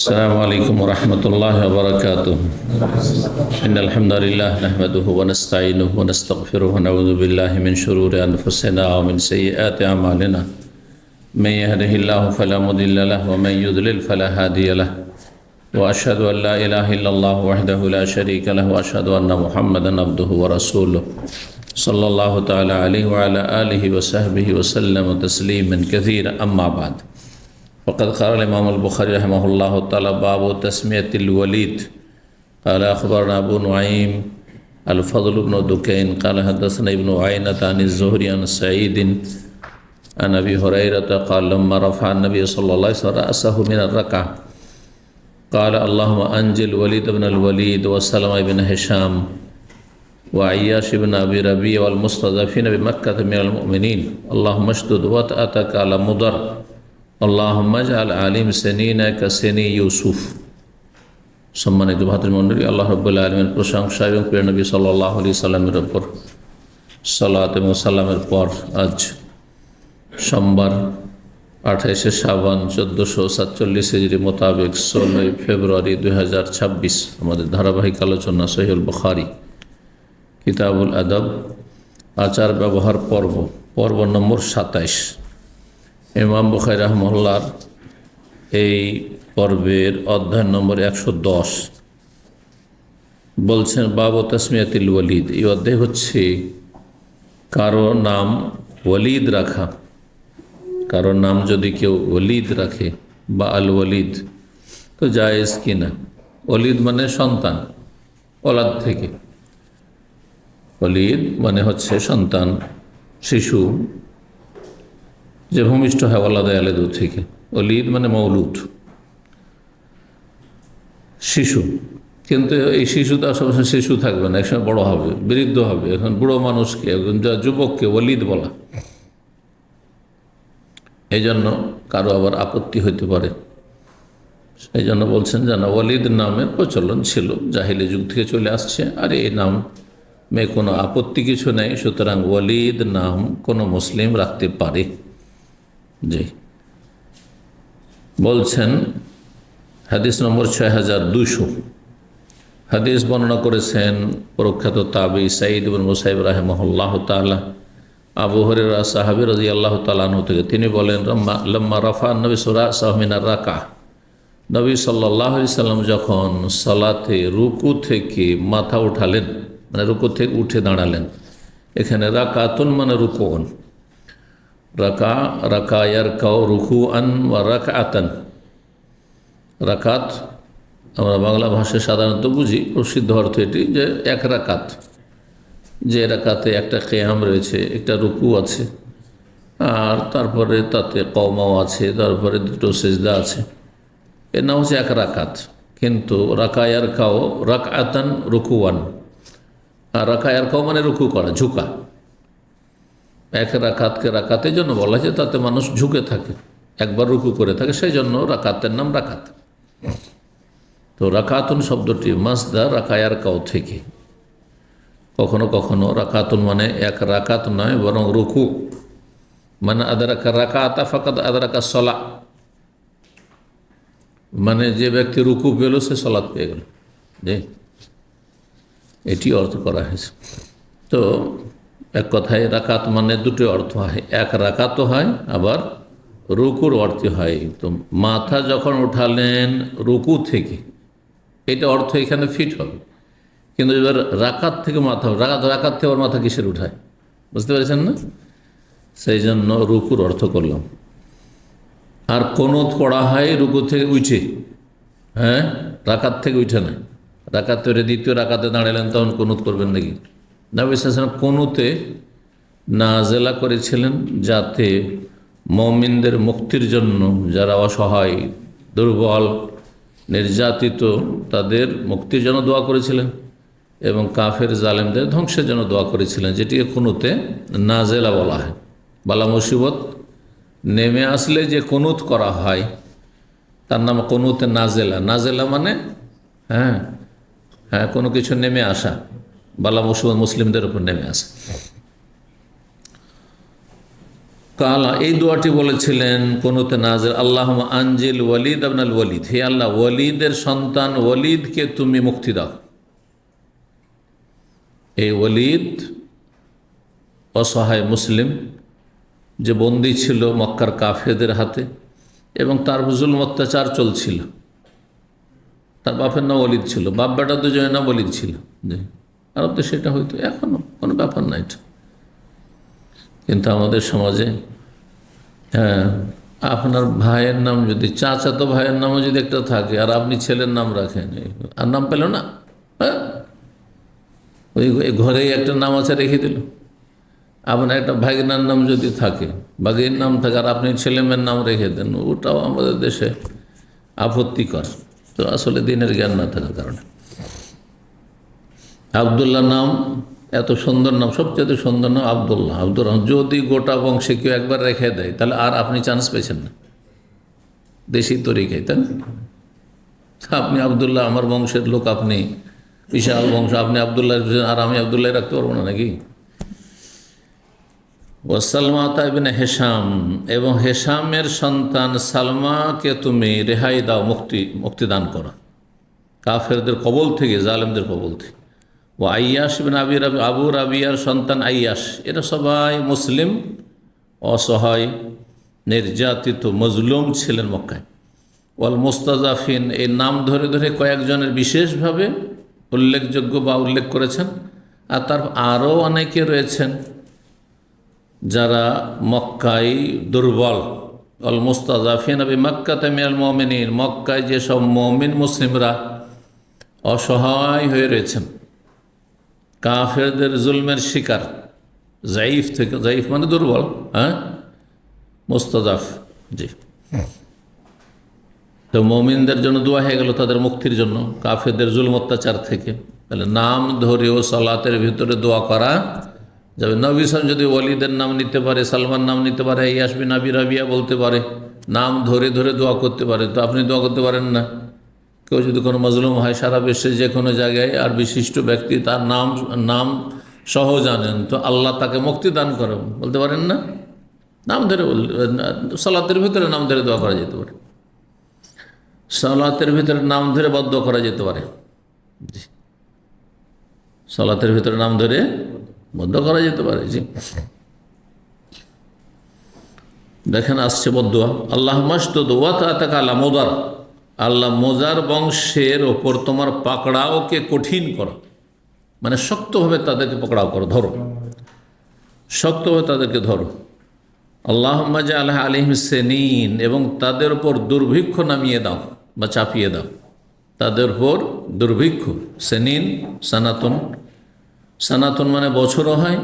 السلام عليكم ورحمة الله وبركاته. إن الحمد لله نحمده ونستعينه ونستغفره ونعوذ بالله من شرور أنفسنا ومن سيئات أعمالنا. من يهده الله فلا مضل له ومن يضلل فلا هادي له. وأشهد أن لا إله إلا الله وحده لا شريك له وأشهد أن محمدا عبده ورسوله صلى الله تعالى عليه وعلى آله وصحبه وسلم تسليما كثيرا. أما بعد، فقد قال الإمام البخاري رحمه الله تعالى: باب تسمية الوليد. قال أخبرنا أبو نعيم الفضل بن دكين قال حدثنا ابن عيينة عن الزهري عن سعيد عن أبي هريرة قال لما رفع النبي صلى الله عليه وسلم رأسه من الركعة قال: اللهم أنجل وليد بن الوليد وسلمة بن هشام وعياش بن أبي ربيع والمستضعفين بمكة من المؤمنين، اللهم اشدد وطأتك على مضر، اللهم اجعل আলিম সিনিনা cuisine Yusuf. সম্মানিত ভাতৃমণ্ডলী, আল্লাহ রাব্বুল আলামিনের প্রশংসা এবং প্রিয় নবী সাল্লাল্লাহু আলাইহি সাল্লামের উপর সালাত এবং সালামের পর আজ সোমবার 28শে শাবান 1447 হিজরি মোতাবেক 16 ফেব্রুয়ারি 2026 আমাদের ধারাবাহিক আলোচনা সহিহুল বুখারী কিতাবুল আদব আচার ব্যবহার পর্ব নম্বর 27। ইমাম বুখারী রাহমাহুল্লাহর এই পর্বের অধ্যায় নম্বর 110 বলছেন বাবু তাসমিয়াতিল ওয়ালিদ। এই অধ্যায় হচ্ছে কারো নাম ওয়ালিদ রাখা। কারো নাম যদি কেউ ওয়ালিদ রাখে বা আল ওয়ালিদ তো জায়েজ কিনা। ওয়ালিদ মানে সন্তান, ওলাদ থেকে। ওয়ালিদ মানে হচ্ছে সন্তান, শিশু যে ভূমিষ্ঠ হয় ওলাদে আলেদু থেকে। ওলিদ মানে মৌলুদ, শিশু। কিন্তু এই শিশুটা সবসময় শিশু থাকবে না, একসময় বড় হবে, বৃদ্ধ হবে। এখন বুড়ো মানুষকে, একজন যা যুবককে ওলিদ বলা, এই জন্য কারো আবার আপত্তি হইতে পারে। এই জন্য বলছেন যেন ওয়ালিদ নামের প্রচলন ছিল, জাহিলি যুগ থেকে চলে আসছে, আর এই নাম মে কোনো আপত্তি কিছু নেই। সুতরাং ওয়ালিদ নাম কোনো মুসলিম রাখতে পারে। জি, বলছেন হাদিস নম্বর 6200। হাদিস বর্ণনা করেছেন প্রখ্যাত তাবি সাঈদ ইবনে মুসাইব রাহিমাহুল্লাহ তাআলা আবু হুরায়রা সাহাবী রাদিয়াল্লাহু তাআলা আনহু থেকে। তিনি বলেন, লাম্মা রাফা নবী রা'সাহু মিনার রাকাহ, নবী সাল্লাল্লাহু আলাইহি সাল্লাম যখন সালাতে রুকু থেকে মাথা উঠালেন, মানে রুকু থেকে উঠে দাঁড়ালেন। এখানে রাকাতুন মানে রুকুন, রাকা ইয়ারকাউ রুকুআন ওয়া রাকআতান। রাকাত আমরা বাংলা ভাষায় সাধারণত বুঝি, প্রসিদ্ধ অর্থ এটি যে এক রাকাত, যে রাকাতে একটা কিয়াম রয়েছে, একটা রুকু আছে, আর তারপরে তাতে কওমাও আছে, তারপরে দুটো সিজদা আছে। এর নাম হচ্ছে এক রাকাত। কিন্তু রাকা ইয়ারকাউ রাকআতান রুকুআন, আর রাকা ইয়ারকাউ মানে রুকু করা, ঝুঁকা। এক রাকাতকে রাকাতের জন্য বলা হয়েছে, তাতে মানুষ ঝুঁকে থাকে, একবার রুকু করে থাকে, সেই জন্য রাকাতের নাম রাকাত। তো রাকাতুন শব্দটি মাসদার রাকায়ার কাউ থেকে। কখনো কখনো রাকাতুন মানে এক রাকাত নয়, বরং রুকু মানে আদরাকা রাকাতা ফাকাদ আদরাকা সলা, মানে যে ব্যক্তি রুকু পেল সে সলাৎ পেয়ে গেল। যে এটি অর্থ করা হয়েছে। তো এক কথায় রাকাত মানে দুটো অর্থ হয়, এক রাকাতও হয়, আবার রুকুর অর্থ হয়। তো মাথা যখন উঠালেন রুকু থেকে, এটা অর্থ এখানে ফিট হবে। কিন্তু এবার রাকাত থেকে মাথা, রাকাত থেকে আবার মাথা কিসের উঠায়, বুঝতে পেরেছেন না? সেই জন্য রুকুর অর্থ করলাম। আর কুনুত পড়া হয় রুকু থেকে উঠে, হ্যাঁ, রাকাত থেকে উঠে না। রাকাত থেকে দ্বিতীয় রাকাতে দাঁড়ালেন, তখন কুনুত করবেন নাকি? নবী সাল্লাল্লাহু আলাইহি ওয়াসাল্লাম কুনুতে নাজেলা করেছিলেন যাতে মুমিনদের মুক্তির জন্য, যারা অসহায়, দুর্বল, নির্যাতিত, তাদের মুক্তির জন্য দোয়া করেছিলেন, এবং কাফের জালেমদের ধ্বংসের জন্য দোয়া করেছিলেন, যেটিকে কুনুতে নাজেলা বলা হয়। বালা মুসিবত নেমে আসলে যে কুনুত করা হয় তার নাম কুনুতে নাজেলা। নাজেলা মানে হ্যাঁ হ্যাঁ কোনো কিছু নেমে আসা, বালা মুসিবত মুসলিমদের উপর নেমে আসে। কালা এই দোয়াটি বলেছিলেন কুনুতে নাজিল, আল্লাহুম্মা আনজিল ওয়ালিদ ইবনুল ওয়ালিদ, হে আল্লাহ ওয়ালিদের সন্তান ওয়ালিদকে তুমি মুক্তি দাও। এই ওয়ালিদ অসহায় মুসলিম যে বন্দী ছিল মক্কার কাফেরদের হাতে এবং তার জুলম অত্যাচার চলছিল। তার বাপের নাম ওয়ালিদ ছিল, বাপ বেটা দুজনের নাম ওয়ালিদ ছিল। আর তো সেটা হয়তো এখনও কোনো ব্যাপার না এটা, কিন্তু আমাদের সমাজে হ্যাঁ, আপনার ভাইয়ের নাম যদি, চাচাতো ভাইয়ের নামও যদি একটা থাকে আর আপনি ছেলের নাম রাখেন, আর নাম পেল না, হ্যাঁ ওই ঘরেই একটা নাম আছে রেখে দিল। আপনার একটা ভাগিনার নাম যদি থাকে, ভাগির নাম থাকে, আর আপনি ছেলেমেয়ের নাম রেখে দেন, ওটাও আমাদের দেশে আপত্তিকর। তো আসলে দিনের জ্ঞান না থাকার কারণে। আবদুল্লাহ নাম এত সুন্দর নাম, সবচেয়ে সুন্দর নাম আবদুল্লাহ, আব্দুর রহমান। যদি গোটা বংশে কেউ একবার রেখে দেয় তাহলে আর আপনি চান্স পেয়েছেন না, দেশি তরিকায়, তাই না? আপনি আবদুল্লাহ, আমার বংশের লোক, আপনি বিশাল বংশ, আপনি আবদুল্লাহ, আর আমি আবদুল্লাহ রাখতে পারবো না নাকি? ও সালমা ইবনে হেশাম, এবং হেশামের সন্তান সালমাকে তুমি রেহাই দাও, মুক্তিদান করো কাফেরদের কবল থেকে, জালেমদের কবল থেকে। ও আইয়াস বিন আবু রাবিয়ার সন্তান আইয়াস, এরা সবাই মুসলিম, অসহায়, নির্যাতিত, মজলুম ছিলেন মক্কায়। ওয়াল মুস্তাজাফিন, এই নাম ধরে ধরে কয়েকজনের বিশেষভাবে উল্লেখযোগ্য বা উল্লেখ করেছেন। আর তার আরও অনেকে রয়েছেন যারা মক্কায় দুর্বল। অল মুস্তাজাফিন আবি মক্কাতে মিনাল মুমিনিন, মক্কায় যেসব মুমিন মুসলিমরা অসহায় হয়ে রয়েছেন, কাফেরদের জুলমের শিকার, জাইফ থেকে, জাইফ মানে দুর্বল, হ্যাঁ, মুস্তাজাফ, জি। তো মুমিনদের জন্য দোয়া হয়ে গেল তাদের মুক্তির জন্য কাফেরদের জুলম অত্যাচার থেকে। তাহলে নাম ধরেও সালাতের ভিতরে দোয়া করা যাবে। নবী সাল্লাল্লাহু আলাইহি ওয়াসাল্লাম যদি ওয়ালিদের নাম নিতে পারে, সালমান নাম নিতে পারে, ইয়াস বিন আবি রাবিয়া বলতে পারে, নাম ধরে ধরে দোয়া করতে পারে, তো আপনি দোয়া করতে পারেন না? কেউ যদি কোনো মজলুম হয় সারা বিশ্বের যে কোনো জায়গায়, আর বিশিষ্ট ব্যক্তি তার নাম সহ জানেন, তো আল্লাহ তাকে মুক্তি দান করে, বলতে পারেন না? নাম ধরে সালাতের ভিতরে নাম ধরে দোয়া করা যেতে পারে, সালাতের ভিতরে নাম ধরে বদ্ধ করা যেতে পারে, সালাতের ভিতরে নাম ধরে বদ্ধ করা যেতে পারে, জি। দেখেন আসছে বদুয়া, আল্লাহ মাসদুদ ওয়া তাআতাকা আলা মুদার, আল্লাহ মোজার বংশের ওপর তোমার পাকড়াওকে কঠিন করো, মানে শক্তভাবে তাদেরকে পকড়াও করো, ধরো, শক্তভাবে তাদেরকে ধরো। আল্লাহুম্মা জাআল আলাইহিম সিনিন, এবং তাদের উপর দুর্ভিক্ষ নামিয়ে দাও বা চাপিয়ে দাও, তাদের উপর দুর্ভিক্ষ। সিনিন সানাতুন, সানাতুন মানে বছরও হয়,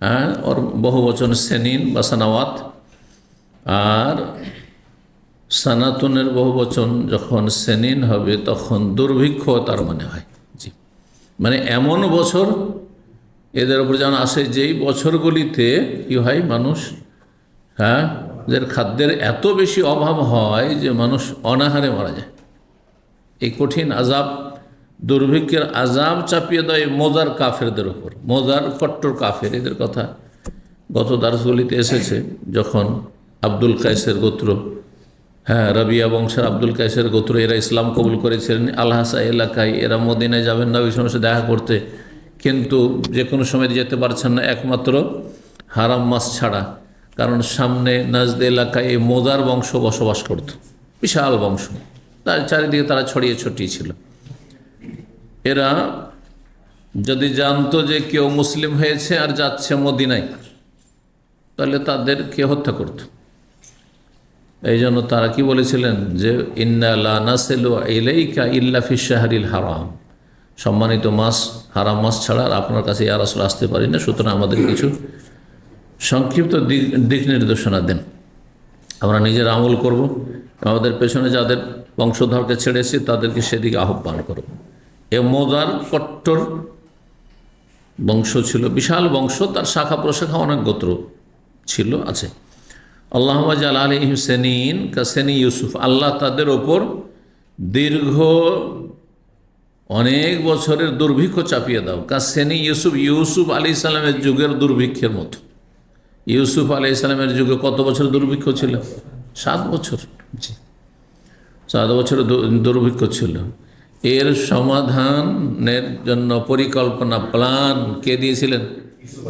হ্যাঁ, ওর বহু বচন সিনিন বা সানাওয়াত। আর সানাতুনের বহু বচন যখন সিনিন হবে তখন দুর্ভিক্ষ তার মানে হয়, জি। মানে এমন বছর এদের উপর যেন আসে যেই বছরগুলিতে কী হয়, মানুষ, হ্যাঁ, যার খাদ্যের এত বেশি অভাব হয় যে মানুষ অনাহারে মারা যায়। এই কঠিন আজাব, দুর্ভিক্ষের আজাব চাপিয়ে দেয় মোজার কাফেরদের ওপর, মোজার কট্টর কাফের, এদের কথা গত দার্সগুলিতে এসেছে। যখন আব্দুল কায়েসের গোত্র, হ্যাঁ, রাবিয়া বংশের আব্দুল কায়েসের গোত্র, এরা ইসলাম কবুল করেছিলেন আল-হাসা এলাকায়, এরা মদিনায় যাবেন নবী সাল্লাল্লাহু আলাইহি ওয়াসাল্লামের সাথে দেখা করতে, কিন্তু যে কোনো সময় যেতে পারছেন না একমাত্র হারাম মাস ছাড়া, কারণ সামনে নাজদ এলাকায় এই মোজার বংশ বসবাস করত, বিশাল বংশ, তার চারিদিকে তারা ছড়িয়ে ছড়িয়ে ছিল। এরা যদি জানতো যে কেউ মুসলিম হয়েছে আর যাচ্ছে মদিনায়, তাহলে তাদেরকে হত্যা করত। এই জন্য তারা কি বলেছিলেন যে ইন্না লা নাসিলু ইলাইকা ইল্লা ফি শাহরিল হারাম, সম্মানিত মাস, হারাম মাস ছাড়া আর আপনার কাছে ইয়া রাসূল আসতে পারি না, সুতরাং আমাদের কিছু সংক্ষিপ্ত দিক নির্দেশনা দেন, আমরা নিজের আমল করব, আমাদের পেছনে যাদের বংশধরকে ছেড়েছি তাদেরকে সেদিকে আহ্বান করব। এ মোজার কট্টর বংশ ছিল, বিশাল বংশ, তার শাখা প্রশাখা অনেক গোত্র ছিল, আছে। আল্লাহুম্মা জাআল আলাইহিম সিনিন কাসিনি ইউসুফ, আল্লাহ তাদের ওপর দীর্ঘ অনেক বছরের দুর্ভিক্ষ চাপিয়ে দাও, কাসিনি ইউসুফ, ইউসুফ আলাইহিস সালামের যুগের দুর্ভিক্ষের মতো। ইউসুফ আলাইহিস সালামের যুগে কত বছর দুর্ভিক্ষ ছিল? 7 বছর। 7 বছর দুর্ভিক্ষ ছিল। এর সমাধানের জন্য পরিকল্পনা, প্ল্যান কে দিয়েছিলেন?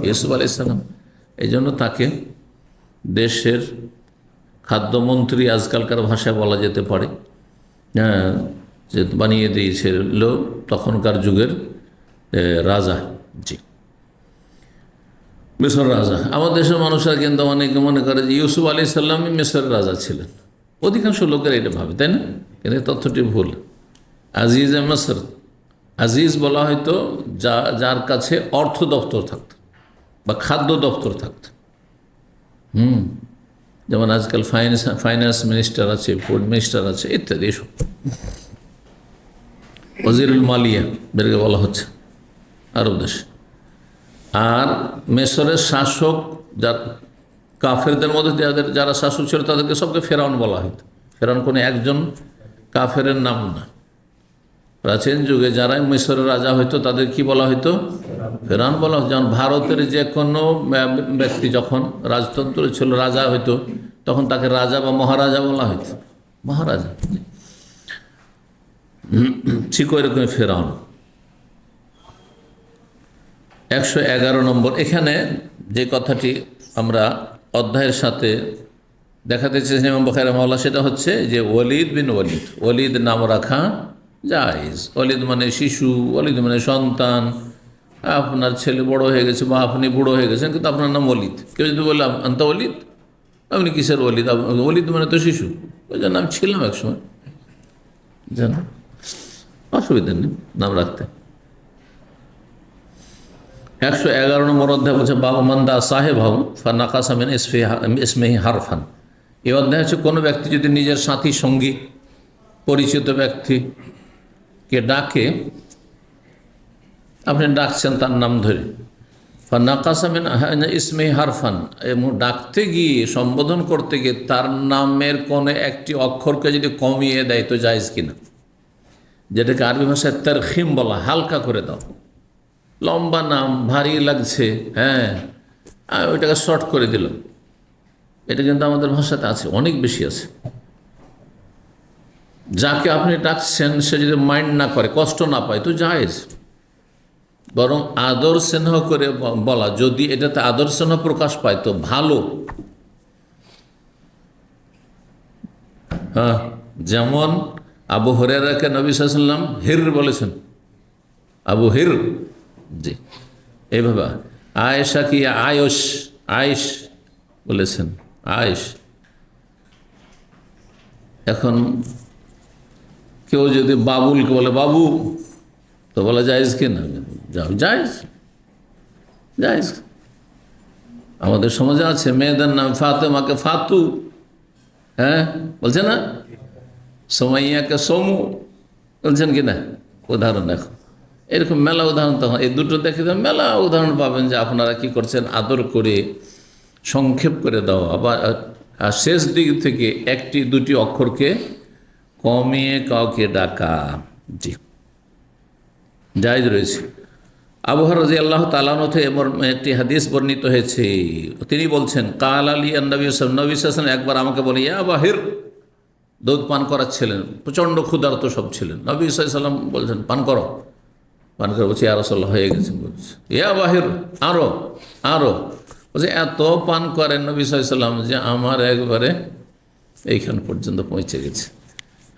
ইউসুফ আলাইহিস সালাম। এই জন্য তাকে দেশের খাদ্যমন্ত্রী আজকালকার ভাষায় বলা যেতে পারে, হ্যাঁ, যে বানিয়ে দিয়েছিল তখনকার যুগের রাজা। জি, মিশর রাজা। আমাদের দেশের মানুষরা কিন্তু অনেকে মনে করে যে ইউসুফ আলাইহিস সালামই মিশরের রাজা ছিলেন। অধিকাংশ লোকের এটা ভাবে, তাই না? কিন্তু তথ্যটি ভুল। আজিজ মিশর, আজিজ বলা হয়তো যার কাছে অর্থ দপ্তর থাকত বা খাদ্য দপ্তর থাকত। যেমন আজকাল ফাইন্যান্স মিনিস্টার আছে, ফুড মিনিস্টার আছে, ইত্যাদি। এসব ওয়াজিরুল মালিয়া বেরকে বলা হচ্ছে আরব দেশে। আর মিশরের শাসক, যার কাফেরদের মধ্যে যারা শাসক ছিল তাদেরকে সবকে ফেরাউন বলা হতো। ফেরাউন কোনো একজন কাফেরের নাম না। প্রাচীন যুগে যারা মিশরের রাজা হইতো তাদের কি বলা হইতো? ফেরাউন বলা হতো। যেমন ভারতের যে কোনো ব্যক্তি যখন রাজতন্ত্র ছিল, রাজা হইতো, তখন তাকে রাজা বা মহারাজা বলা হইতো। মহারাজা ঠিক ওইরকম ফেরাউন। 111 নম্বর। এখানে যে কথাটি আমরা অধ্যায়ের সাথে দেখাতে চেয়েছি ইমাম বুখারী রাহিমাহুল্লাহ, সেটা হচ্ছে যে ওয়ালিদ বিন ওয়ালিদ, ওয়ালিদ নাম রাখা জায়েজ। ওয়ালিদ মানে শিশু, ওয়ালিদ মানে সন্তান। আপনার ছেলে বড় হয়ে গেছে বা আপনি বুড়ো হয়ে গেছেন, কিন্তু আপনার নাম ওয়ালিদ। কেউ যদি বললাম আন্তা ওয়ালিদ, আপনি কিসের ওয়ালিদ? ওয়ালিদ মানে তো শিশু, ওই জন্য নাম ছিলাম একসময়, জানো, অসুবিধা নেই নাম রাখতে। 111 নম্বর অধ্যায় বলছে বাবা মান্দা সাহেব হও ফানাকাসামিন ইসমেহি হারফান। এই অধ্যায় হচ্ছে কোনো ব্যক্তি যদি নিজের সাথী সঙ্গী পরিচিত ব্যক্তিকে ডাকে, আপনি ডাকছেন তার নাম ধরে, ফানাকাসামিন ইসমেহি হারফান, এবং ডাকতে গিয়ে সম্বোধন করতে গিয়ে তার নামের কোনো একটি অক্ষরকে যদি কমিয়ে দেয় তো জায়েজ কিনা, যেটাকে আরবি ভাষায় তারখিম বলা, হালকা করে দাও। লম্বা নাম ভারী লাগছে, হ্যাঁ, ওইটাকে শর্ট করে দিল। এটা কিন্তু আমাদের ভাষাতে আছে, অনেক বেশি আছে। যাকে আপনি ডাকছেন সে যদি মাইন্ড না করে, কষ্ট না পায় তো জায়েজ। বরং আদর স্নেহ করে বলা, যদি এটাতে আদর স্নেহ প্রকাশ পায় তো ভালো। হ্যাঁ, যেমন আবু হুরায়রাকে নবী সাল্লাল্লাহু আলাইহি ওয়াসাল্লাম হির বলেছেন, আবু হির। জি, এইভাবে। আয়েশা কি আয়স, আয়েশ বলেছেন, আয়েশ। এখন কেউ যদি বাবুলকে বলে বাবু, তো বলা জায়েজ কি না? জায়েজ, জায়েজ। আমাদের সমাজে আছে মেয়েদের নাম ফাতেমাকে ফাতু, হ্যাঁ বলছে না, সোমাইয়াকে সোমু বলছেন কি না? উদাহরণ দেখো, এরকম মেলা উদাহরণ। তখন এই দুটো দেখে মেলা উদাহরণ পাবেন যে আপনারা কি করছেন, আদর করে সংক্ষেপ করে দেওয়া, আবার শেষ দিক থেকে একটি দুটি অক্ষরকে কমিয়ে কাউকে ডাকা। জি, জায়েজ রয়েছে। আবু হুরায়রা রাদিয়াল্লাহু তাআলা আনহু থেকে একটি হাদিস বর্ণিত হয়েছে, তিনি বলছেন কাল আলী নবী সাল্লাল্লাহু আলাইহি ওয়াসাল্লাম একবার আমাকে বলে ইয়া বাহির, দুধ পান করাচ্ছিলেন, প্রচণ্ড ক্ষুধার্ত সব ছিলেন। নবী সাল্লাল্লাহু আলাইহি ওয়াসাল্লাম বলছেন পান করো, পান করে বলছি ইয়া রাসূলুল্লাহ হয়ে গেছে। বলছে ইয়া বাহির, আরো আরো। বলছে এত পান করেন নবী সাল্লাল্লাহু আলাইহি ওয়াসাল্লাম যে আমার একবারে এইখান পর্যন্ত পৌঁছে গেছে,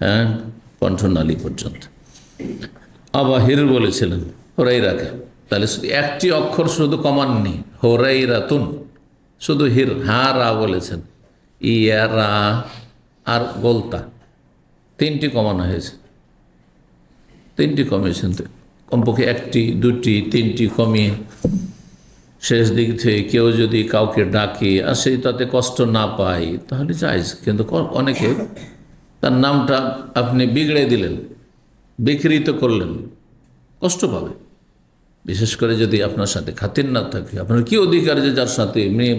হ্যাঁ, কণ্ঠনালী পর্যন্ত। আবাহির বলেছিলেন হুরায়রাকে। তাহলে শুধু একটি অক্ষর শুধু কমাননি, হুরায়রাতুন, শুধু হির, হারা বলেছেন, ইয়ারা আর গোলতা, তিনটি কমানো হয়েছে, তিনটি কমিয়েছেন। কমপক্ষে একটি দুটি তিনটি কমিয়ে শেষ দিক থেকে কেউ যদি কাউকে ডাকে আর সেই তাতে কষ্ট না পায় তাহলে জায়েজ। কিন্তু অনেকে তার নামটা আপনি বিগড়ে দিলেন, বিকৃত করলেন, কষ্ট পাবে। বিশেষ করে যদি আপনার সাথে খাতির না থাকে, আপনার কি অধিকার যে যার সাথে মেয়ে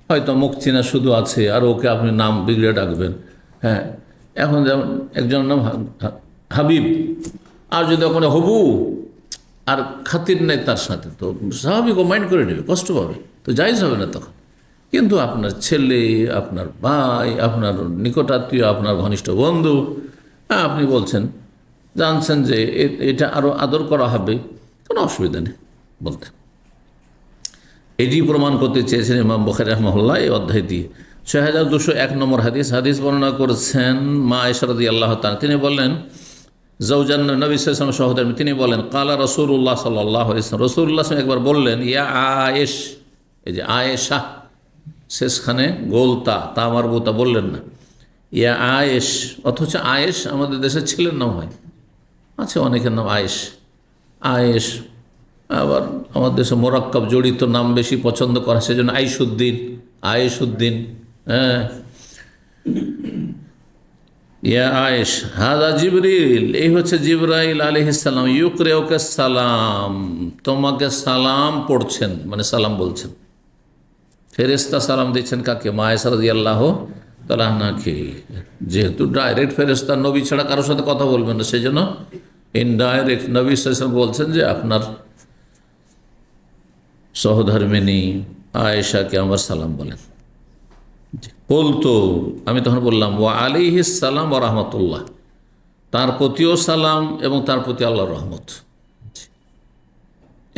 হয়তো মুখ চিনা শুধু আছে আর ওকে আপনি নাম বিগড়ে ডাকবেন। হ্যাঁ, এখন যেমন একজনের নাম হাবিব, আর যদি ওখানে হবু আর খাতির নেই তার সাথে, তো স্বাভাবিক ও মাইন্ড করে নেবে, কষ্ট পাবে, তো জায়েজ হবে না তখন। কিন্তু আপনার ছেলে, আপনার ভাই, আপনার নিকটাত্মীয়, আপনার ঘনিষ্ঠ বন্ধু, আপনি বলছেন, জানছেন যে এটা আরও আদর করা হবে, কোনো অসুবিধা নেই বলতে। এটি প্রমাণ করতে চেয়েছেন ইমাম বুখারী রাহিমাহুল্লাহ এই অধ্যায় দিয়ে। ৬,২০১ নম্বর হাদিস বর্ণনা করেছেন মা আয়েশা রাদিয়াল্লাহু তাআলা। তিনি বললেন, জৌজান নবী সাল্লাল্লাহু আলাইহি ওয়াসাল্লাম সহোদর, তিনি বলেন, কালা রাসূলুল্লাহ সাল্লাল্লাহু আলাইহি ওয়াসাল্লাম, রাসূলুল্লাহ একবার বললেন, ইয়া আয়েশ, এই যে আয়েশা শেষখানে গোলতা তা মারবুতা বললেন না, ইয়া আয়েশ, অথচ আয়েশ আমাদের দেশে ছেলের নাম হয়, আছে অনেকের নাম আয়েশ। আয়েশ আবার আমাদের দেশে মোরাক্কাব জড়িত নাম বেশি পছন্দ করা, সেজন্য আয়েশউদ্দিন, আয়েশউদ্দিন। হ্যাঁ, ইয়া আয়েশ হাদা জিবরিল, এই হচ্ছে জিবরাইল আলাইহিস সালাম, ইউকরিউকা সালাম, তোমাকে সালাম পড়ছেন, মানে সালাম বলছেন। ফেরেশতা সালাম দিচ্ছেন কাকে? মা আয়েশা রাদিয়াল্লাহু তাআলা আনহাকে। যেহেতু ডাইরেক্ট ফেরেশতা নবী ছাড়া কারোর সাথে কথা বলবেন না, সেই জন্য ইনডাইরেক্ট নবী সাল্লাল্লাহু আলাইহি ওয়াসাল্লাম বলছেন যে আপনার সহধর্মিনী আয়েশাকে আমার সালাম বলেন। বলতো, আমি তখন বললাম, ওয়া আলাইহিস সালাম ওয়া রাহমাতুল্লাহ, তার প্রতিও সালাম এবং তার প্রতি আল্লাহর রহমত।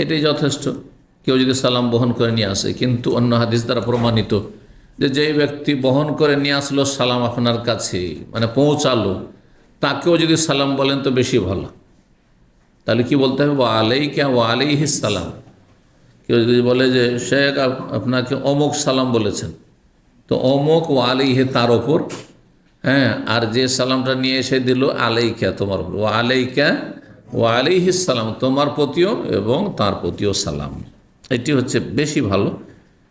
এটাই যথেষ্ট। কেউ যদি সালাম বহন করে নিয়ে আসে, কিন্তু অন্য হাদিস দ্বারা প্রমাণিত যে যেই ব্যক্তি বহন করে নিয়ে আসলো সালাম আপনার কাছে, মানে পৌঁছালো, তাকেও যদি সালাম বলেন তো বেশি ভালো। তাহলে কি বলতে হবে? ওয়া আলাইকা ওয়া আলাইহিস সালাম। কেউ যদি বলে যে শেখ আপনাকে অমুক সালাম বলেছেন, তো অমুক ও আলাইহে তার ওপর, হ্যাঁ, আর যে সালামটা নিয়ে এসে দিল আলাইকা তোমার উপর, ও আলাইকা ও আলাইহিস সালাম, তোমার প্রতিও এবং তার প্রতিও সালাম। এটি হচ্ছে বেশি ভালো।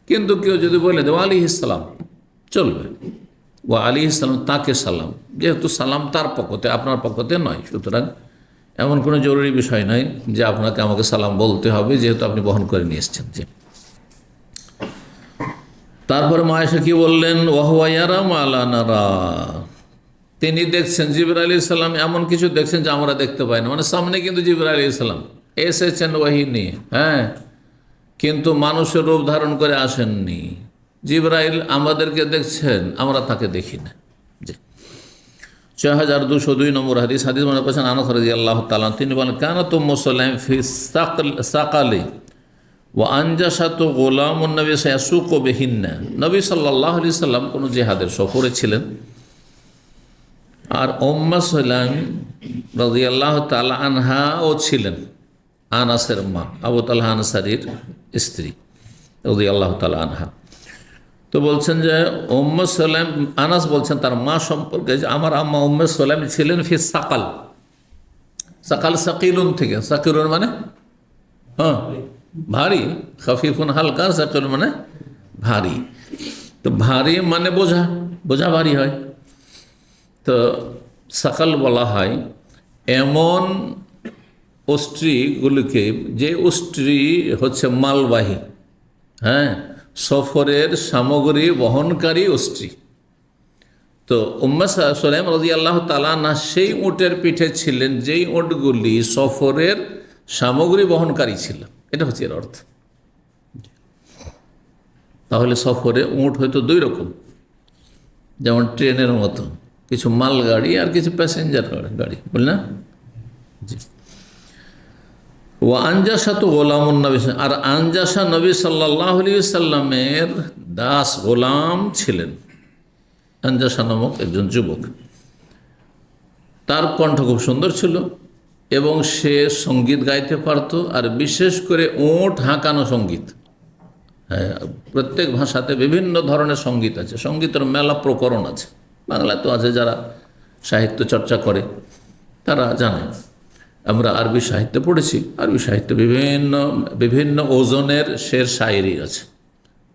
কিন্তু কেউ যদি বলে দে ও আলাইহিস সালাম, চলবে। ও আলাইহিস সালাম, তাকে সালাম, যেহেতু সালাম তার পক্ষতে, আপনার পক্ষতে নয়, সুতরাং এমন কোনো জরুরি বিষয় নয় যে আপনাকে আমাকে সালাম বলতে হবে, যেহেতু আপনি বহন করে নিয়ে এসছেন। যে তারপরে মা আয়েশা কি বললেন? ওয়াহুয়া ইয়ারা মা লা নারা, তিনি দেখছেন, জিবরাইল আলাইহিস সালাম এমন কিছু দেখছেন যে আমরা দেখতে পাই না। মানে সামনে কিন্তু জিবরাইল আলাইহিস সালাম এসেছেন ওহী নিয়ে, হ্যাঁ, কিন্তু মানুষের রূপ ধারণ করে আসেননি। জিবরাইল আমাদেরকে দেখছেন, আমরা তাকে দেখি না। জি, ৬,২০২ নম্বর হাদিস মনে করছেন আনাস রাদিয়াল্লাহু তাআলা, তিনি বলেন, কানাত উম্মু সুলাইম ফি সাকালি ওয়া আনজাসাতু গোলামুন নবী সায়াসুকু বিহিন্না। নবী সাল্লাল্লাহু আলাইহি সাল্লাম কোনো জিহাদের সফরে ছিলেন, আর উম্মু সুলাইম রাদিয়াল্লাহু তাআলা আনহাও ছিলেন, আনাসের মা, আবু তালহা আনসারীর স্ত্রী রাদিয়াল্লাহু তাআলা আনহা। তো বলছেন যে উম্মু সুলাইম, আনাস বলছেন তার মা সম্পর্কে, যে আমার আম্মা উম্মু সুলাইম ছিলেন ফি সাকাল। সাকাল সাকিলুন থেকে, সাকিলুন মানে হ্যাঁ ভারী, খাফিফুন হালকা, সাকিলুন মানে ভারী। তো ভারী মানে বোঝা, বোঝা ভারী হয়, তো সাকাল বলা হয় এমন অস্ট্রিগুলিকে, যে অস্ট্রি হচ্ছে মালবাহী, হ্যাঁ, সফরের সামগ্রী বহনকারী অস্ট্রি। তো উম্মে সুলাইম রাদিয়াল্লাহু তাআলা আনহা সেই উটের পিঠে ছিলেন যেই উটগুলি সফরের সামগ্রী বহনকারী ছিল। এটা হচ্ছে এর অর্থ। তাহলে সফরে উট হয়তো দুই রকম, যেমন ট্রেনের মতো, কিছু মালগাড়ি আর কিছু প্যাসেঞ্জার গাড়ি, বল না? জি। ও আনজাসা তো গোলামুন নবী, আর আনজাসা নবী সাল্লাল্লাহু আলাইহি সাল্লামের দাস গোলাম ছিলেন। আনজাসা নামক একজন যুবক, তার কণ্ঠ খুব সুন্দর ছিল এবং সে সঙ্গীত গাইতে পারত, আর বিশেষ করে ওট হাঁকানো সঙ্গীত। হ্যাঁ, প্রত্যেক ভাষাতে বিভিন্ন ধরনের সঙ্গীত আছে, সঙ্গীতের মেলা প্রকরণ আছে। বাংলায় তো আছে, যারা সাহিত্য চর্চা করে তারা জানে। আমরা আরবি সাহিত্যে পড়েছি, আরবি সাহিত্যে বিভিন্ন বিভিন্ন ওজনের শের শায়েরি আছে।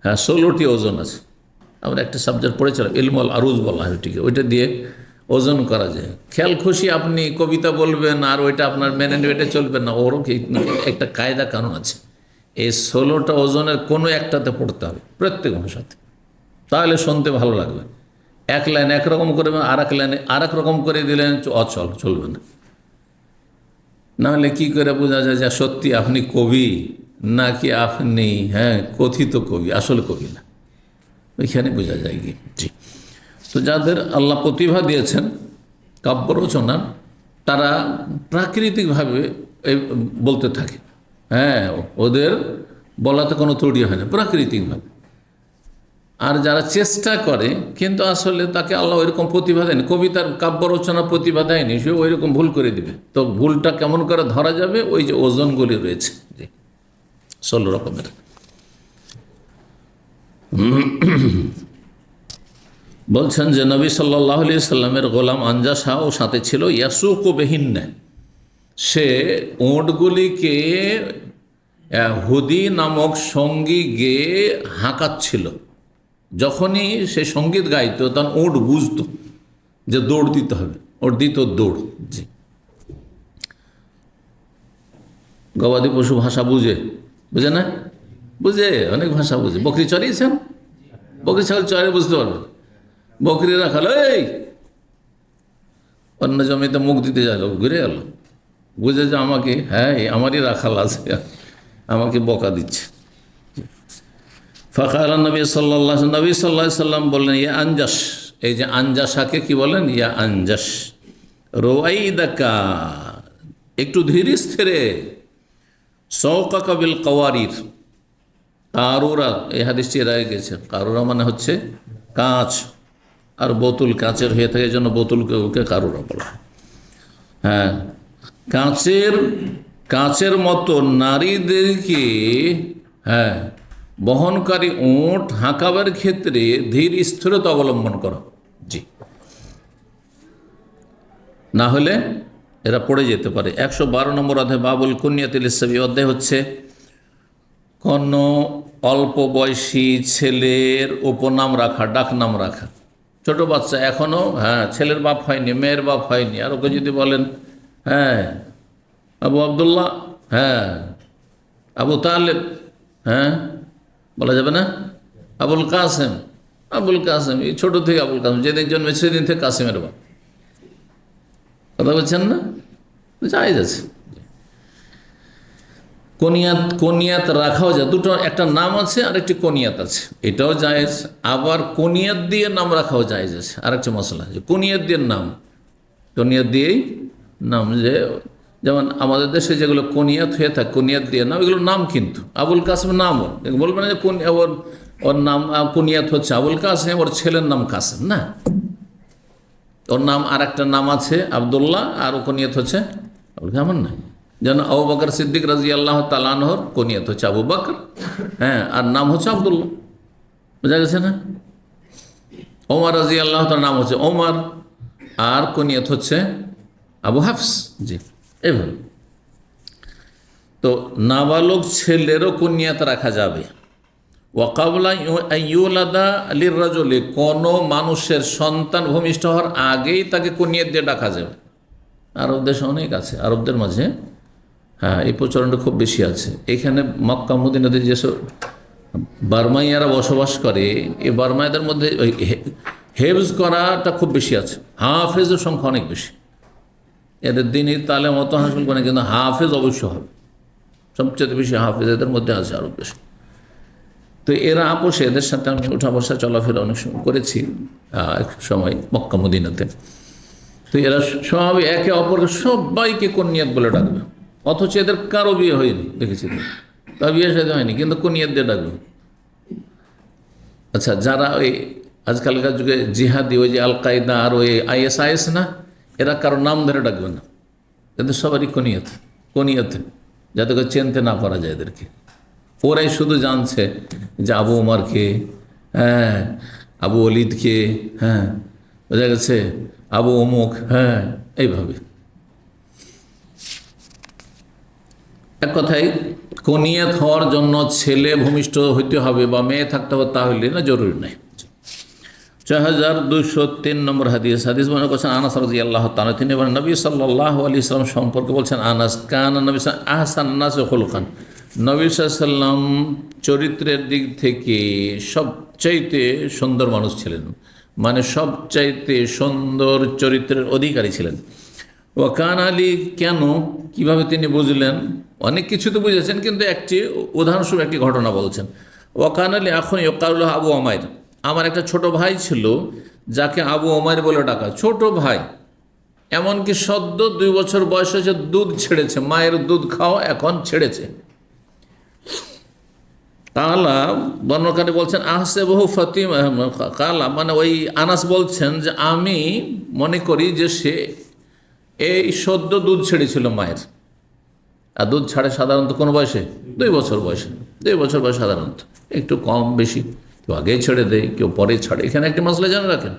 হ্যাঁ, 16টি ওজন আছে। আমরা একটা সাবজেক্ট পড়েছিলাম, ইলমুল আরুজ বলা হয় ওইটিকে, ওইটা দিয়ে ওজন করা যায়। খেয়াল খুশি আপনি কবিতা বলবেন আর ওইটা আপনার মেনে নেবে, চলবে না, ওরও একটা কায়দা কানুন আছে। এই 16টা ওজনের কোনো একটাতে পড়তে হবে প্রত্যেক ভাষাতে, তাহলে শুনতে ভালো লাগবে। এক লাইন একরকম করে, আর এক লাইনে আর এক রকম করে দিলেন অচল, চলবে না। নাহলে কি করে বোঝা যায় যে সত্যি আপনি কবি নাকি আপনি, হ্যাঁ, কথিত কবি, আসল কবি না। ওইখানে বোঝা যায় কি। জি, তো যাদের আল্লাহ প্রতিভা দিয়েছেন কাব্য রচনার, তারা প্রাকৃতিকভাবে বলতে থাকে। হ্যাঁ, ওদের বলাতে কোনো ত্রুটি হয় না, প্রাকৃতিকভাবে। আর যারা চেষ্টা করে কিন্তু আসলে তাকে আল্লাহ ওইরকম প্রতিভা দেয়নি, কবিতার কাব্য রচনার প্রতিভা দেয়নি, সে ওই রকম ভুল করে দিবে। তো ভুলটা কেমন করে ধরা যাবে? ওই যে ওজনগুলি রয়েছে, জি, 16 রকমের। বলছেন যে নবী সাল্লাল্লাহু আলাইহি সাল্লামের গোলাম আনজাসা ও সাথে ছিল ইয়াসুকু বিহিন্না, সে ওঁটগুলিকে হুদি নামক সঙ্গী গেয়ে হাঁকাচ্ছিল। যখনই সে সঙ্গীত গাইতো তখন ওঁট বুঝত যে দৌড় দিতে হবে, ওর দিত দৌড়। জি, গবাদি পশু ভাষা বুঝে না? বুঝে, অনেক ভাষা বুঝে। বকরি চড়িয়েছেন? বকরি ছাগল চড়ে বুঝতে পারবে। বকরি রাখাল এই অন্য জমিতে মুখ দিতে গেল, ঘুরে গেল, বুঝে যে আমাকে, হ্যাঁ আমারই রাখাল আছে, আমাকে বকা দিচ্ছে। ফাকাল নবী সাল্লাল্লাহু আলাইহি সাল্লাম বললেন, ইয়া আনজাস, এই যে আনজাসাকে কি বলেন? ইয়া আনজাস রোয়াইদাকা, একটু ধীর স্থিরে, সৌকাকা বিল কাওয়ারির, কারুরা, এই হাদিসটি রয়ে গেছে। কারুরা মানে হচ্ছে কাঁচ, আর বোতল কাঁচের হয়ে থাকে, এই জন্য বোতলকে কারুরা বলা। হ্যাঁ, কাঁচের মতো নারীদেরকে, হ্যাঁ, বহনকারী উট হাঁকাবার ক্ষেত্রে ধীর স্থিরতা অবলম্বন করো। জি, না হলে এরা পড়ে যেতে পারে। 112 নম্বর অধ্যায় বাবুল কুনিয়াতিল ইসলামী অধ্যায় হচ্ছে কোনো অল্প বয়সী ছেলের উপনাম রাখা, ডাকনাম রাখা। ছোট বাচ্চা এখনও, হ্যাঁ, ছেলের বাপ হয়নি, মেয়ের বাপ হয়নি, আর ওকে যদি বলেন হ্যাঁ আবু আবদুল্লাহ, হ্যাঁ আবু তালেব, হ্যাঁ বলা যাবে না? আবুল কাসেম, এই ছোট থেকে আবুল কাসেম, যেদিন জন্মে সেদিন থেকে কাসেমের বাপ। কথা বলছেন না? জায়েজ আছে। কনিয়াত রাখাও যায়, দুটো, একটা নাম আছে আর একটি কনিয়াত আছে, এটাও জায়েজ। আবার কনিয়াত দিয়ে নাম রাখাও জায়েজ আছে। আর একটা মশলা যে কনিয়াত দিয়ে নাম, কনিয়াত দিয়েই নাম, যে যেমন আমাদের দেশে যেগুলো কনিয়াত হয়ে থাকে, কনিয়াত দিয়ে নাম, এগুলো নাম কিন্তু আবুল কাসেম নাম, ওর বলবে না যে ওর নাম কনিয়াত হচ্ছে আবুল কাসেম, ওর ছেলের নাম কাসেম না, ওর নাম আর একটা নাম আছে আবদুল্লাহ, আর ও কনিয়াত হচ্ছে আবুল কাসেম না। যেন আবু বকর সিদ্দিক রাদিয়াল্লাহু তাআলা আনহুর কনিয়াত হচ্ছে আবু বকর, হ্যাঁ, আর নাম হচ্ছে আবদুল্লাহ। বোঝা গেছে না? ওমর রাদিয়াল্লাহু তাআলার নাম হচ্ছে ওমর, আর কনিয়াত হচ্ছে আবু হাফস। জি, এভাবে। তো নাবালক ছেলেরও কুনিয়াত রাখা যাবে। ওয়াকাবলা ইউলাদা লির রাজুলি, কোনো মানুষের সন্তান ভূমিষ্ঠ হওয়ার আগেই তাকে কুনিয়াত দিয়ে ডাকা যাবে। আরব দেশে অনেক আছে, আরবদের মাঝে, হ্যাঁ, এই প্রচলনটা খুব বেশি আছে। এখানে মক্কা মদিনাতে যেসব বার্মাইয়ারা বসবাস করে, এই বার্মাইয়াদের মধ্যে ওই হেফজ করাটা খুব বেশি আছে, হাফেজের সংখ্যা অনেক বেশি। এদের দিনই তালেম অত হাসিল করে, কিন্তু হাফেজ অবশ্য হবে, সবচেয়ে বেশি হাফেজ এদের মধ্যে আছে আরব দেশে। তো এরা আপোষে, এদের সাথে আমি উঠা বসা চলাফেরা অনেক সময় করেছি এক সময় মক্কা মদিনাতে। তো এরা সব একে অপরকে সবাইকে কনিয়াত বলে ডাকবে, অথচ এদের কারো বিয়ে হয়নি, দেখেছি তা, বিয়ে সাথে হয়নি, কিন্তু কনিয়াত দিয়ে ডাকবে। আচ্ছা, যারা ওই আজকালকার যুগে জিহাদি, ওই যে আল কায়দা আর ওই ISIS না, এরা কারো নাম ধরে ডাকবে না, এদের সবারই কনিয়াত, যাতে করে চেনতে না পারা যায় এদেরকে। ওরাই শুধু জানছে যে আবু ওমরকে, হ্যাঁ, আবু ওলিদকে, হ্যাঁ, বোঝা গেছে, আবু অমুক, হ্যাঁ, এইভাবে। এক কথায় কনিয়াত হওয়ার জন্য ছেলে ভূমিষ্ঠ হইতে হবে বা মেয়ে থাকতে হবে তা হইলে না, জরুরি নাই। 6203 নম্বর হাদিস মনে করছেন আনাস রাদিয়াল্লাহু তাআলা, তিনি বলেন নবী সাল্লাল্লাহু আলাইহি সাল্লাম সম্পর্কে বলছেন, আনাস কানা নবী আহসানান নাস খুলুকান, নবী সাল্লাল্লাহু আলাইহি সাল্লাম চরিত্রের দিক থেকে সবচাইতে সুন্দর মানুষ ছিলেন, মানে সবচাইতে সুন্দর চরিত্রের অধিকারী ছিলেন। ওয়াকান আলী, কেন, কিভাবে তিনি বুঝলেন? অনেক কিছু তো বুঝেছেন, কিন্তু একটি উদাহরণস্বরূপ একটি ঘটনা বলছেন। ওয়াকান আলী এখন ইয়কাউল আবু উমাইর, আমার একটা ছোট ভাই ছিল যাকে আবু ওমার বলে ডাকা, ছোট ভাই, এমনকি সদ্য 2 বছর বয়স হয়েছে, দুধ ছেড়েছে, মায়ের দুধ খাওয়া এখন ছেড়েছে। কালা বর্ণকারী বলছেন আহসে বহু ফাতিমা, কালা মানে ওই আনাস বলছেন যে আমি মনে করি যে সে এই সদ্য দুধ ছেড়েছিল মায়ের। আর দুধ ছাড়ে সাধারণত কোন বয়সে? 2 বছর বয়সে। 2 বছর বয়স সাধারণত, একটু কম বেশি, কেউ আগেই ছেড়ে দেয়, কেউ পরে ছাড়ে। এখানে একটি মশলা জানে রাখেন,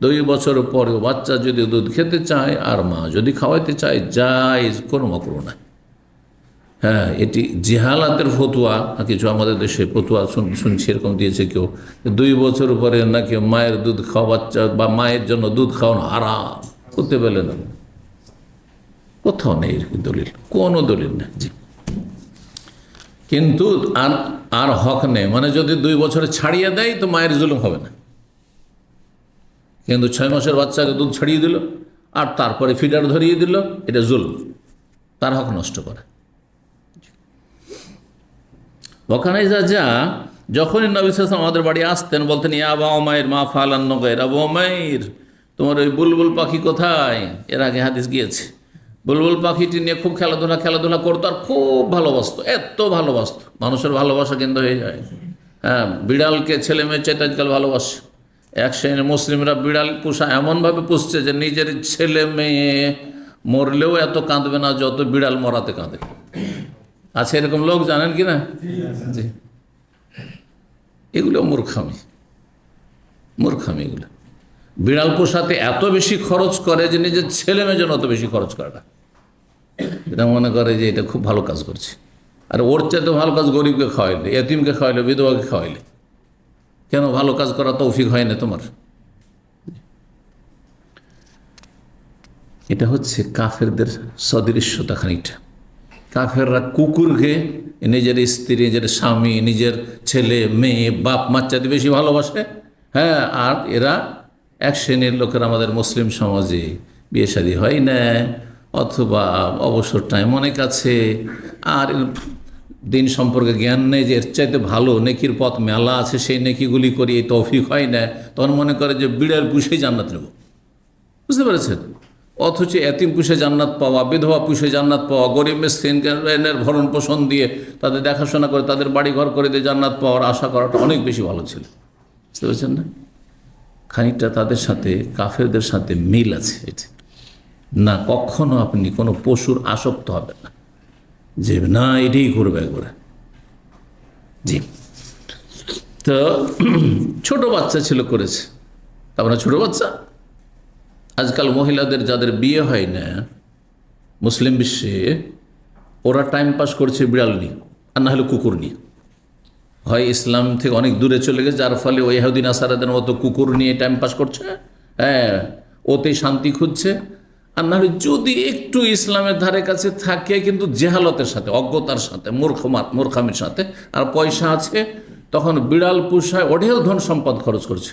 2 বছর পরেও বাচ্চা যদি দুধ খেতে চায় আর মা যদি খাওয়াইতে চায়, জায়েজ, কোনো মাকরুহ নাই। হ্যাঁ, এটি জিহালাতের ফতুয়া, কিছু আমাদের দেশে ফতুয়া শুনছি এরকম দিয়েছে কেউ, 2 বছর পরে নাকি মায়ের দুধ খাওয়া বাচ্চা বা মায়ের জন্য দুধ খাওয়ানো হারাম, করতে পেলে না, কোথাও নেই দলিল, কোনো দলিল নেই। জি, কিন্তু আর হক নেই, মানে যদি 2 বছরে ছাড়িয়ে দেয় তো মায়ের জুলুম হবে না, কিন্তু 6 মাসের বাচ্চাকে দুধ ছাড়িয়ে দিল আর তারপরে ফিডার ধরিয়ে দিল, এটা জুলুম, তার হক নষ্ট করে। ওখানে যা যখনই নবী সাল্লাল্লাহু আলাইহি ওয়াসাল্লাম আমাদের বাড়ি আসতেন বলতেন, ইয়া আবা উমাইর মা ফালান নগাইর, আবু উমাইর তোমার ওই বুলবুল পাখি কোথায়? এর আগে হাদিস গিয়েছে, বুলবুল পাখিটি নিয়ে খুব খেলাধুলা করতো আর খুব ভালোবাসতো, এত ভালোবাসতো, মানুষের ভালোবাসা কিন্তু হয়ে যায়। হ্যাঁ, বিড়ালকে ছেলে মেয়ে চাইতে আজকাল ভালোবাসে। এক শ্রেণীর মুসলিমরা বিড়াল পোষা এমনভাবে পুষছে যে নিজের ছেলে মেয়ে মরলেও এত কাঁদবে না যত বিড়াল মরাতে কাঁদে। আছে এরকম লোক, জানেন কি না? জি, এগুলো মূর্খামি এগুলো। বিড়াল পোষাতে এত বেশি খরচ করে যে নিজের ছেলে মেয়ের জন্য অত বেশি খরচ করে না, এটা মনে করে যে এটা খুব ভালো কাজ করছে। আর ওর চাইতে ভালো কাজ গরিবকে খাওয়াইলে, এতিমকে খাওয়াইলে, বিধবাকে খাওয়াইলে। কেন ভালো কাজ করা তৌফিক হয় না তোমার? এটা হচ্ছে কাফেরদের সদৃশ্যতা খানিকটা। কাফেররা কুকুরকে নিজের স্ত্রী, নিজের স্বামী, নিজের ছেলে মেয়ে, বাপ মার চাইতে বেশি ভালোবাসে। হ্যাঁ, আর এরা এক শ্রেণীর লোকের আমাদের মুসলিম সমাজে বিয়ে শাদী হয় না, অথবা অবসর টাইম অনেক আছে, আর দিন সম্পর্কে জ্ঞান নেই যে এর চাইতে ভালো নেকির পথ মেলা আছে, সেই নেকিগুলি করি, এই তৌফিক হয় না, তখন মনে করে যে বিড়াল পুষেই জান্নাত নেব। বুঝতে পেরেছেন? অথচ এতিম পুষে জান্নাত পাওয়া, বিধবা পুষে জান্নাত পাওয়া, গরিব মিসকিনের ভরণ পোষণ দিয়ে তাদের দেখাশোনা করে তাদের বাড়ি ঘর করে দিয়ে জান্নাত পাওয়ার আশা করাটা অনেক বেশি ভালো ছিল। বুঝতে পেরেছেন না? খানিকটা তাদের সাথে, কাফেরদের সাথে মিল আছে। এটি না, কখনো আপনি কোনো পশুর আসক্ত হবেন না যে না এটাই করবে একবারে। জি, তো ছোট বাচ্চা ছিল, করেছে। তারপরে ছোট বাচ্চা, আজকাল মহিলাদের যাদের বিয়ে হয় না মুসলিম বিশ্বে, ওরা টাইম পাস করছে বিড়াল নিয়ে, আর না হলে কুকুর নিয়ে। হয় ইসলাম থেকে অনেক দূরে চলে গেছে, যার ফলে ওই ইহুদি নাসারাদের মতো কুকুর নিয়ে টাইম পাস করছে, হ্যাঁ, ওতেই শান্তি খুঁজছে। আর না হলে যদি একটু ইসলামের ধারে কাছে থাকে, কিন্তু জেহালতের সাথে, অজ্ঞতার সাথে, মূর্খামির সাথে, আর পয়সা আছে, তখন বিড়াল পোষায়, অঢেল ধন সম্পদ খরচ করছে।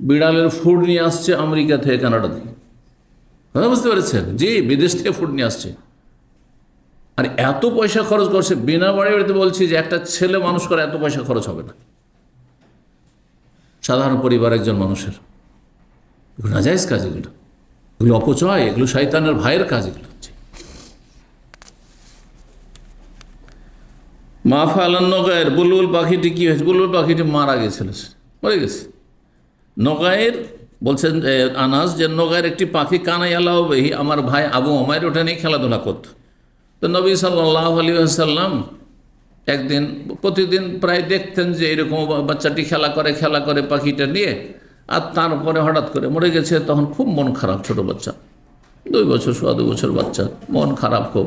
বিড়ালের ফুড নিয়ে আসছে আমেরিকা থেকে, কানাডা থেকে। হ্যাঁ, বুঝতে পেরেছেন? জি, বিদেশ থেকে ফুড নিয়ে আসছে, আর এত পয়সা খরচ করছে। বিনা বাড়িতে বলছি যে একটা ছেলে মানুষ করে এত পয়সা খরচ হবে না সাধারণ পরিবার একজন মানুষের। এগুলো নাজায়েজ কাজ, এগুলো অপচয়, এগুলো শয়তানের ভাইয়ের কাজ। এগুলো মা ফালান নগায়ের, বুলবুল পাখিটি কি হয়েছে? বুলবুল পাখিটি মারা গেছিল, মরে গেছে। নগায়ের বলছেন আনাস যে নগায়ের একটি পাখি, কানাই আল্লাহ বেহি, আমার ভাই আবু উমাইর ওটা নিয়ে খেলাধুলা করত। তো নবী সাল্লাল্লাহু আলাইহি ওয়াসাল্লাম একদিন, প্রতিদিন প্রায় দেখতেন যে এরকম বাচ্চাটি খেলা করে পাখিটা নিয়ে, আর তারপরে হঠাৎ করে মরে গেছে। তখন খুব মন খারাপ, ছোট বাচ্চা, 2 বছর 2 বছর বাচ্চা, মন খারাপ খুব।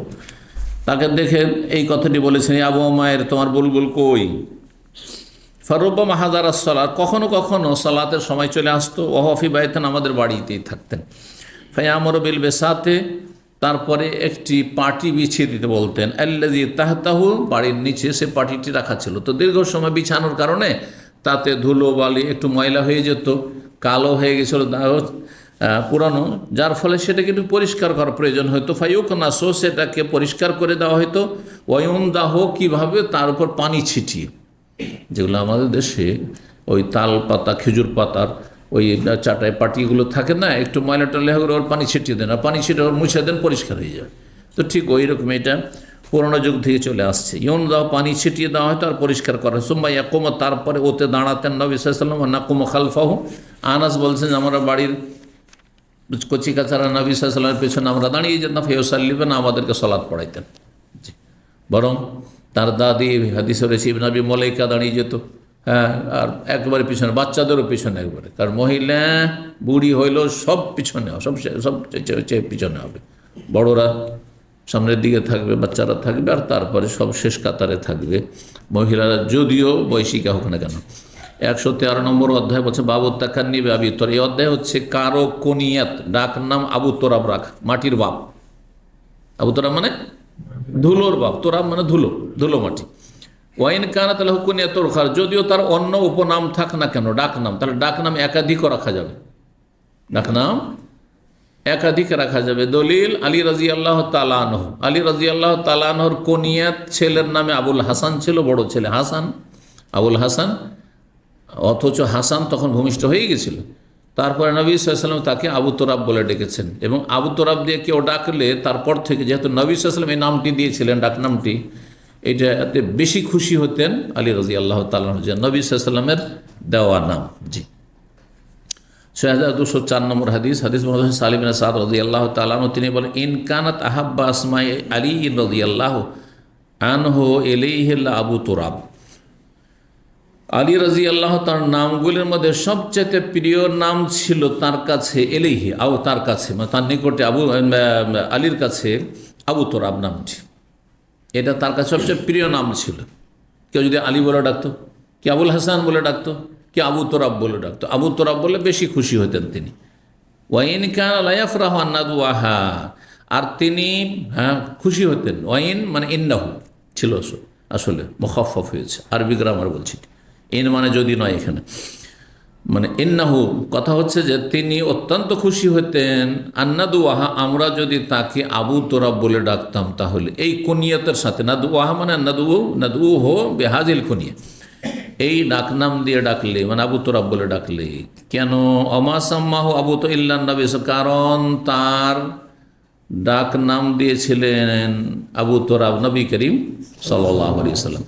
তাকে দেখে এই কথাটি বলেছেন, আবু উমাইর তোমার বুলবুল কই? ফারুব্বা মাহাজার সালাত, কখনো কখনো সালাতের সময় চলে আসতো, ওহফি বাইতেন, আমাদের বাড়িতেই থাকতেন। ফায়ামর বিল বেসাতে, তারপরে একটি পাটি বিছিয়ে দিতে বলতেন। আল্লাযী তাহতাহু, বাড়ির নিচে সে পাটিটি রাখা ছিল। তো দীর্ঘ সময় বিছানোর কারণে তাতে ধুলো বালি একটু ময়লা হয়ে যেত, কালো হয়ে গেছিল, পুরানো, যার ফলে সেটাকে একটু পরিষ্কার করার প্রয়োজন হতো। ফাইউক নাসো, সেটাকে পরিষ্কার করে দেওয়া হতো। ওয়ুন দাহ, কীভাবে? তার উপর পানি ছিটিয়ে, যেগুলো আমাদের দেশে ওই তাল পাতা, খেজুর পাতার ওই চাটাই পাটিগুলো থাকে না, একটু ময়লা টয়লা হলে ওর পানি ছিটিয়ে দেন, আর পানি ছিটিয়ে ওর মুছে দেন, পরিষ্কার হয়ে যাবে। তো ঠিক ওই রকম এটা পুরোনো যুগ থেকে চলে আসছে। ইয়ন দাও, পানি ছিটিয়ে দেওয়া হয়, তার পরিষ্কার করা হয়। সুম্মা ইয়াকুমা, তারপরে ওতে দাঁড়াতেন নবী সাল্লাল্লাহু আলাইহি ওয়াসাল্লাম, নাকুমু খালফাহু। আনাস বলছেন আমরা বাড়ির কচি কাচারা নবী সাল্লাল্লাহু আলাইহি ওয়াসাল্লামের পেছনে আমরা দাঁড়িয়ে যেতাম, ফায়ুসাল্লিবেন, আমাদেরকে সালাত পড়াইতেন। বরং তার দাদি, হাদিসে রয়েছে, ইবনে আবি মুলাইকা দাঁড়িয়ে যেত, হ্যাঁ, আর একবারে পিছনে, বাচ্চাদেরও পিছনে একবারে, কারণ মহিলা বুড়ি হইলেও সব পিছনে, সব পিছনে হবে। বড়রা সামনের দিকে থাকবে, বাচ্চারা থাকবে, আর তারপরে সব শেষ কাতারে থাকবে মহিলারা, যদিও বয়সিকা হোক না কেন। 113 নম্বর অধ্যায় বলছে বাবু তাকান্নি আবি তোর। এই অধ্যায় হচ্ছে কারো কুনিয়াত, ডাক নাম আবু তোরাব রাখ, মাটির বাপ। আবু তোরাব মানে ধুলোর বাপ, তোরাব মানে ধুলো, ধুলো মাটি। ওয়াইন কানা তাহলে কুনিয়াতুল খার, যদিও তার অন্য উপনাম থাক না কেন, ডাক নাম, তাহলে ডাক নাম একাধিকও রাখা যাবে, ডাক নাম একাধিক রাখা যাবে। দলিল আলী রাদিয়াল্লাহু তাআলা আনহু, আলী রাদিয়াল্লাহু তাআলা আনহুর কুনিয়াত ছেলের নামে আবুল হাসান ছিল, বড় ছেলে হাসান, আবুল হাসান, অথচ হাসান তখন ভূমিষ্ঠ হয়ে গেছিল। তারপরে নবী সাল্লাল্লাহু আলাইহি ওয়াসাল্লাম তাকে আবু তোরাব বলে ডেকেছেন, এবং আবু তোরাব দিয়ে কেউ ডাকলে তারপর থেকে, যেহেতু নবী সাল্লাল্লাহু আলাইহি ওয়াসাল্লাম এই নামটি দিয়েছিলেন, ডাক নামটি, এটাতে বেশি খুশি হতেন আলী রাদিয়াল্লাহু তাআলা আনহু, যে নবী সাল্লাল্লাহু আলাইহি ওয়াসাল্লামের দেওয়া নাম। জি, 6204 নম্বর হাদিস, হাদিস মুহাম্মদ সালিম বিন সাদ রাদিয়াল্লাহু তাআলা আনহু, তিনি বলেন, ইন কানাত আহাব্বা আসমাই আলী রাদিয়াল্লাহু আনহু ইলাইহি আবু তোরাব। আলী রাদিয়াল্লাহু তার নামগুলির মধ্যে সবচেয়ে প্রিয় নাম ছিল তার কাছে এলাইহি, তার কাছে, মানে তার নিকটে, আলীর কাছে আবু তোরাব নামটি, এটা তার কাছে সবচেয়ে প্রিয় নাম ছিল। কেউ যদি আলী বলে ডাকতো, কে আবুল হাসান বলে ডাকতো, কে আবু তোরাব বলে ডাকতো, আবু তোরাব বলে বেশি খুশি হতেন তিনি। ওয়াইন কানা লা ইয়াফরাহু আন নাদওয়াহা, আর তিনি খুশি হতেন, ওয়াইন মানে ইন্নাহু ছিল, আসলে মুখাফফাফ হয়েছে, আরবি গ্রামার বলছি, ইন মানে যদি নয়, এখানে মানে ইন্নাহু, কথা হচ্ছে যে তিনি অত্যন্ত খুশি হতেন, আন্নাদুয়াহা, আমরা যদি তাকে আবু তোরাব বলে ডাকতাম, তাহলে এই কুনিয়তের সাথে, নাদুয়াহা মানে নাদু হো বেহাজিল কুনিয়া, এই ডাকনাম দিয়ে ডাকলে, মানে আবু তোরাব বলে ডাকলে। কেন? অমাসাম্মাহ আবু তো ইল্লান নবী, কারণ তার ডাক নাম দিয়েছিলেন আবু তোরাব নবী করিম সাল্লাল্লাহু আলাইহি ওয়াসাল্লাম।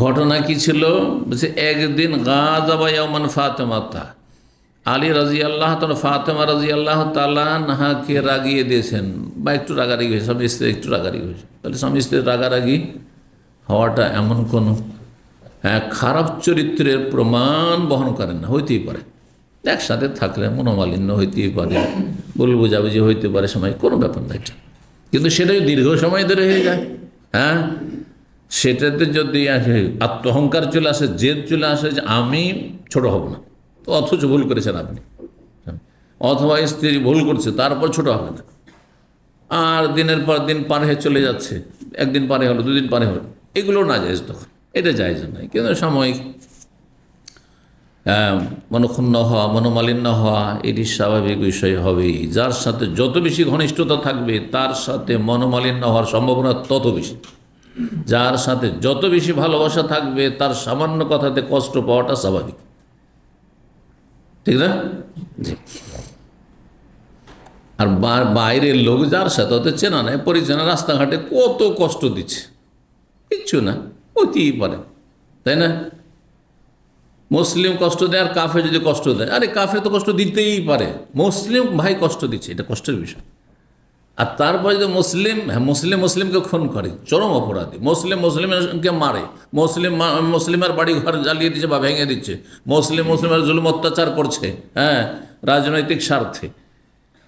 ঘটনা কি ছিল? বলছে একদিন গাযাবা ইয়াওমান ফাতেমাতা, আলী রাদিয়াল্লাহু তাআলা ফাতেমা রাদিয়াল্লাহু তাআলা নাহাকে রাগিয়ে দিয়েছেন, বা একটু রাগারাগি হয়েছে, স্বামী স্ত্রী একটু রাগারাগি হয়েছে। তাহলে স্বামী স্ত্রীর রাগারাগি হওয়াটা এমন কোনো খারাপ চরিত্রের প্রমাণ বহন করেন না, হইতেই পারে, একসাথে থাকলে মনোমালিন্য হইতেই পারে, ভুল বুঝাবুঝি হইতে পারে, সময় কোনো ব্যাপার না এটা। কিন্তু সেটাই দীর্ঘ সময় ধরে হয়ে যায়, সেটাতে যদি আত্মহংকার চলে আসে, জেদ চলে আসে যে আমি ছোট হব না, তো অথচ ভুল করেছেন আপনি, অথবা স্ত্রী ভুল করছে, তারপর ছোট হবে না, আর দিনের পর দিন পার হয়ে চলে যাচ্ছে, একদিন পারে হলো, দুদিন পারে হলো, এগুলো না যায়, তখন এটা জায়েজ নয়। কিন্তু সাময়িক মনক্ষুণ্ণ হওয়া, মনোমালিন্য হওয়া, এটি স্বাভাবিক বিষয় হবেই। যার সাথে যত বেশি ঘনিষ্ঠতা থাকবে, তার সাথে মনোমালিন্য হওয়ার সম্ভাবনা তত বেশি। যার সাথে যত বেশি ভালোবাসা থাকবে, তার সামান্য কথাতে কষ্ট পাওয়াটা স্বাভাবিক, ঠিক না? জি। আর বাইরের লোক যার সাথে হতে চেনা নেই, পরিচয়, রাস্তাঘাটে কত কষ্ট দিচ্ছে, কিচ্ছু না, হতেই পারে, তাই না? মুসলিম কষ্ট দেয় আর কাফের যদি কষ্ট দেয়, আরে কাফের তো কষ্ট দিতেই পারে, মুসলিম ভাই কষ্ট দিচ্ছে, এটা কষ্টের বিষয়। আর তারপরে যদি মুসলিমকে খুন করে, চরম অপরাধী, মুসলিমকে মারে, মুসলিমের বাড়ি ঘর জ্বালিয়ে দিচ্ছে বা ভেঙে দিচ্ছে, মুসলিমের জুলুম অত্যাচার করছে, রাজনৈতিক স্বার্থে,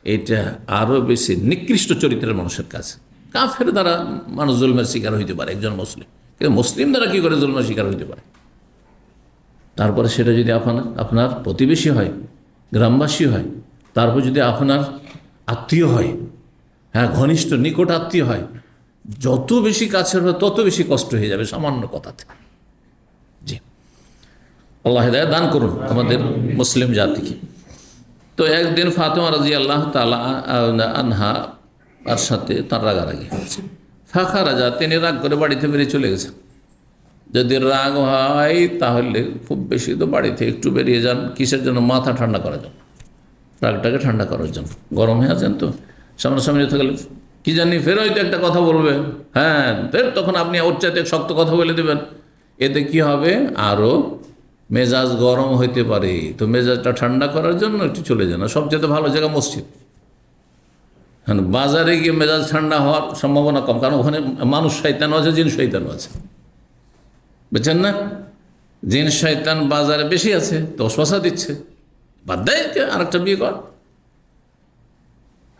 এটা আরও বেশি নিকৃষ্ট চরিত্রের মানুষের কাছে। কাফের দ্বারা মানুষ জুলমের শিকার হইতে পারে একজন মুসলিম, কিন্তু মুসলিম দ্বারা কী করে জুলমের শিকার হইতে পারে? তারপরে সেটা যদি আপনার প্রতিবেশী হয়, গ্রামবাসী হয়, তারপর যদি আপনার আত্মীয় হয়, ঘনিষ্ঠ নিকট আত্মীয় হয়, যত বেশি কাছের হয় তত বেশি কষ্ট হয়ে যাবে সামান্য কথাতে। জি, আল্লাহ হিদায়াত দান করুন আমাদের মুসলিম জাতিকে। তো একদিন ফাতেমা রাদিয়াল্লাহু তাআলা আনহা আর সাথে তার রাগারাগি হয়েছে। ফাখা রাজা, তিনি রাগ করে বাড়িতে বেরিয়ে চলে গেছেন, যদি রাগ হয় তাহলে খুব বেশি তো বাড়িতে একটু বেরিয়ে যান। কিসের জন্য? মাথা ঠান্ডা করার জন্য, রাগটাকে ঠান্ডা করার জন্য। গরম হয়ে আছেন তো, সামনাসামনি থাকলে কি জানি ফের হয়তো একটা কথা বলবে, হ্যাঁ ফের তখন আপনি ওর চাইতে শক্ত কথা বলে দেবেন। এতে কি হবে? আরও মেজাজ গরম হইতে পারে। তো মেজাজটা ঠান্ডা করার জন্য একটু চলে যান। সবচেয়ে ভালো জায়গা মসজিদ। হ্যাঁ, বাজারে গিয়ে মেজাজ ঠান্ডা হওয়ার সম্ভাবনা কম, কারণ ওখানে মানুষ শয়তানও আছে, জিন শয়তানও আছে, বুঝছেন না? জিন শয়তান বাজারে বেশি আছে, তো ওসওয়াসা দিচ্ছে, বাদ দেয় আরেকটা বিয়ে কর,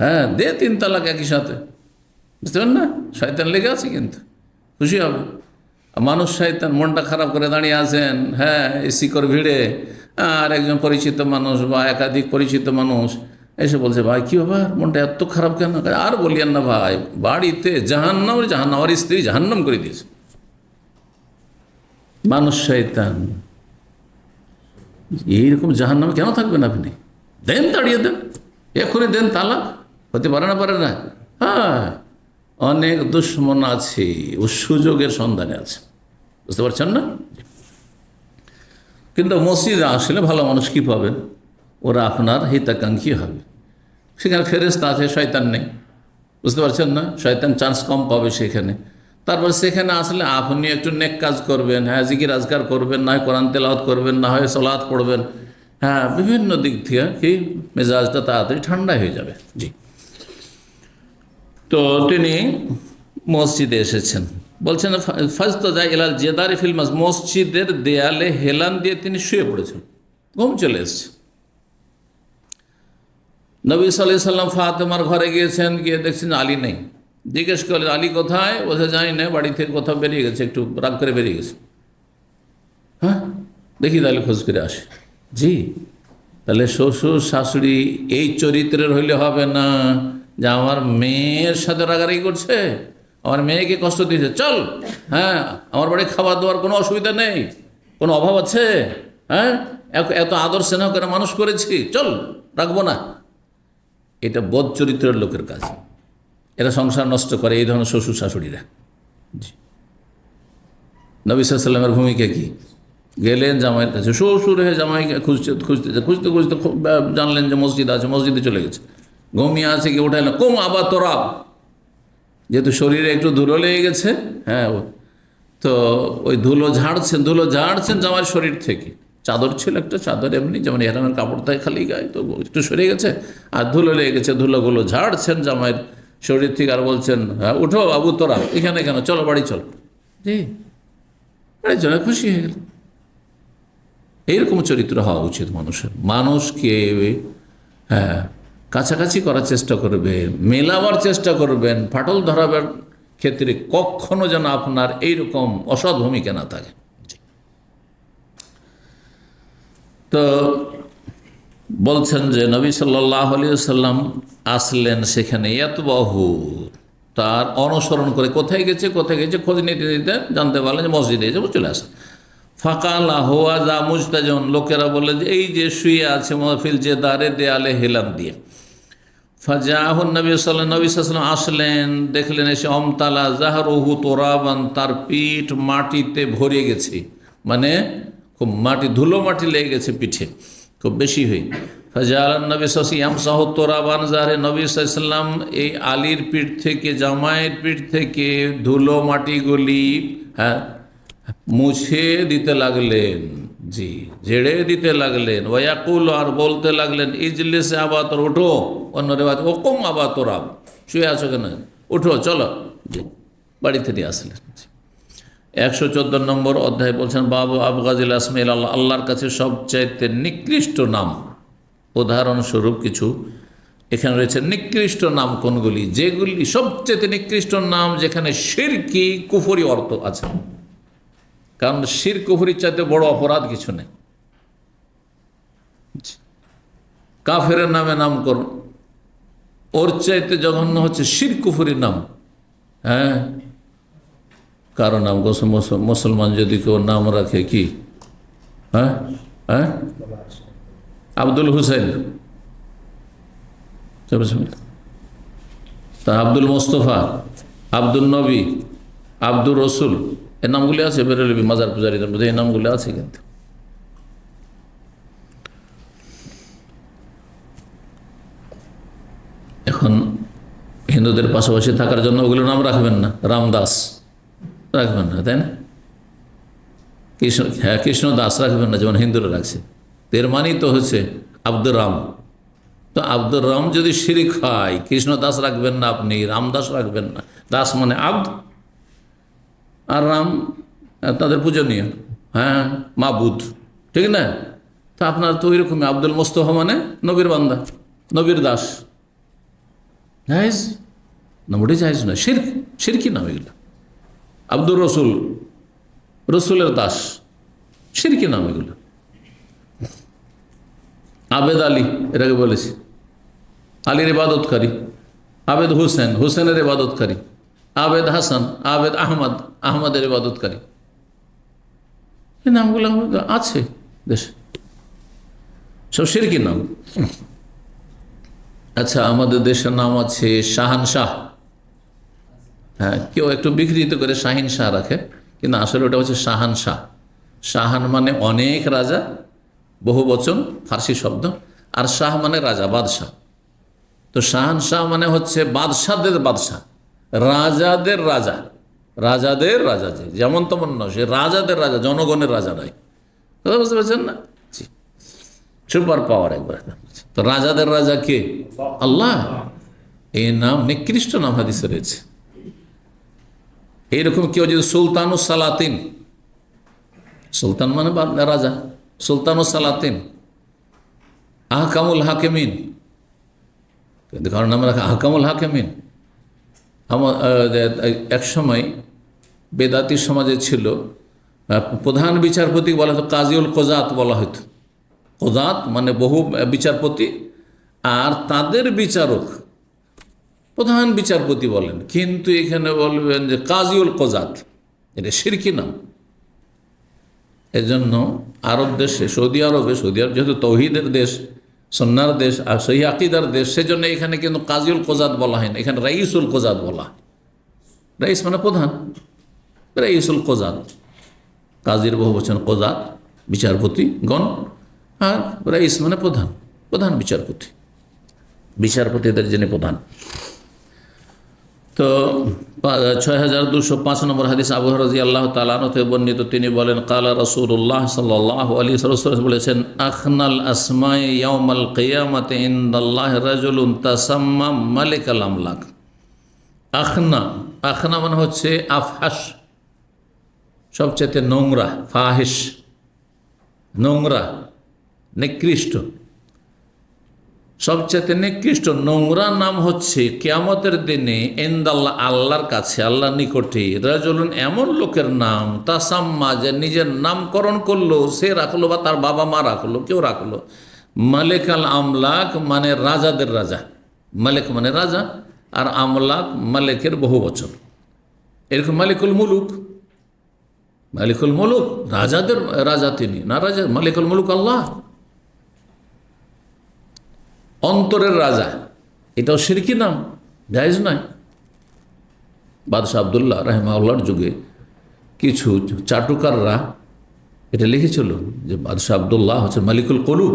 হ্যাঁ দে 3 তালাক একই সাথে, বুঝতে পারেন না? শয়তান লেগে আছে, কিন্তু খুশি হবে। মানুষ শয়তান, মনটা খারাপ করে দাঁড়িয়ে আছেন, হ্যাঁ এই শিকড় ভিড়ে, আর একজন পরিচিত মানুষ বা একাধিক পরিচিত মানুষ এসে বলছে, ভাই কী ব্যাপার, মনটা এত খারাপ কেন? আর বলিয়েন না ভাই, বাড়িতে জাহান্নাম, আমার স্ত্রী জাহান্নাম করে দিয়েছে। মানুষ শয়তান, এইরকম জাহান্নামে কেন থাকবেন আপনি? দেন, তাড়িয়ে দেন, এখনই দেন তালাক। হতে পারে না, পারে না? হ্যাঁ, অনেক দুশ্মন আছে, ও সুযোগের সন্ধানে আছে, বুঝতে পারছেন না? কিন্তু মসজিদে আসলে ভালো মানুষ কি পাবেন? ওরা আপনার হিতাকাঙ্ক্ষী হবে। সেখানে ফেরেশতা আছে, শয়তান নেই, বুঝতে পারছেন না? শয়তান চান্স কম পাবে সেখানে। তারপর সেখানে আসলে আপনি একটু নেক কাজ করবেন, হ্যাঁ জিকির আজকার করবেন, না হয় কোরআন তেলাওয়াত করবেন, না হয় সালাত পড়বেন, হ্যাঁ বিভিন্ন দিক থেকে কি মেজাজটা তাড়াতাড়ি ঠান্ডা হয়ে যাবে। জি, তো তিনি মসজিদে এসেছেন, বলছেন ফাজতাজা ইলাল জেদারি ফিল মাসজিদ, মসজিদের দেয়ালে হেলান দিয়ে তিনি শুয়ে পড়েছেন, ঘুম চলে এসছে। নবী সাল্লাল্লাহু আলাইহি সাল্লাম ফাতেমার ঘরে গিয়েছেন, গিয়ে দেখছেন আলী নেই। জিজ্ঞেস করলেন, আলী কোথায়? বলছে জানি না, বাড়ি থেকে কোথাও বেরিয়ে গেছে, একটু রাগ করে বেরিয়ে গেছে। হ্যাঁ, দেখি তাহলে খোঁজ করে আসে। জি, তাহলে শ্বশুর শাশুড়ি এই চরিত্রের হইলে হবে না যে আমার মেয়ের সাথে রাগারাগি করছে, আমার মেয়েকে কষ্ট দিয়েছে, চল, হ্যাঁ আমার বাড়ি খাবার দাবার কোনো অসুবিধা নেই, কোনো অভাব আছে, হ্যাঁ এত আদর স্নেহ করে মানুষ করেছি, চল রাখবো না। এটা বদ চরিত্রের লোকের কাজ, এরা সংসার নষ্ট করে এই ধরনের শ্বশুর শাশুড়িরা। জি, নবী সাল্লাল্লাহু আলাইহি ওয়াসাল্লামের ভূমিকা কি? গেলেন জামাইয়ের কাছে, শ্বশুর হয়ে জামাইকে খুঁজতে খুঁজতে জানলেন যে মসজিদ আছে, মসজিদে চলে গেছে, ঘুমিয়ে আছে, কি উঠাইল, কম আবার তোরা, যেহেতু শরীরে একটু ধুলো লেগে গেছে, হ্যাঁ তো ওই ধুলো ঝাড়ছেন জামাইয়ের শরীর থেকে। চাদর ছিল একটা, চাদর এমনি যেমন এরামের কাপড় থাকে খালি গায়ে, তো একটু সরে গেছে আর ধুলো লেগে গেছে, ধুলোগুলো ঝাড়ছেন জামাইয়ের শরীর থেকে, আর বলছেন, হ্যাঁ উঠো আবু তোরা, এখানে কেন, চলো বাড়ি চলো। জি, বাড়ি চলো, খুশি হয়ে গেল। এইরকম চরিত্র হওয়া উচিত মানুষের। মানুষকে হ্যাঁ কাছাকাছি করার চেষ্টা করবে, মেলাবার চেষ্টা করবেন, ফাটল ধরাবার ক্ষেত্রে কখনো যেন আপনার এইরকম অসৎ ভূমিকা না থাকে। তো বলছেন যে নবী সাল্লাল্লাহু আলাইহি ওয়াসাল্লাম আসলেন সেখানে, ইয়াতবাহু, তার অনুসরণ করে কোথায় গেছে খোঁজ নিতে নিতে জানতে পারলেন যে মসজিদে যাবো, চলে আসে। ফাকালা হুয়া যা মুজতাজন, লোকেরা বললেন যে এই যে শুয়ে আছে মহফিল যে দাঁড়ে দেয়ালে হেলান দিয়ে। ফাজাহুন নবী সাল্লাল্লাহু আলাইহি ওয়াসাল্লাম আসলেন, দেখলেন এসে অমতালা জাহরুহু তুরাবান, তার পিঠ মাটিতে ভরে গেছে, মানে খুব মাটি, ধুলো মাটি লেগে গেছে পিঠে খুব বেশি হয়ে। ফাজালান নবী সাল্লাম তোরাবান জাহরে, নবী সাল্লাম এই আলীর পিঠ থেকে, জামাইয়ের পিঠ থেকে ধুলো মাটিগুলি হ্যাঁ মুছে দিতে লাগলেন। জি, ঝেড়ে দিতে লাগলেন। ওয়াকুল, আর বলতে লাগলেন, ইজলিসে আবা তোর, ওঠো, অন্য রেওয়াজ ওকুম আবা তোরা, শুয়ে আছো কেন, উঠো চলো। জি, বাড়িতে নিয়ে আসলেন। 114 নম্বর অধ্যায় বলছেন বাবু আবগাজিল আসমাইল আল্লাহ, আল্লাহর কাছে সবচাইতে নিকৃষ্ট নাম। উদাহরণস্বরূপ কিছু এখানে রয়েছে নিকৃষ্ট নাম কোনগুলি, যেগুলি সবচেয়ে নিকৃষ্ট নাম, যেখানে শিরকি কুফরি অর্থ আছে। কারণ শির কুফরির চাইতে বড় অপরাধ কিছু নেই। কাফের নামে নামকরণ, ওর চাইতে জঘন্য হচ্ছে শির কুফরির নাম। হ্যাঁ, কারো নাম মুসলমান যদি কেউ নাম রাখে কি, হ্যাঁ হ্যাঁ আব্দুল হুসেন, তা আব্দুল মোস্তফা, আব্দুল নবী, আব্দুর রসুল, এর নামগুলি আছে বেরলবি মাজার পূজারীদের মধ্যে, এই নামগুলি আছে। কিন্তু এখন হিন্দুদের পাশাপাশি থাকার জন্য ওগুলো নাম রাখবেন না, রামদাস রাখবেন না, তাই না? কৃষ্ণ, হ্যাঁ কৃষ্ণ দাস রাখবেন না, যেমন হিন্দুরা রাখছে। এর মানেই তো হচ্ছে আব্দুর রাম। তো আব্দুর রাম যদি শিরিক হয়, কৃষ্ণ দাস রাখবেন না, আপনি রামদাস রাখবেন না। দাস মানে আব্দ, আর রাম তাদের পূজনীয়, হ্যাঁ মাবুদ, ঠিক না? তা আপনার তো ওইরকমই আব্দুল মোস্তফা মানে নবীর বান্দা, নবীর দাস। জায়েজ না? মোটেই জায়েজ না, শিরকি নাম এগুলো। আব্দুর রসুল, রসুলের দাস, শিরকি নাম এগুলো। আবেদ আলী, এটাকে বলেছি আলীর ইবাদতকারী। আবেদ হুসেন, হুসেনের ইবাদতকারী। আবেদ হাসান, আবেদ আহমদ, আহমদের ইবাদতকারী। এই নামগুলো আছে দেশে, সব শিরকি নাম। আচ্ছা, আমাদের দেশের নাম আছে শাহানশাহ। হ্যাঁ, কেউ একটু বিকৃত করে শাহিন শাহ রাখে, কিন্তু আসলে ওটা হচ্ছে শাহানশাহ। শাহান মানে অনেক রাজা, বহু বচন, ফার্সি শব্দ। আর শাহ মানে রাজা, বাদশাহ। তো শাহানশাহ মানে হচ্ছে বাদশাদের বাদশাহ, রাজাদের রাজা, রাজাদের রাজা। যে যেমন তেমন নয়, সে রাজাদের রাজা, জনগণের রাজা নয়। কথা বুঝতে পারছেন না? জি, সুপার পাওয়ার একবার। তো রাজাদের রাজা কে? আল্লাহ। এই নাম নিকৃষ্ট নাম হাদিসে রয়েছে। এইরকম কেউ যদি সুলতানুস সালাতিন, সুলতান মানে রাজা, সুলতানুস সালাতিন, আহকামুল হাকিমিন, কারণ নাম রাখা আহকামুল হাকিমিন। আমার এক সময় বেদাতি সমাজে ছিল, প্রধান বিচারপতি বলা হতো কাজীউল কোজাত বলা হতো। কোজাত মানে বহু বিচারপতি, আর তাদের বিচারক প্রধান বিচারপতি বলেন, কিন্তু এখানে বলবেন যে কাজীউল কোজাত। এটা শিরকি নাম। এজন্য আরব দেশে, সৌদি আরবে, সৌদি আরব যেহেতু তৌহিদের দেশ, সন্ন্যার দেশ আর সহি আকিদার দেশ, সেজন্য এখানে কিন্তু কাজীউল কোজাত বলা হয় না, এখানে রাইসুল কোজাত বলা হয়। রাইস মানে প্রধান, রাইসুল কোজাত। কাজীর বহু বচন কোজাত, বিচারপতিগণ, আর রাইস মানে প্রধান, প্রধান বিচারপতি, বিচারপতিদের যিনি প্রধান। তো 6205 নম্বর হাদিস, আবু হুরায়রা রাদিয়াল্লাহু তাআলা আনহু থেকে বর্ণিত, তিনি বলেন কালা রাসূলুল্লাহ সাল্লাল্লাহু আলাইহি ওয়াসাল্লাম বলেছেন, আখনাল আসমাই ইয়াউমাল কিয়ামাতি ইনদাল্লাহি রাজুলুন তাসাম্মা মালিকাল আমলাক। আখনা, আখনা মানে হচ্ছে আফহাস, সবচেয়ে নোংরা, ফাহিশ নোংরা, নিকৃষ্ট, সবচেয়ে নিকৃষ্ট নোংরা নাম হচ্ছে কিয়ামতের দিনে ইনদাল্লাহ, আল্লাহর কাছে, আল্লাহর নিকটে, রাজুলুন এমন লোকের নাম, তাসাম্মা যে নিজের নামকরণ করলো, সে রাখলো বা তার বাবা মা রাখলো, কেউ রাখলো, মালিকাল আমলাক মানে রাজাদের রাজা। মালিক মানে রাজা, আর আমলাক মালিকের বহু বচন। এরকম মালিকুল মুলুক, মালিকুল মুলুক রাজাদের রাজা তিনি না, রাজা মালিকুল মুলুক আল্লাহ, অন্তরের রাজা। এটাও শিরকি নাম, জায়েজ নয়। বাদশাহ আবদুল্লাহ রাহিমাহুল্লাহর যুগে কিছু চাটুকাররা এটা লিখেছিল যে বাদশাহ আবদুল্লাহ হচ্ছে মালিকুল কুলুব।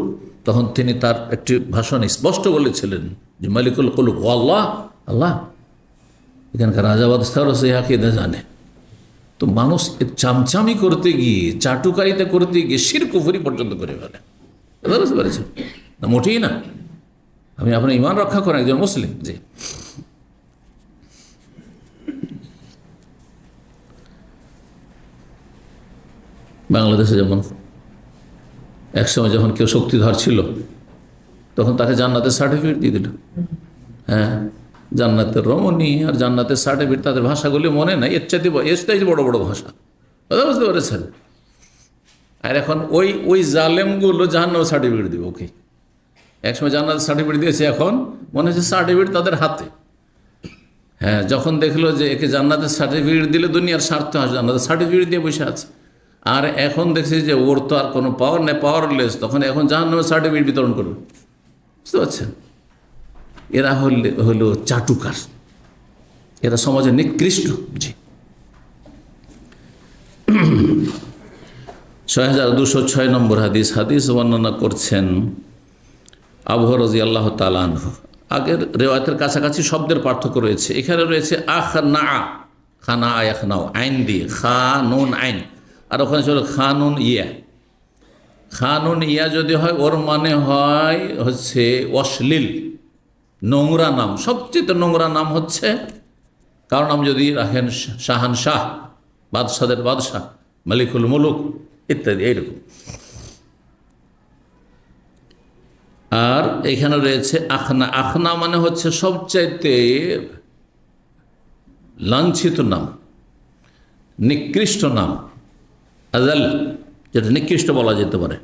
তখন তিনি তার একটি ভাষণে স্পষ্ট বলেছিলেন যে মালিকুল কুলুব ও আল্লাহ, আল্লাহ। এখানকার রাজা বাদশাহরও সেই আকিদা জানে। তো মানুষ চামচামি করতে গিয়ে, চাটুকারিতা করতে গিয়ে শিরক কুফরি পর্যন্ত করে ফেলে। বুঝতে পেরেছেন না? মোটেই না। আমি আপনার ইমান রক্ষা করেন একজন মুসলিম। জি, বাংলাদেশে যেমন একসময় যখন কেউ শক্তিধর ছিল, তখন তাকে জান্নাতের সার্টিফিকেট দিয়ে দিল। হ্যাঁ, জান্নাতের রমণী আর জান্নাতের সার্টিফিকেট, তাদের ভাষাগুলি মনে নাই, এর চাইতে বড় বড় ভাষা। বুঝতে পেরেছেন? আর এখন ওই জালেমগুলো জাহান্নামের সার্টিফিকেট দিবে ওকে। একসময় জান্নাতের সার্টিফিকেট দিয়েছে, এখন মনে হচ্ছে সার্টিফিকেট তাদের হাতে। হ্যাঁ, যখন দেখলো যে একে জান্নাতের সার্টিফিকেট দিলে দুনিয়ার স্বার্থ আসে, জান্নাতের সার্টিফিকেট দিয়ে বসে আছে। আর এখন দেখছি যে ওর তো আর কোনো পাওয়ার নেই, পাওয়ারলেস, তখন এখন জাহান্নামের সার্টিফিকেট বিতরণ করবে। বুঝতে পারছেন? এরা হলো চাটুকার, এরা সমাজে নিকৃষ্ট। জি, 6206 নম্বর হাদিস বর্ণনা করছেন আবু রাদিয়াল্লাহু তাআলা আনহু। আগের রিওয়ায়াতের কাছাকাছি শব্দের পার্থক্য রয়েছে। এখানে রয়েছে আখনা, খানা আয়াখনাও, আইন দিয়ে, খা নুন আইন, আর ওখানে ছিল খানুন ইয়া। খানুন ইয়া যদি হয় ওর মানে হয় হচ্ছে অশ্লীল, নোংরা নাম। সবচেয়ে নোংরা নাম হচ্ছে কারো নাম যদি রাখেন শাহানশাহ, বাদশাদের বাদশাহ, মালিকুল মুলুক ইত্যাদি এইরকম। আর এখানে রয়েছে আখনা। আখনা মানে হচ্ছে সবচাইতে লাঞ্ছিত নাম, নিকৃষ্ট নাম, আজাল, যেটা নিকৃষ্ট বলা যেতে পারে।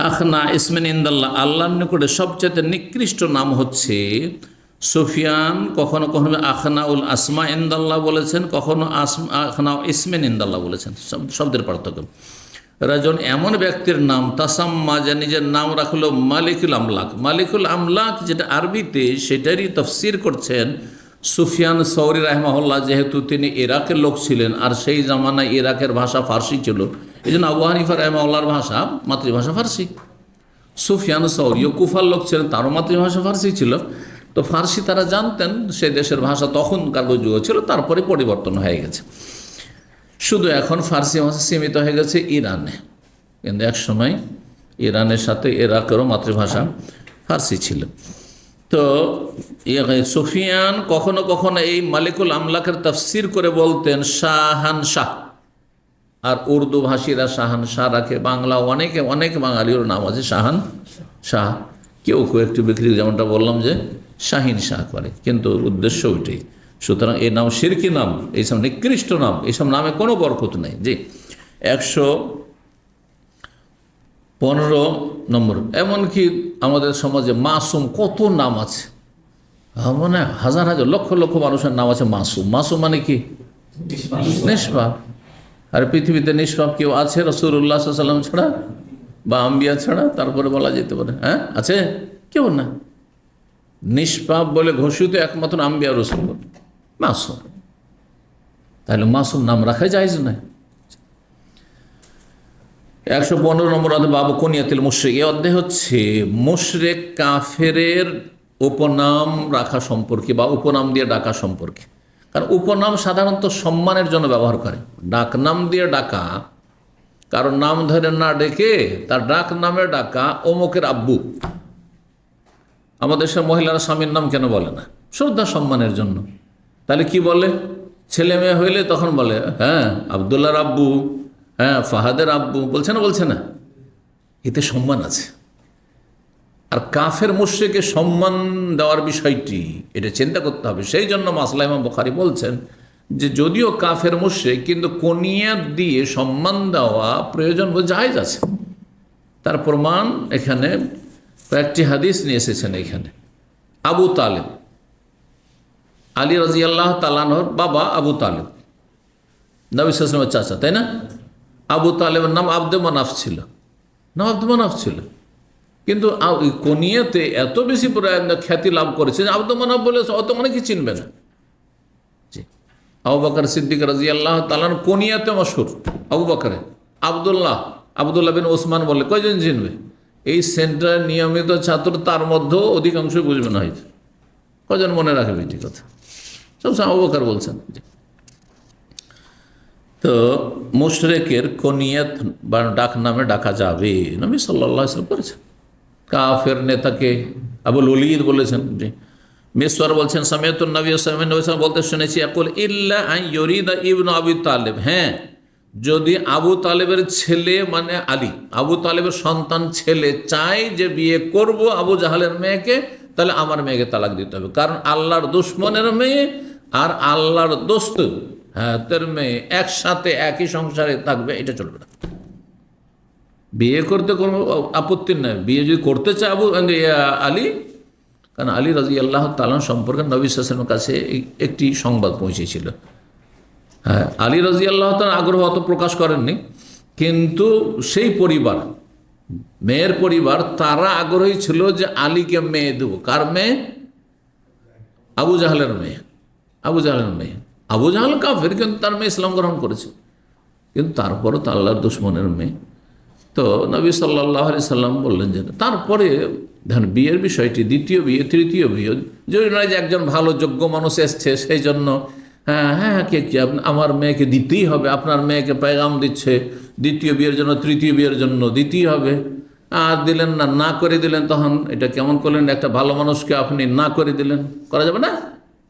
আখনা ইসমিন ইনদাল্লাহ, আল্লাহর নিকটে সবচাইতে নিকৃষ্ট নাম হচ্ছে সুফিয়ান। কখনো কখনো আখনাউল আসমা ইনদাল্লাহ বলেছেন, কখনো আখনা ইসমিন ইনদাল্লাহ বলেছেন, শব্দের পার্থক্য। রাজন এমন ব্যক্তির নাম তাসাম্মা, যা নিজের নাম রাখলো মালিকুল আমলাক। মালিকুল আমলাক যেটা আরবিতে, সেটারই তফসির করছেন সুফিয়ান সৌরি রাহমাহুল্লাহ। যেহেতু তিনি ইরাকের লোক ছিলেন আর সেই জামানায় ইরাকের ভাষা ফার্সি ছিল, এই জন্য আবু হানিফা রাহমাহুল্লাহর ভাষা, মাতৃভাষা ফার্সি। সুফিয়ান সৌরিও কুফার লোক ছিলেন, তারও মাতৃভাষা ফার্সি ছিল। তো ফার্সি তারা জানতেন, সেই দেশের ভাষা তখনকার যুগ ছিল, তারপরে পরিবর্তন হয়ে গেছে। শুধু এখন ফার্সি ভাষা সীমিত হয়ে গেছে ইরানে, কিন্তু একসময় ইরানের সাথে ইরাকেরও মাতৃভাষা ফার্সি ছিল। তো সুফিয়ান কখনো কখনো এই মালিকুল আমলাকের তাফসির করে বলতেন শাহানশাহ, আর উর্দু ভাষীরা শাহানশাহ রাখে। বাংলা অনেক বাঙালির নাম আছে শাহান শাহ, কেউ একটু বিক্রি, যেমনটা বললাম যে শাহিন শাহ করে, কিন্তু উদ্দেশ্য ওইটাই। সুতরাং এই নাম শিরকি নাম, এইসব নিকৃষ্ট নাম, এইসব নামে কোনো বরকত নেই। জি, 115 নম্বর। এমনকি আমাদের সমাজে মাসুম কত নাম আছে, মানে হাজার হাজার লক্ষ লক্ষ মানুষের নাম আছে মাসুম। মাসুম মানে কি? নিষ্পাপ। আর পৃথিবীতে নিষ্পাপ কেউ আছে রাসূলুল্লাহ সাল্লাল্লাহু আলাইহি ওয়াসাল্লাম ছাড়া বা আম্বিয়া ছাড়া? তারপরে বলা যেতে পারে, হ্যাঁ আছে? কেউ না। নিষ্পাপ বলে ঘোষিত একমাত্র আম্বিয়া রাসূল মাসুম। তাহলে মাসুম নাম রাখা জায়েজ নয়। 115 নম্বর অধ্যায় বাবু কুনিয়াতুল মুশরিক। এই অধ্যায় হচ্ছে মুশরিক কাফেরের উপনাম রাখা সম্পর্কে বা উপনাম দিয়ে ডাকা সম্পর্কে। কারণ উপনাম সাধারণত সম্মানের জন্য ব্যবহার করে। ডাকনাম দিয়ে ডাকা, কারণ নাম ধরে না ডেকে তার ডাক নামে ডাকা, অমুকের আব্বু। আমাদের দেশের মহিলারা স্বামীর নাম কেন বলে না? শ্রদ্ধা সম্মানের জন্য। তাহলে কি বলে? ছেলে মেয়ে হইলে তখন বলে হ্যাঁ আবদুল্লাহর আব্বু, হ্যাঁ ফাহাদের আব্বু, বলছে না? বলছে না? এতে সম্মান আছে। আর কাফের মুশরিককে সম্মান দেওয়ার বিষয়টি, এটা চিন্তা করতে হবে। সেই জন্য মাসলা ইমাম বুখারী বলছেন যে যদিও কাফের মুশরিক, কিন্তু কুনিয়াত দিয়ে সম্মান দেওয়া প্রয়োজন জায়েজ আছে। তার প্রমাণ এখানে কয়েকটি হাদিস নিয়ে এসেছেন। এখানে আবু তালেব, আলী রাদিয়াল্লাহু তাআলা আনহুর বাবা আবু তালেব, নবী সাল্লাল্লাহু আলাইহি ওয়াসাল্লামের চাচা, তাই না? আবু তালেবের নাম আব্দে মানাফ ছিল, নাম আব্দে মানাফ ছিল, কিন্তু কুনিয়াতে এত বেশি খ্যাতি লাভ করেছে যে আব্দে মানাফ বলে অত অনেকে চিনবে না। জি, আবু বকর সিদ্দিক রাদিয়াল্লাহু তাআলা কুনিয়াতে মশহুর। আবু বকরে আবদুল্লাহ বিন ওসমান বলে কয়জন চিনবে? এই সেন্টার নিয়মিত ছাত্র, তার মধ্যেও অধিকাংশ বুঝবে না, হয়তো কজন মনে রাখবে এটি কথা? সবসময় আবু বকর বলছেন। তো মুশরিকের কুনিয়াত বা ডাক নামে ডাকা যাবে, নবী সাল্লাল্লাহু আলাইহি ওয়াসাল্লাম করেছেন। কাফের নেতাকে আবুল ওলীদ বলেছেন। জি, মিসওয়ার বলছেন সামিয়াতুন নবী সাল্লাল্লাহু আলাইহি ওয়াসাল্লাম বলতে শুনেছি ইয়াকুল ইল্লা আন ইউরিদা ইবনু আবি তালেব, হ্যাঁ যদি আবু তালেবের ছেলে মানে আলী, আবু তালেবের সন্তান ছেলে চায় যে বিয়ে করব আবু জাহালের মেয়েকে, তাহলে আমার মেয়েকে তালাক দিতে হবে। কারণ আল্লাহর দুশমনের মেয়ে আর আল্লাহর দোস্ত, হ্যাঁ তোর মেয়ে একসাথে একই সংসারে থাকবে, এটা চলবে না। বিয়ে করতে কোনো আপত্তি নয়, বিয়ে যদি করতে চায় আলী, কারণ আলী রাদিয়াল্লাহু তাআলা সম্পর্কে নবী সাল্লাল্লাহু আলাইহি ওয়াসাল্লামের কাছে একটি সংবাদ পৌঁছেছিল। হ্যাঁ, আলী রাদিয়াল্লাহু তাআলা আগ্রহ অত প্রকাশ করেননি, কিন্তু সেই পরিবার, মেয়ের পরিবার, তারা আগ্রহী ছিল যে আলীকে মেয়ে দেব। কার মেয়ে? আবু জাহালের মেয়ে। আবু জাহাল কাফের, কিন্তু তার মেয়ে ইসলাম গ্রহণ করেছে। কিন্তু তারপরও তো আল্লাহর দুশ্মনের মেয়ে। তো নবী সাল্লাল্লাহু আলাইহি সাল্লাম বললেন যে তারপরে ধরেন বিয়ের বিষয়টি দ্বিতীয় বিয়ে তৃতীয় বিয়ে জরুরি নয় যে একজন ভালো যোগ্য মানুষ এসছে সেই জন্য কে আমার মেয়েকে দিতেই হবে, আপনার মেয়েকে পেগাম দিচ্ছে দ্বিতীয় বিয়ের জন্য তৃতীয় বিয়ের জন্য দিতেই হবে, আর দিলেন না, না করে দিলেন, তখন এটা কেমন করলেন? একটা ভালো মানুষকে আপনি না করে দিলেন, করা যাবে না?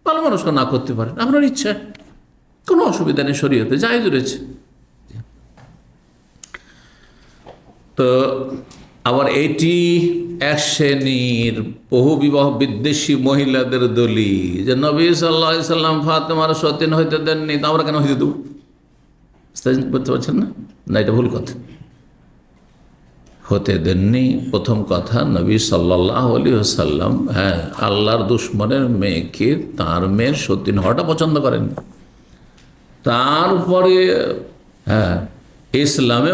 ভালো মানুষকে না করতে পারেন, আপনার ইচ্ছা, কোনো অসুবিধা নেই, শরীয়তে জায়েজ রয়েছে। তো আবার এটি এক শ্রেণীর বহু বিবাহ বিদ্বেষী মহিলাদের দলি যে নবী সাল্লাল্লাহু আলাইহি সাল্লাম ফাতেমার সতীন হইতে দেননি, তো আমরা কেন হইতে দেবো? বুঝতে পারছেন না? না, এটা ভুল কথা, হতে দেননি। প্রথম কথা, নবী সাল্লাল্লাহু আলাইহি ওয়াসাল্লাম আল্লাহর দুশ্মনের মেয়েকে তার মেয়ের সতীন হওয়াটা পছন্দ করেন। তারপরে ইসলামে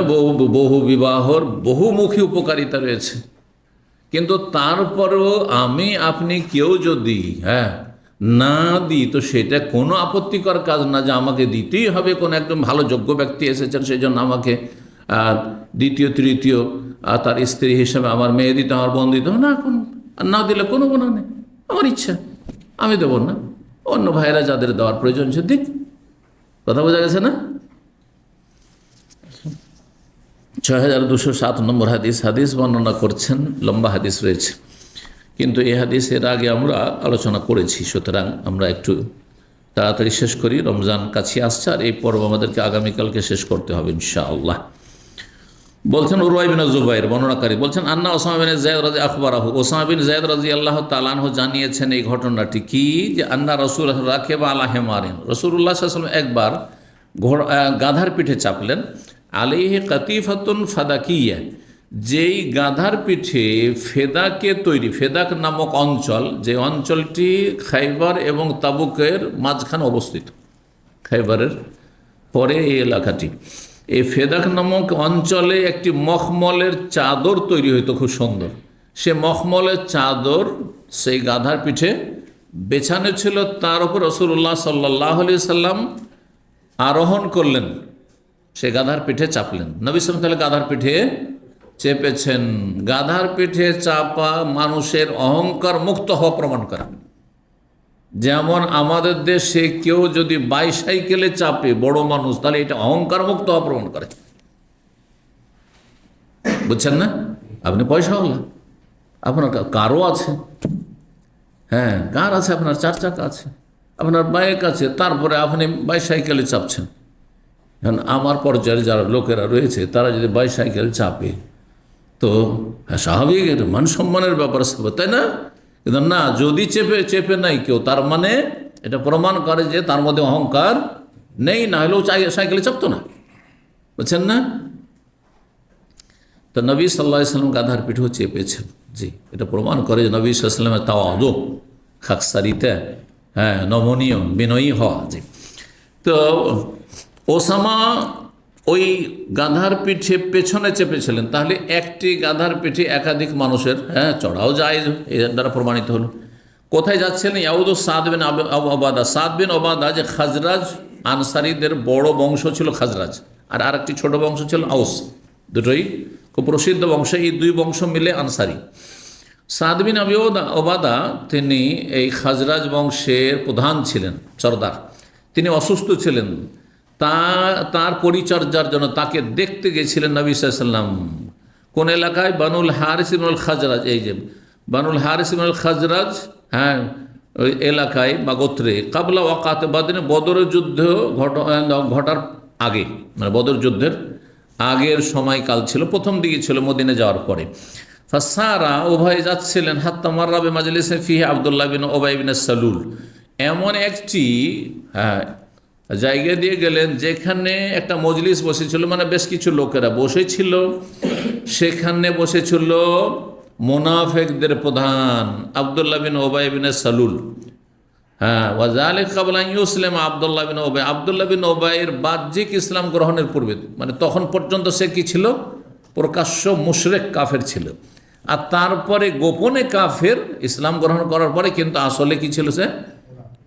বহু বিবাহর বহুমুখী উপকারিতা রয়েছে, কিন্তু তারপরেও আমি আপনি কেউ যদি না দিই তো সেটা কোনো আপত্তিকর কাজ না যে আমাকে দিতেই হবে। কোনো একদম ভালো যোগ্য ব্যক্তি এসেছেন সেই জন্য আমাকে দ্বিতীয় তৃতীয় তার স্ত্রী হিসেবে আমার মেয়ে দিতে, আমার বোন দিতে হবে না, না দিলে কোনো গুনাহ নেই, আমার ইচ্ছা, আমি দেবো না, অন্য ভাইয়েরা যাদের দেওয়ার প্রয়োজন সে দিক। কথা বোঝা গেছে না? 6207 নম্বর হাদিস বর্ণনা করছেন, লম্বা হাদিস রয়েছে, কিন্তু এই হাদিসের আগে আমরা আলোচনা করেছি, সুতরাং আমরা একটু তাড়াতাড়ি শেষ করি, রমজান কাছে আসছে আর এই পর্ব আমাদেরকে আগামীকালকে শেষ করতে হবে ইনশাআল্লাহ। বলছেন উরওয়া ইবনে জুবাইর বর্ণনাকারী বলছেন আন্না ওসামা বিন যায়েদ রাজি আখবরাহু, ওসামা বিন যায়েদ রাদিয়াল্লাহু তাআলা আনহু জানিয়েছেন এই ঘটনাটি কি, যে আন্না রাসূল রাকিবা আলা হিমারিন, রাসূলুল্লাহ সাল্লাল্লাহু আলাইহি ওয়াসাল্লাম একবার গাধার পিঠে চাপলেন, আলাইহি কাতিফাতুন ফাদাকিয়া, যেই গাধার পিঠে ফেদাকে তৈরি, ফেদাক নামক অঞ্চল, যে অঞ্চলটি খাইবার এবং তাবুকের মাঝখানে অবস্থিত, খাইবারের পরে এই এলাকাটি, এই ফেদাক নামক অঞ্চলে একটি মখমলের চাদর তৈরি হইতো খুব সুন্দর। সে মখমলের চাদর সেই গাধার পিঠে বেছানো ছিল, তার উপর রাসূলুল্লাহ সাল্লাল্লাহু আলাইহি সাল্লাম আরোহণ করলেন, সে গাধার পিঠে চাপলেন। নবী সাল্লাল্লাহু আলাইহি ওয়াসাল্লাম গাধার পিঠে চেপেছেন। গাধার পিঠে চাপা মানুষের অহংকার মুক্ত হওয়া প্রমাণ করে। যেমন আমাদের দেশে কেউ যদি বাইসাইকেলে চাপে বড় মানুষ, তাহলে এটা অহংকার মুক্ত হওয়া প্রমাণ করে। বুঝছেন না? আপনি পয়সাওয়ালা, আপনার কারও আছে, কার আছে, আপনার 4 চাকা আছে, আপনার বাইক আছে, তারপরে আপনি বাইসাইকেলে চাপছেন। এখন আমার পর্যায়ে যারা লোকেরা রয়েছে তারা যদি বাইসাইকেল চাপে তো স্বাভাবিক, এটা মান সম্মানের ব্যাপার, তাই না? কিন্তু না, যদি চেপে নাই কেউ, তার মানে এটা প্রমাণ করে যে তার মধ্যে অহংকার নেই, না হলেও সাইকেলে চাপতো না। বুঝছেন না? তো নবী সাল্লাল্লাহু আলাইহি ওয়াসাল্লাম গাধার পিঠেও চেপেছেন, জি, এটা প্রমাণ করে যে নবী সাল্লাল্লাহু আলাইহি ওয়াসাল্লামের তাওয়াদু, খাকসারিতে, নমনীয়, বিনয়ী হওয়া। জি, তো ওসামা ওই গাধার পিঠে পেছনে চেপেছিলেন, তাহলে একটি গাধার পিঠে একাধিক মানুষের চড়াও যায়, এর দ্বারা প্রমাণিত হলো। কোথায় যাচ্ছেন? ইয়াউদু সাদ বিন ওবাদা, সাদ বিন ওবাদা যে খাজরাজ আনসারীদের বড় বংশ ছিল খাজরাজ, আর আরেকটি ছোট বংশ ছিল আউস, দুটোই খুব প্রসিদ্ধ বংশ, এই 2 বংশ মিলে আনসারী। সাদ বিন ওবাদা তিনি এই খাজরাজ বংশের প্রধান ছিলেন, সর্দার। তিনি অসুস্থ ছিলেন, তার পরিচর্যার জন্য তাকে দেখতে গেছিলেন নবী সাল্লাল্লাহু আলাইহি ওয়াসাল্লাম। কোন এলাকায়? বানুল হারিস ইবনুল খাজরাজ, এই যে বানুল হারিস ইবনুল খাজরাজ, ওই এলাকায় বা গোত্রে, কাবলা ওয়াকাত বাদর, বদরের যুদ্ধ ঘটার আগে, মানে বদর যুদ্ধের আগের সময়কাল ছিল, প্রথম দিকে ছিল মদিনা যাওয়ার পরে। ফাসারা, উভয় যাচ্ছিলেন, হাত্তা মাররাবে মাজলিসে ফিহি আব্দুল্লাহ বিন উবাই বিন সালুল, এমন একটি জায়গা দিয়ে গেলেন যেখানে একটা মজলিস বসেছিল, মানে বেশ কিছু লোকেরা বসেছিল, সেখানে বসেছিল মুনাফিকদের প্রধান আব্দুল্লাহ বিন উবাই বিন সালুল। ওয়াজালিক ক্বাবলা ইউসলিম আব্দুল্লাহ বিন উবাই, আব্দুল্লাহ বিন উবাইয়ের বাহ্যিক ইসলাম গ্রহণের পূর্বে, মানে তখন পর্যন্ত সে কি ছিল? প্রকাশ্য মুশরিক কাফের ছিল, আর তারপরে গোপনে কাফের, ইসলাম গ্রহণ করার পরে কিন্তু আসলে কি ছিল? সে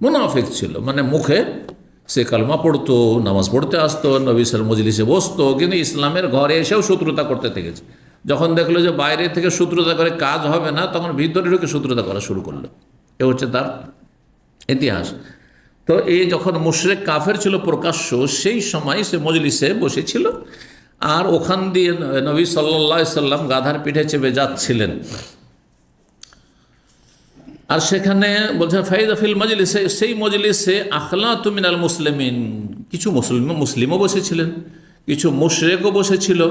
মুনাফিক ছিল, মানে মুখে সে কালমা পড়তো, নামাজ পড়তে আসতো, নবী সাল মজলিসে বসতো, কিন্তু ইসলামের ঘরে এসেও শত্রুতা করতে থেকেছে। যখন দেখলো যে বাইরে থেকে শত্রুতা করে কাজ হবে না, তখন ভিতরে ঢুকে শত্রুতা করা শুরু করলো। এ হচ্ছে তার ইতিহাস। তো এই যখন মুশরিক কাফের ছিল প্রকাশ্য, সেই সময় সে মজলিসে বসেছিল, আর ওখান দিয়ে নবী সাল্লাল্লাহু আলাইহি সাল্লাম গাধার পিঠে চেপে যাচ্ছিলেন। আর সেখানে বলছে ফাইদা ফিল মজলিসে, সেই মজলিসে আখলাতু মিনাল মুসলিমিন, কিছু মুসলিমও বসেছিলেন, কিছু মুশরিকও বসেছিল,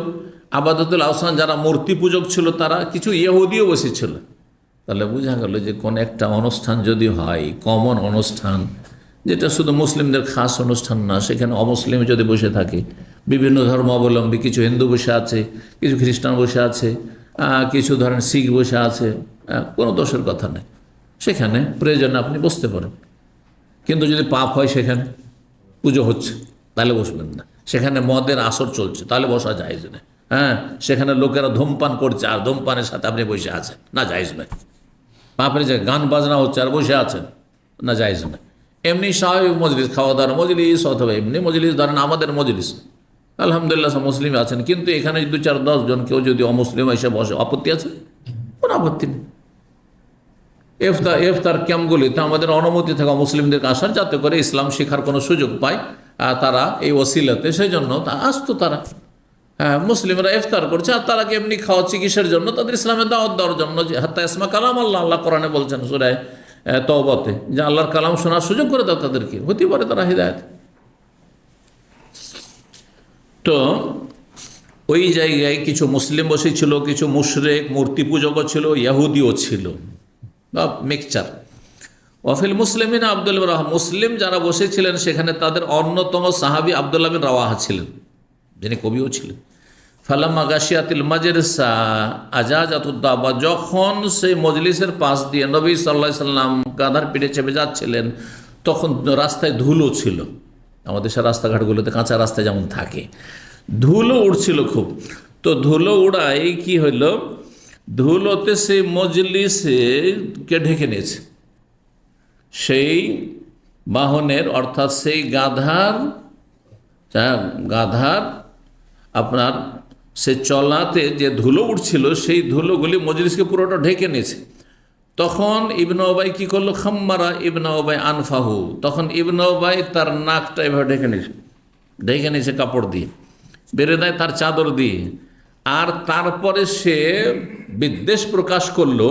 আবাদতুল আওসান যারা মূর্তি পূজক ছিল তারা, কিছু ইহুদিও বসেছিল। তাহলে বোঝা গেল যে কোন একটা অনুষ্ঠান যদি হয়, কমন অনুষ্ঠান, যেটা শুধু মুসলিমদের খাস অনুষ্ঠান না, সেখানে অমুসলিম যদি বসে থাকে, বিভিন্ন ধর্মাবলম্বী, কিছু হিন্দু বসে আছে, কিছু খ্রিস্টান বসে আছে, কিছু ধরেন শিখ বসে আছে, কোনো দোষের কথা নেই, সেখানে প্রয়োজনে আপনি বসতে পারেন। কিন্তু যদি পাপ হয়, সেখানে পুজো হচ্ছে, তাহলে বসবেন না। সেখানে মদের আসর চলছে, তাহলে বসা জায়েজ না। হ্যাঁ, সেখানে লোকেরা ধূমপান করছে, আর ধূমপানের সাথে আপনি বসে আছেন, না জায়েজ নয়। পাপের যে গান বাজনা হচ্ছে আর বসে আছেন, না জায়েজ নয়। এমনি স্বাভাবিক মজলিস, খাওয়া দাওয়ার মজলিস, অথবা এমনি মজলিস, ধরেন আমাদের মজলিস, আলহামদুলিল্লাহ সব মুসলিম আছেন, কিন্তু এখানে 2, 4, 10 জন কেউ যদি অমুসলিম এসে বসে, আপত্তি আছে? কোনো আপত্তি নেই। ইফতার ক্যাম্পগুলিতে আমাদের অনুমতি থাকে মুসলিমদেরকে আসার, যাতে করে ইসলাম শেখার কোনো সুযোগ পায় তারা এই ওসিলাতে, সেই জন্য আসতো তারা। হ্যাঁ, মুসলিমরা ইফতার করছে, আর তারা এমনি খাওয়াচ্ছে কিসের জন্য? তাদের ইসলামের দাওয়াত দেওয়ার জন্য। যে হাত্তা ইসমা কালাম আল্লাহ, আল্লাহ কোরআনে বলছেন সূরা তওবাতে, যে আল্লাহর কালাম শোনার সুযোগ করে দাও তাদেরকে, হতে পারে তারা হিদায়াত। তো ওই জায়গায় কিছু মুসলিম বসেছিল, কিছু মুশরিক মূর্তি পূজকও ছিল, ইহুদিও ছিল, বা মিক্সচার। ওয়াফিল মুসলিমিন আব্দুল্লাহ রাওয়াহা, মুসলিম যারা বসেছিলেন সেখানে তাদের অন্যতম সাহাবী আব্দুল্লাহ বিন রাওয়াহা ছিলেন, যিনি কবিও ছিলেন। ফালাম্মা গাশিয়াতিল মাজলিসা আজাজাতুদ দাওয়া, যখন সেই মজলিসের পাশ দিয়ে নবী সাল্লাল্লাহু আলাইহি সাল্লাম গাধার পিঠে চেপে যাচ্ছিলেন, তখন রাস্তায় ধুলো ছিল। আমাদের সে রাস্তাঘাটগুলোতে কাঁচা রাস্তায় যেমন থাকে, ধুলো উড়ছিল খুব। তো ধুলো উড়াই কি হইল, ধুলোতে সেই মজলিসকে ঢেকে নিয়েছে। সেই বাহনের, অর্থাৎ সেই গাধার আপনার সে চলাতে যে ধুলো উঠছিল, সেই ধুলোগুলি মজলিসকে পুরোটা ঢেকে নিয়েছে। তখন ইবনে উবাই কি করলো, খাম্মারা ইবনে উবাই আনফাহু, তখন ইবনে উবাই তার নাকটা এভাবে ঢেকে নিয়েছে কাপড় দিয়ে, বেড়ে দেয় তার চাদর দিয়ে। আর তারপরে সে বিদ্বেষ প্রকাশ করলো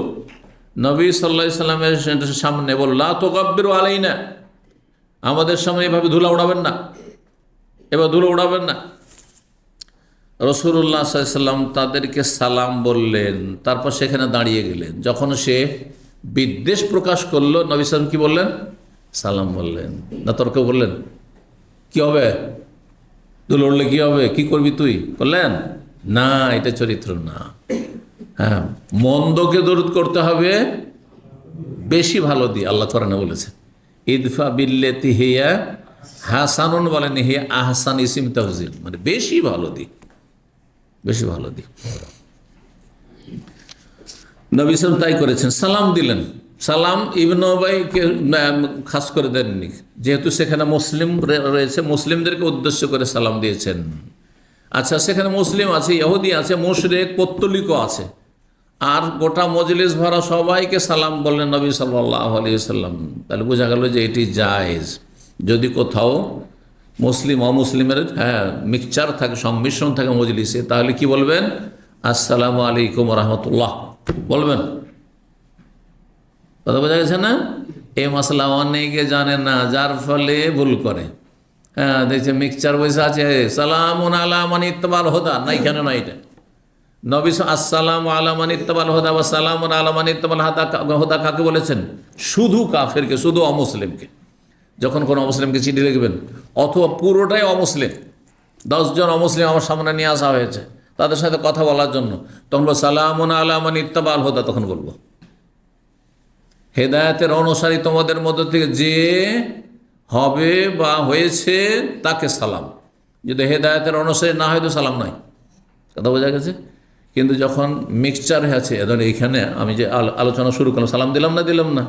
নবী সাল্লাল্লাহু আলাইহি সাল্লামের সামনে, বলল লা তুকাব্বিরু আলাইনা, আমাদের সামনে এভাবে ধুলা উড়াবেন না, এবার ধুলো উড়াবেন না। রাসূলুল্লাহ সাল্লাল্লাহু আলাইহি সাল্লাম তাদেরকে সালাম বললেন, তারপর সেখানে দাঁড়িয়ে গেলেন। যখন সে বিদ্বেষ প্রকাশ করলো, নবী সাল্লাম কি বললেন? সালাম বললেন, না তর্ক বললেন? কি হবে, ধুলো উড়লে কি হবে, কি করবি তুই, করলেন না? এটা চরিত্র না। হ্যাঁ, মন্দকে দরুদ করতে হবে বেশি ভালো দিয়ে, আল্লাহ কোরআনে বলেছে ইদফা বিল্লাতি হিয়া হাসানুন, বলেন হিয়া আহসান, ইসিম তাফজিল, মানে বেশি ভালো দি, বেশি ভালো দি। নবী সাল্লাল্লাহু তাই করেছেন, সালাম দিলেন। সালাম ইবনে উবাইকে খাস করে দেননি, যেহেতু সেখানে মুসলিম রয়েছে, মুসলিমদেরকে উদ্দেশ্য করে সালাম দিয়েছেন। আচ্ছা, সেখানে মুসলিম আছে, ইহুদি আছে, মুশরিক পত্তলিকও আছে, আর গোটা মজলিস ভরা সবাইকে সালাম বললেন নবী সাল্লাল্লাহু আলাইহি ওয়াসাল্লাম। তাহলে বোঝা গেল যে এটি জায়েজ। যদি কোথাও মুসলিম অমুসলিমের মিক্সচার থাকে, সংমিশ্রণ থাকে মজলিসে, তাহলে কি বলবেন? আসসালামু আলাইকুম রহমতুল্লাহ বলবেন। কথা বোঝা গেছে না? এই মশলা অনেকে জানে না, যার ফলে ভুল করে। হ্যাঁ, দেখছে মিক্সচার বসে আছে, সালামুন আলা মান ইত্তাবাল হুদা, না এখানে না, এটা নবী আসসালামু আলা মান ইত্তাবাল হুদা বা সালামুন আলা মান ইত্তাবাল হুদা কাকে বলেছেন? শুধু কাফেরকে, শুধু অমুসলিমকে। যখন কোনো অমুসলিমকে চিঠি লিখবেন, অথবা পুরোটাই অমুসলিম, 10 জন অমুসলিম আমার সামনে নিয়ে আসা হয়েছে তাদের সাথে কথা বলার জন্য, তখন বলবো সালামুন আলা মান ইত্তাবাল হুদা। তখন বলবো হেদায়েতের অনুসারী তোমাদের মধ্য থেকে যে হবে বা হয়েছে তাকে সালাম। যদি হেদায়েতের অনুসারী না হয় তো সালাম নাই। কথা বোঝা গেছে? কিন্তু যখন মিক্সচার আছে, ধরুন এইখানে আমি যে আলোচনা শুরু করলাম, সালাম দিলাম না?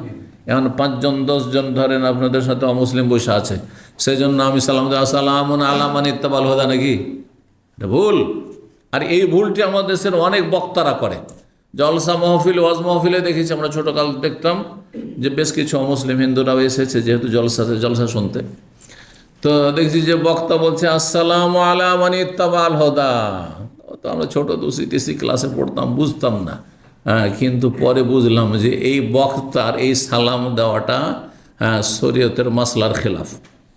এখন 5 জন 10 জন ধরেন আপনাদের সাথে অমুসলিম বসে আছে, সেই জন্য আমি সালাম দেওয়া সালামুন আলা মান ইত্তাবাল হুদা, নাকি? এটা ভুল। আর এই ভুলটি আমাদের দেশের অনেক বক্তারা করে। জলসা মাহফিল, ওয়াজ মাহফিলে দেখেছি আমরা, ছোটোকাল দেখতাম যে বেশ কিছু অমুসলিম হিন্দুরাও এসেছে যেহেতু জলসা শুনতে। তো দেখছি যে বক্তা বলছে আসসালামু আলা মান ইত্তাবাল হুদা। তো আমরা ছোটো 2 ক্লাসে পড়তাম, বুঝতাম না। হ্যাঁ, কিন্তু পরে বুঝলাম যে এই বক্তার এই সালাম দেওয়াটা শরীয়তের মাসলার খেলাফ,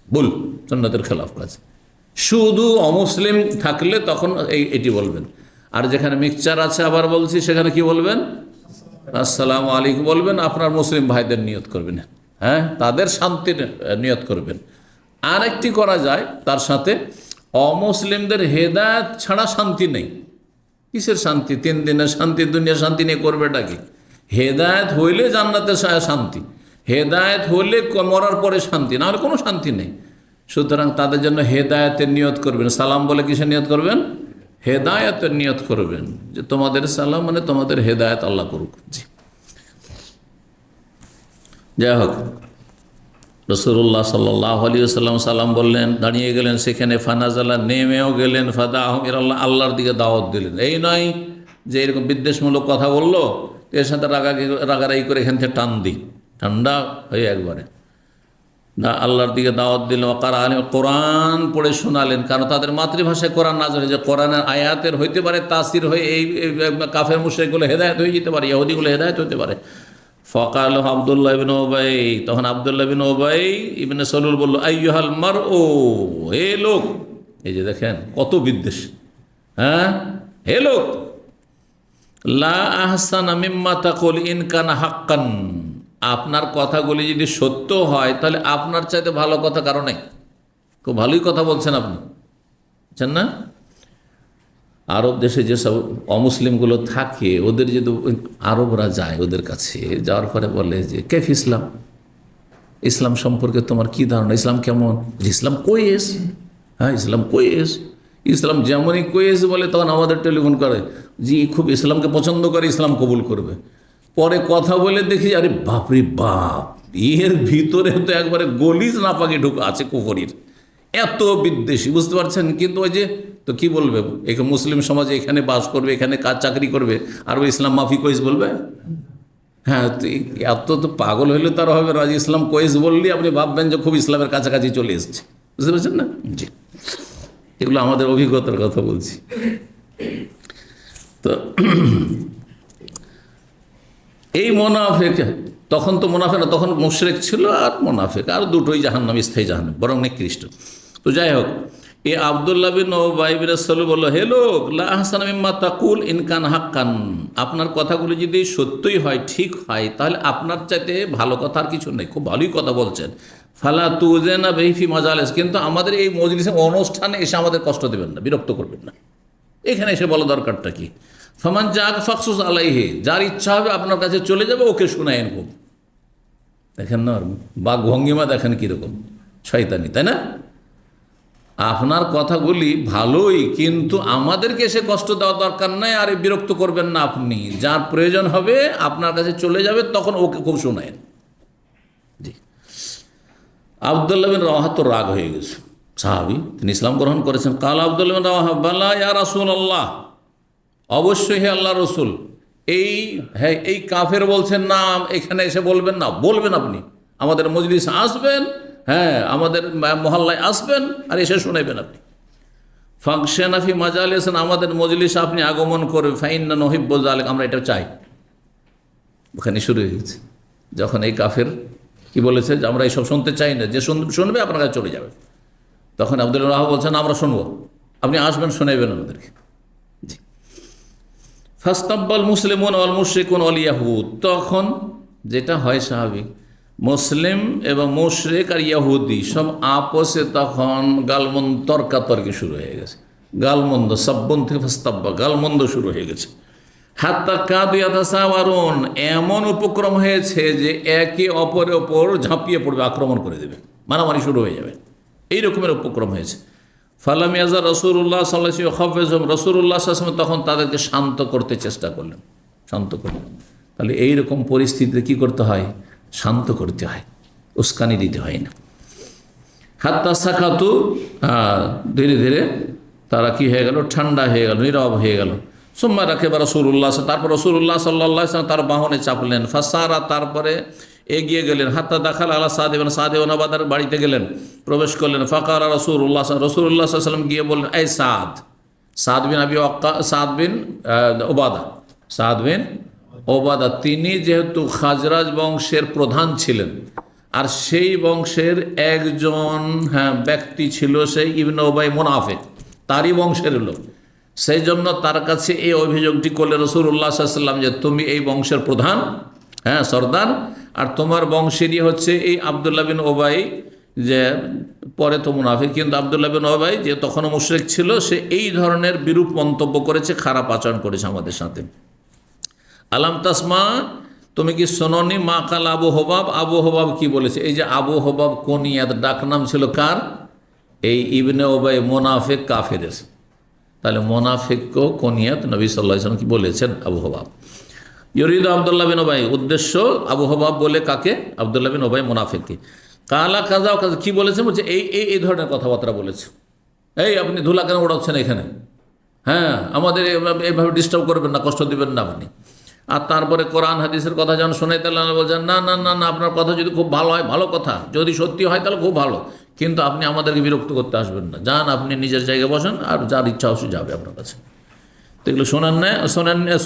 ভুল, সুন্নতের খেলাফ কাজ। শুধু অমুসলিম থাকলে তখন এটি বলবেন, আর যেখানে মিক্সচার আছে আবার বলছি সেখানে কি বলবেন? আসসালামু আলাইকুম বলবেন। আপনার মুসলিম ভাইদের নিয়ত করবেন, হ্যাঁ, তাদের শান্তির নিয়ত করবেন। আর একটি করা যায় তার সাথে, অমুসলিমদের হেদায়েত ছাড়া শান্তি নেই। কিসের শান্তি? 3 দিনের শান্তি, দুনিয়া শান্তি নিয়ে করবেটা কি? হেদায়েত হইলে জান্নাতে শান্তি, হেদায়েত হইলে মরার পরে শান্তি, না হলে কোনো শান্তি নেই। সুতরাং তাদের জন্য হেদায়েতের নিয়ত করবেন। সালাম বলে কিসের নিয়ত করবেন? হেদায়েতের নিয়ত করবেন, যে তোমাদের সালাম মানে তোমাদের হেদায়েত আল্লাহ করুক। জি, যাই হোক, রাসূলুল্লাহ সাল্লাল্লাহু আলাইহি ওয়াসাল্লাম সালাম বললেন, দাঁড়িয়ে গেলেন সেখানে। ফানাজালা, নেমেও গেলেন। ফাদাহুম ইলাল্লাহ, আল্লাহর দিকে দাওয়াত দিলেন। এই নয় যে এরকম বিদ্বেষমূলক কথা বললো এর সাথে রাগারাগি করে এখান থেকে টান দিই, ঠান্ডা হয়ে একবারে না, আল্লাহর দিকে দাওয়াত দিলেন। ওয়াকারা আলিম, কোরআন পড়ে শোনালেন, কারণ তাদের মাতৃভাষায় কোরআন নাযিল হয়েছে। কোরআনের আয়াতের হইতে পারে তাসির হয়ে এই কাফের মুশরিকগুলো হেদায়েত হয়ে যেতে পারে, ইহুদিগুলো হেদায়েত হতে পারে। ফকাল আব্দুল্লাহ ইবনে উবাই, তখন আব্দুল্লাহ ইবনে উবাই ইবনে সালুল বলল, আইয়ুহাল মারউ, হে লোক। এই যে দেখেন কত বিদ্বেষ, হ্যাঁ, হে লোক, লা আহসানা মিম্মা তাকুল ইন কানা হাক্কান, আপনার কথাগুলি যদি সত্য হয় তাহলে আপনার চাইতে ভালো কথা কারো নেই। খুব ভালোই কথা বলছেন আপনি, বুঝছেন না? আরব দেশে যেসব অমুসলিমগুলো থাকে, ওদের যদি আরবরা যায় ওদের কাছে, যাওয়ার পরে বলে যে কেফ ইসলাম, ইসলাম সম্পর্কে তোমার কি ধারণা, ইসলাম কেমন? ইসলাম কোয়েস, হ্যাঁ ইসলাম কোয়েস। ইসলাম যেমনই কোয়েস বলে তখন আমাদের টেলিফোন করে, জি খুব ইসলামকে পছন্দ করে, ইসলাম কবুল করবে। পরে কথা বলে দেখি, আরে বাপরে বাপ, এর ভিতরে তো একবারে গলিজ নাপাকি ঢুকে আছে কুফরির, এত বিদ্বেষী, বুঝতে পারছেন? কিন্তু ওই যে, তো কি বলবে, এখানে মুসলিম সমাজে এখানে বাস করবে, এখানে কাজ চাকরি করবে, আর ওই ইসলাম মাফি কোয়েস বলবে? হ্যাঁ, তো এত তো পাগল হইলে তার হবে রাজি। ইসলাম কোয়েস বললেই আপনি ভাববেন যে খুব ইসলামের কাছাকাছি চলে এসছে, বুঝতে পারছেন না? জি, এগুলো আমাদের অভিজ্ঞতার কথা বলছি। তো এই মোনাফেক, তখন তো মোনাফেক না, তখন মুশরিক ছিল আর মোনাফেক, আর দুটোই জাহান্নাম, স্থায়ী জাহান্নাম, বরং নিকৃষ্ট। তো যাই হোক, এ আব্দুল্লাহ বিন উবাই বিন সালুল বলল, হে লোক, লা আহসানা মিম্মা তাকুল ইন কান হাক্কান, আপনার কথাগুলো যদি সত্যই হয়, ঠিক হয়, তাহলে আপনার চাইতে ভালো কথা আর কিছু নেই, খুব ভালোই কথা বলছেন। ফালা তুজেনা বেহিফি মাজালেস, কিন্তু আমাদের এই মজলিসে অনুষ্ঠানে এসে আমাদের কষ্ট দেবেন না, বিরক্ত করবেন না। এখানে এসে বলা দরকারটা কি? ফামান জাগ ফাকসুস আলাইহি, যার ইচ্ছা হবে আপনার কাছে চলে যাবে, ওকে শোনায়েন। খুব দেখেন না বাঘ ভঙ্গিমা, দেখেন কীরকম শয়তানি, তাই না? আপনার কথাগুলি ভালোই, কিন্তু আমাদেরকে এসে কষ্ট দেওয়া দরকার নাই, আর বিরক্ত করবেন না আপনি। যার প্রয়োজন হবে আপনার কাছে চলে যাবে, তখন ওকে খুব শোনায়েন। জি, আব্দুল্লাহ বিন রাওয়াহা তো রাগ হয়ে গেছে, সাহাবী, তিনি ইসলাম গ্রহণ করেছেন। কাল আব্দুল্লাহ বিন রাওয়াহা, বালা ইয়া রাসূলুল্লাহ, অবশ্যই হে আল্লাহ রসুল, এই কাফের বলছেন না, এখানে এসে বলবেন না, বলবেন আপনি, আমাদের মজলিস আসবেন, হ্যাঁ আমাদের মহল্লায় আসবেন, আর এসে শোনাবেন আপনি। ফাকশেনাফি মাজালিসেন, আমাদের মজলিস আপনি আগমন করবে, ফাইন্না নহিব্বু যালিক, আমরা এটা চাই। ওখানে শুরু হয়ে গেছে, যখন এই কাফের কি বলেছে যে আমরা এইসব শুনতে চাই না, যে শুনবে আপনার কাছে চলে যাবে, তখন আব্দুল্লাহ রাহ বলছেন আমরা শুনবো, আপনি আসবেন, শোনাবেন আমাদেরকে। ফাস্তাব্বাল মুসলিমুন ওয়াল মুশরিকুন ওয়াল ইয়াহুদ, তখন যেটা হয় স্বাভাবিক, মুসলিম এবং মুশরিক আর ইয়াহুদি সব আপোষে তখন গালমন্দ, তর্কাতর্কি শুরু হয়ে গেছে। গালমন্দ, সাব্বন থেকে ফাস্তাব্বা, গালমন্দ শুরু হয়ে গেছে। হাত্তা কাদু ইয়াতাসাওয়ারুন, এমন উপক্রম হয়েছে যে একে অপরের ওপর ঝাঁপিয়ে পড়বে, আক্রমণ করে দেবে, মারামারি শুরু হয়ে যাবে, এই রকমের উপক্রম হয়েছে। ফালাম ইয়াজা রাসূলুল্লাহ সাল্লাল্লাহু আলাইহি ওয়াসাল্লাম, রাসূলুল্লাহ সাল্লাল্লাহু আলাইহি ওয়াসাল্লাম তখন তাদেরকে শান্ত করতে চেষ্টা করলেন, শান্ত করলেন। তাহলে এইরকম পরিস্থিতিতে কি করতে হয়? শান্ত করতে হয়, উস্কানি দিতে হয় না। হাত্তা সাকাতু, ধীরে ধীরে তারা কি হয়ে গেল, ঠান্ডা হয়ে গেল, নীরব হয়ে গেল। সুম্মা রাকিবা রাসূলুল্লাহ, তারপর রাসূলুল্লাহ সাল্লাল্লাহু আলাইহি ওয়াসাল্লাম তার বাহনে চাপলেন। ফাসারা, তারপরে এগিয়ে গেলেন। হাত্তা দাখাল আলা সাদ ইবনে উবাদার বাড়িতে গেলেন, প্রবেশ করলেন। ফাকারা রাসূলুল্লাহ সাল্লাল্লাহু আলাইহি ওয়াসাল্লাম গিয়ে বললেন, এই সাদ বিন ওবাদা, তিনি যেহেতু খাজরাজ বংশের প্রধান ছিলেন, আর সেই বংশের একজন ব্যক্তি ছিল সেই ইবনে উবাই মুনাফিক, তারই বংশের লোক, সেই জন্য তার কাছে এই অভিযোগটি করলেন রাসূলুল্লাহ সাল্লাল্লাহু আলাইহি ওয়াসাল্লাম যে তুমি এই বংশের প্রধান, সর্দার, আর তোমার বংশেরই হচ্ছে এই আব্দুল্লাহ বিন উবাই, যে পরে তো মুনাফিক, কিন্তু আব্দুল্লাহ বিন উবাই যে তখনও মুশরিক ছিল, সে এই ধরনের বিরূপ মন্তব্য করেছে, খারাপ আচরণ করেছে আমাদের সাথে। আলাম তাসমা, তুমি কি শোনোনি মা কাল আবু হোবাব, আবু হোবাব কি বলেছে? এই যে আবু হোবাব কুনিয়াত, ডাকনাম ছিল কার? এই ইবনে উবাই মুনাফিক কাফেরের। তাহলে মুনাফিকও কুনিয়াত নবী সাল্লাল্লাহু আলাইহি ওয়াসাল্লাম কি বলেছেন? আবু হোবাব। ইউরিদু আব্দুল্লাহ বিন উবাই, উদ্দেশ্য আবু হোবাব বলে কাকে? আব্দুল্লাহ বিন উবাই মুনাফিককে। কালা কাজা কাজা, কি বলেছে? বলছে এই ধরনের কথাবার্তা বলেছে। এই আপনি ধুলা কেন ওড়াচ্ছেন এখানে? আমাদের এইভাবে ডিস্টার্ব করবেন না, কষ্ট দিবেন না আপনি। আর তারপরে কোরআন হাদিসের কথা যখন শোনাইতে বলছেন, না না না না, আপনার কথা যদি খুব ভালো হয়, ভালো কথা, যদি সত্যি হয় তাহলে খুব ভালো, কিন্তু আপনি আমাদেরকে বিরক্ত করতে আসবেন না, যান আপনি নিজের জায়গায় বসেন, আর যার ইচ্ছা অবশ্যই যাবে আপনার কাছে। তো এগুলো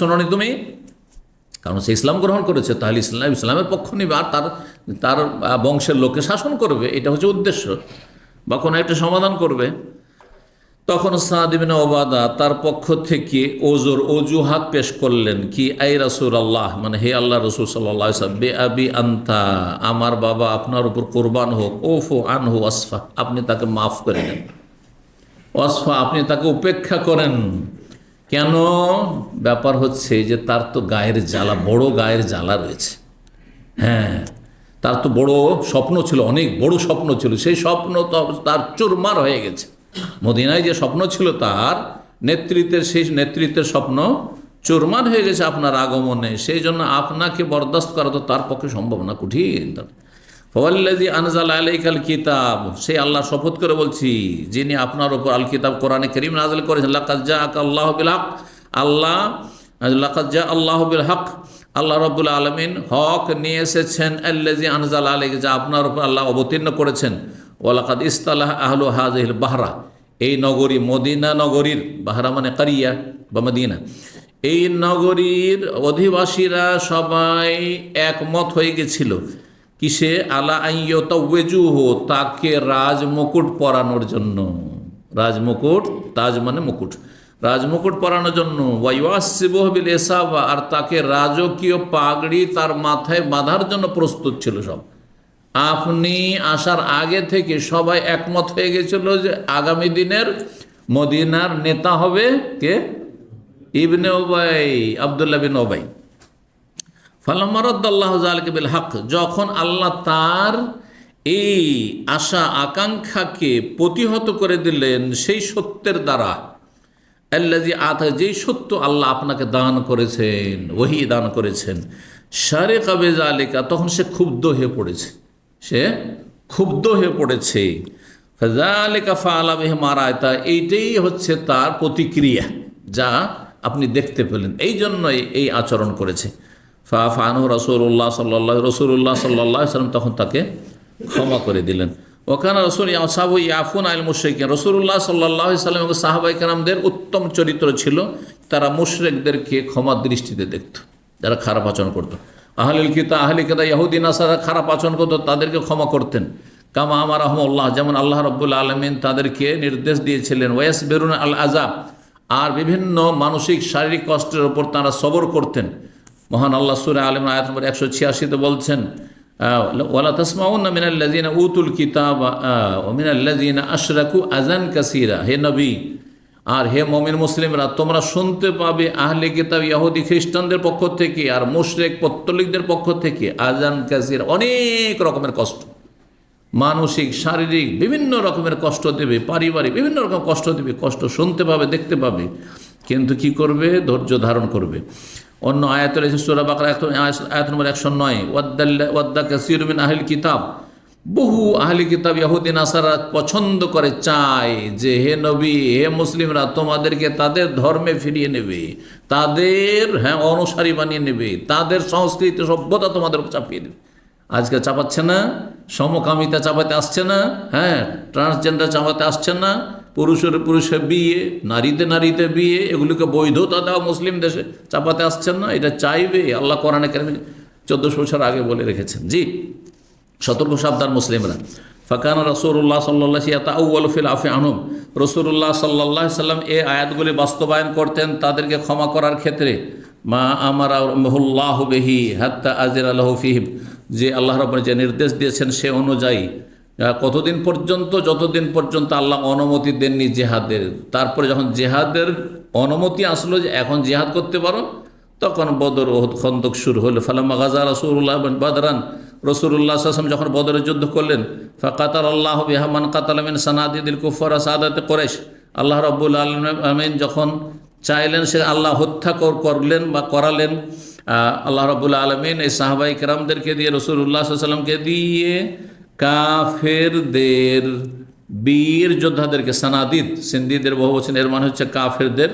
শোনানি তুমি, কারণ সে ইসলাম গ্রহণ করেছে, তাহলে ইসলামের পক্ষ নেবে, আর তার বংশের লোককে শাসন করবে, এটা হচ্ছে উদ্দেশ্য, বা কোনো একটা সমাধান করবে। তখন সাদ ইবনে উবাদা তার পক্ষ থেকে অজুহাত পেশ করলেন, কি আই রাসূলুল্লাহ, মানে হে আল্লাহ রাসূল সাল্লাল্লাহু আলাইহি ওয়াসাল্লাম, বে আবি আনতা, আমার বাবা আপনার উপর কুরবান হোক, ওফু আনহু ওয়াসফা, আপনি তাকে মাফ করে দেন, ওয়াসফা, আপনি তাকে উপেক্ষা করেন। কেন? ব্যাপার হচ্ছে যে তার তো গায়ের জ্বালা, বড় গায়ের জ্বালা রয়েছে। তার তো বড় স্বপ্ন ছিল, অনেক বড় স্বপ্ন ছিল, সেই স্বপ্ন তো তার চুরমার হয়ে গেছে। মদিনায় যে স্বপ্ন ছিল তার নেতৃত্বের, সেই নেতৃত্বের স্বপ্ন চুরমার হয়ে গেছে আপনার আগমনে। সেই জন্য আপনাকে বরদাস্ত করা তো তার পক্ষে সম্ভব না, কঠিন। ফাওয়াল্লাযী আনজালা আলাইকাল কিতাব, সেই আল্লাহ শপথ করে বলছি, যিনি আপনার উপর আল কিতাব কোরআনে কারীম নাযিল করেছেন। লাকাদ জাআকা আল্লাহু বিল হক, লাকাদ জাআ আল্লাহু বিল হক, আল্লাহ রাব্বুল আলামিন হক নিয়ে এসেছেন। আল্লাযী আনজালা আলাইকা, যা আপনার উপর আল্লাহ অবতীর্ণ করেছেন। ওয়ালাকাদ ইস্তালাহ আহলু হাযিহিল বাহরা, এই নগরী, মদিনা নগরীর, বাহরা মানে কারিয়া বা মদিনা, এই নগরীর অধিবাসীরা সবাই একমত হয়ে গেছিল কিসে? আলা আইয়ুতাওয়াজুহু, তাকে রাজমুকুট পরানোর জন্য। রাজমুকুট, তাজ মানে মুকুট, রাজমুকুট পরানোর জন্য। ওয়াইওয়াসিবুহু বিল ইসাবা, আর তাকে রাজকীয় পাগড়ি তার মাথায় বাঁধার জন্য প্রস্তুত ছিল সব। আপনি আসার আগে থেকে সবাই একমত হয়ে গেছিল যে আগামী দিনের মদিনার নেতা হবে কে? ইবনে উবাই, আব্দুল্লাহ বিন উবাই। ফালাম্মা রাদ্দাল্লাহু যালিকা বিল হক, যখন আল্লাহ তার এই আশা আকাঙ্ক্ষাকে প্রতিহত করে দিলেন সেই সত্যের দ্বারা, আল্লাযী আতা, যেই সত্য আল্লাহ আপনাকে দান করেছেন, ওহী দান করেছেন, শারিকা বিযালিকা, তখন সে ক্ষুব্ধ হয়ে পড়েছে, ফাযালিকা ফাআলা বিহি মা রাআতা, এইটাই হচ্ছে তার প্রতিক্রিয়া, যা আপনি দেখতে পেলেন, এই জন্যই এই আচরণ করেছে। ফাআফা আনহু রাসূলুল্লাহ সাল্লাল্লাহু আলাইহি ওয়াসাল্লাম, তখন তাকে ক্ষমা করে দিলেন। ওখানে রাসূল আসহাবু ইয়াফুন আল মুশরিকিন, রাসূলুল্লাহ সাল্লাল্লাহু আলাইহি ওয়াসাল্লাম এবং সাহাবায়ে কেরামদের উত্তম চরিত্র ছিল, তারা মুশরিকদেরকে ক্ষমার দৃষ্টিতে দেখত, যারা খারাপ আচরণ করত। আহলে কিতাব ইহুদি নাসারা খারাপ আচরণ করতো, তাদেরকে ক্ষমা করতেন। কামা আমারহুমুল্লাহ, যেমন আল্লাহ রাব্বুল আলামিন তাদেরকে নির্দেশ দিয়েছিলেন। ওয়াসবিরুনা আল আযাব, আর বিভিন্ন মানসিক শারীরিক কষ্টের উপর তারা সবর করতেন। মহান আল্লাহ সূরা আল ইমরান আয়াত নম্বর 186-তে বলছেন, ওয়ালা তাসমাউন্না মিনাল্লাযীনা উতুল কিতাবা ওয়া মিনাল্লাযীনা আশরাকু আযান কাসীরা, হে নবী আর হে মুমিন মুসলিমরা, তোমরা শুনতে পাবে আহলে কিতাব ইহুদি খ্রিস্টানদের পক্ষ থেকে আর মুশরিক পত্তলিকদের পক্ষ থেকে আযান কাসীরা, অনেক রকমের কষ্ট, মানসিক শারীরিক বিভিন্ন রকমের কষ্ট দেবে, পারিবারিক বিভিন্ন রকম কষ্ট দেবে, কষ্ট শুনতে পাবে, দেখতে পাবে, কিন্তু কি করবে? ধৈর্য ধারণ করবে। অন্য আয়াত রয়েছে সূরা বাকারা আয়াত নম্বর 109, ওয়াদ্দা কাসীরুম মিন আহলিল কিতাব, বহু আহলি কিতাব ইহুদি নাসারা পছন্দ করে, চায় যে হে নবী, হে মুসলিমরা তোমাদেরকে তাদের ধর্মে ফিরিয়ে নেবে, তাদের অনুসারী বানিয়ে নেবে, তাদের সংস্কৃতি সভ্যতা তোমাদের চাপিয়ে দেবে। আজকে চাপাচ্ছে না, সমকামিতা চাপাতে আসছে না, ট্রান্সজেন্ডার চাপাতে আসছে না, পুরুষের পুরুষে বিয়ে, নারীতে নারীতে বিয়ে, এগুলিকে বৈধতা দেওয়া মুসলিম দেশে চাপাতে আসছেন না। এটা চাইবে আল্লাহ কোরআনে কারিমে 1400 বছর আগে বলে রেখেছেন। জি, সতর্ক সাবধান মুসলিমরা। ফাকান রাসূলুল্লাহ সাল্লাল্লাহু আলাইহি ওয়াসাল্লাম ফিল আফি আনহুম, রাসূলুল্লাহ সাল্লাল্লাহু আলাইহি সাল্লাম এই আয়াতগুলি বাস্তবায়ন করতেন তাদেরকে ক্ষমা করার ক্ষেত্রে। মা আমারাহুল্লাহু বিহি হাত্তা আযরা লাহু ফিহি, যে আল্লাহ রাব্বুল যে নির্দেশ দিয়েছেন সে অনুযায়ী কতদিন পর্যন্ত, যতদিন পর্যন্ত আল্লাহ অনুমতি দেননি জেহাদের। তারপরে যখন জেহাদের অনুমতি আসলো যে এখন জেহাদ করতে পারো, তখন বদর ওহুদ খন্দক শুরু হলো। ফালাম্মা গাজা রাসূলুল্লাহ বাদরান, রাসূলুল্লাহ সাল্লাল্লাহু আলাইহি ওয়াসাল্লাম যখন বদরের যুদ্ধ করলেন, ফাকাতালাল্লাহু বিহা মান কাতালা মিন সানাদিদিল কুফার সাদাতে কুরাইশ, আল্লাহ রাব্বুল আলামিন যখন চাইলেন সে আল্লাহ হত্যা করলেন বা করালেন। আল্লাহ রাব্বুল আলামিন এই সাহাবায়ে কেরামদেরকে দিয়ে, রাসূলুল্লাহ সাল্লাল্লাহু আলাইহি ওয়াসাল্লামকে দিয়ে কাফেরদের বীর যোদ্ধাদেরকে, সানাদিদ সিন্দিদের বহুবচন, এর মানে হচ্ছে কাফেরদের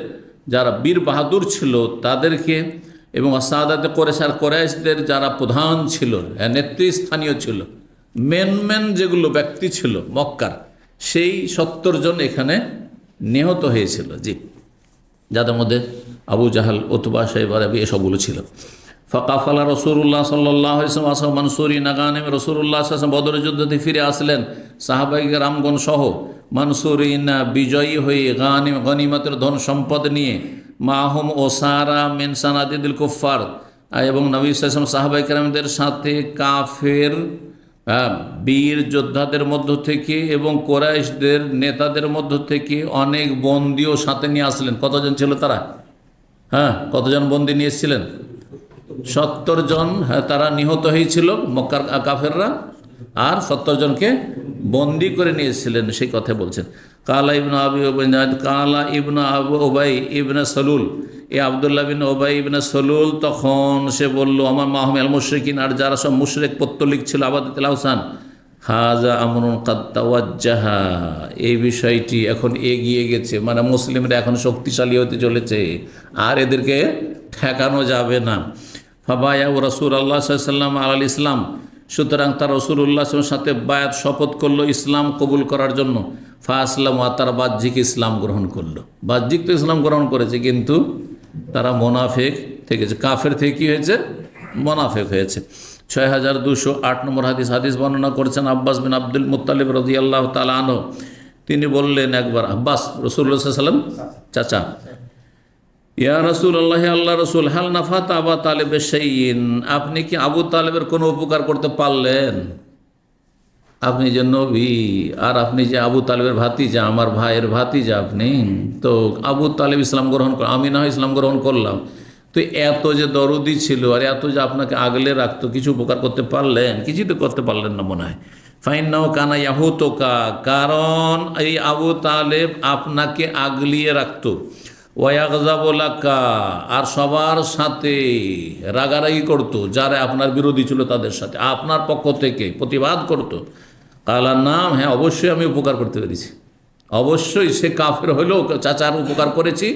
যারা বীর বাহাদুর ছিল তাদেরকে, এবং সাদাতে কুরাইশ আর কুরাইশদের যারা প্রধান ছিল, নেতৃস্থানীয় ছিল, মেন যেগুলো ব্যক্তি ছিল মক্কার, সেই 70 জন এখানে নিহত হয়েছিল। জি, যাদের মধ্যে আবু জাহাল, উতবা, শাইবা, রাবি এসবগুলো ছিল। ফাকাফালা রাসূলুল্লাহ সাল্লাল্লাহু আলাইহি ওয়াসাল্লাম মানসুরিনা গানিম, রাসূলুল্লাহ সাল্লাল্লাহু আলাইহি ওয়াসাল্লাম বদরের যুদ্ধ থেকে ফিরে আসলেন সাহাবায়ে কেরামগণ সহ, মানসুরিনা বিজয়ী হয়ে, গনিমতের ধন সম্পদ নিয়ে, মাহুম ওসারা মিন সানাদিদিল কুফার, এবং নবী সাল্লাল্লাহু আলাইহি ওয়াসাল্লাম সাহাবায়ে কেরামদের সাথে কাফের বীর যোদ্ধাদের মধ্য থেকে এবং কুরাইশদের নেতাদের মধ্য থেকে অনেক বন্দীও সাথে নিয়ে আসলেন। কতজন ছিল তারা? কতজন বন্দী নিয়ে এসেছিলেন? 70 জন। তারা নিহত হয়েছিল মক্কার কাফেররা, আর 70 জনকে বন্দী করে নিয়েছিলেন, সেই কথা বলছেন। কালা ইবনে আবি উবাইদ, কালা ইবনে আবু উবাই ইবনে সলুল, এ আবদুল্লাহ বিন উবাই ইবনে সলুল তখন সে বলল, আমার মাহমিল মুশরিকিন, আর যারা সব মুশরিক পত্তলিক ছিল, আবাদাতুল আওসান, হাজা আমরুন কাদ তাওয়াজ্জাহা, এই বিষয়টি এখন এগিয়ে গেছে, মানে মুসলিমরা এখন শক্তিশালী হতে চলেছে, আর এদেরকে ঠেকানো যাবে না। ফাবায়া ও রাসূলুল্লাহ সাল্লাল্লাহু আলাইহি ওয়াসাল্লাম আলাল ইসলাম, সুতরাং তার রাসূলুল্লাহ সাল্লাল্লাহু আলাইহি ওয়াসাল্লামের সাথে বায়াত শপথ করলো ইসলাম কবুল করার জন্য। ফা আসলাম, তারা বাহ্যিক ইসলাম গ্রহণ করলো। বাহ্যিক তো ইসলাম গ্রহণ করেছে, কিন্তু তারা মোনাফেক থেকেছে, কাফের থেকে কী হয়েছে? মোনাফেক হয়েছে। 6208 নম্বর হাদিস বর্ণনা করেছেন আব্বাস বিন আব্দুল মুত্তালিব রাদিয়াল্লাহু তাআলা আনহু। তিনি বললেন একবার, আব্বাস রাসূলুল্লাহ সাল্লাল্লাহু আলাইহি ওয়াসাল্লাম চাচা, ইয়া রাসূলুল্লাহ, আল্লাহ রাসূল, হাল নাফাত আবু তালেব শাইইন, আপনি কি আবু তালেবের কোনো উপকার করতে পারলেন? আপনি যে নবী, আর আপনি যে আবু তালেবের ভাতিজা, আমার ভাইয়ের ভাতিজা আপনি, তো আবু তালেব ইসলাম গ্রহণ কর, আমি না হয় ইসলাম গ্রহণ করলাম, তো এত যে দরদি ছিল আর এত যে আপনাকে আগলে রাখতো, কিছু উপকার করতে পারলেন? কিছুই তো করতে পারলেন না মনে হয়। ফাইন্নাহু কানা ইয়াহুতুকা, কারণ এই আবু তালেব আপনাকে আগলিয়ে রাখতো, ওয়াগযাবু লাকা, আর সবার সাথে রাগারাগি করতো, যারা আপনার বিরোধী ছিল তাদের সাথে আপনার পক্ষ থেকে প্রতিবাদ করতো। কালা নাম, হ্যাঁ অবশ্যই আমি উপকার করতে পেরেছি, অবশ্যই। সে কাফের হলেও চাচার উপকার করেছি,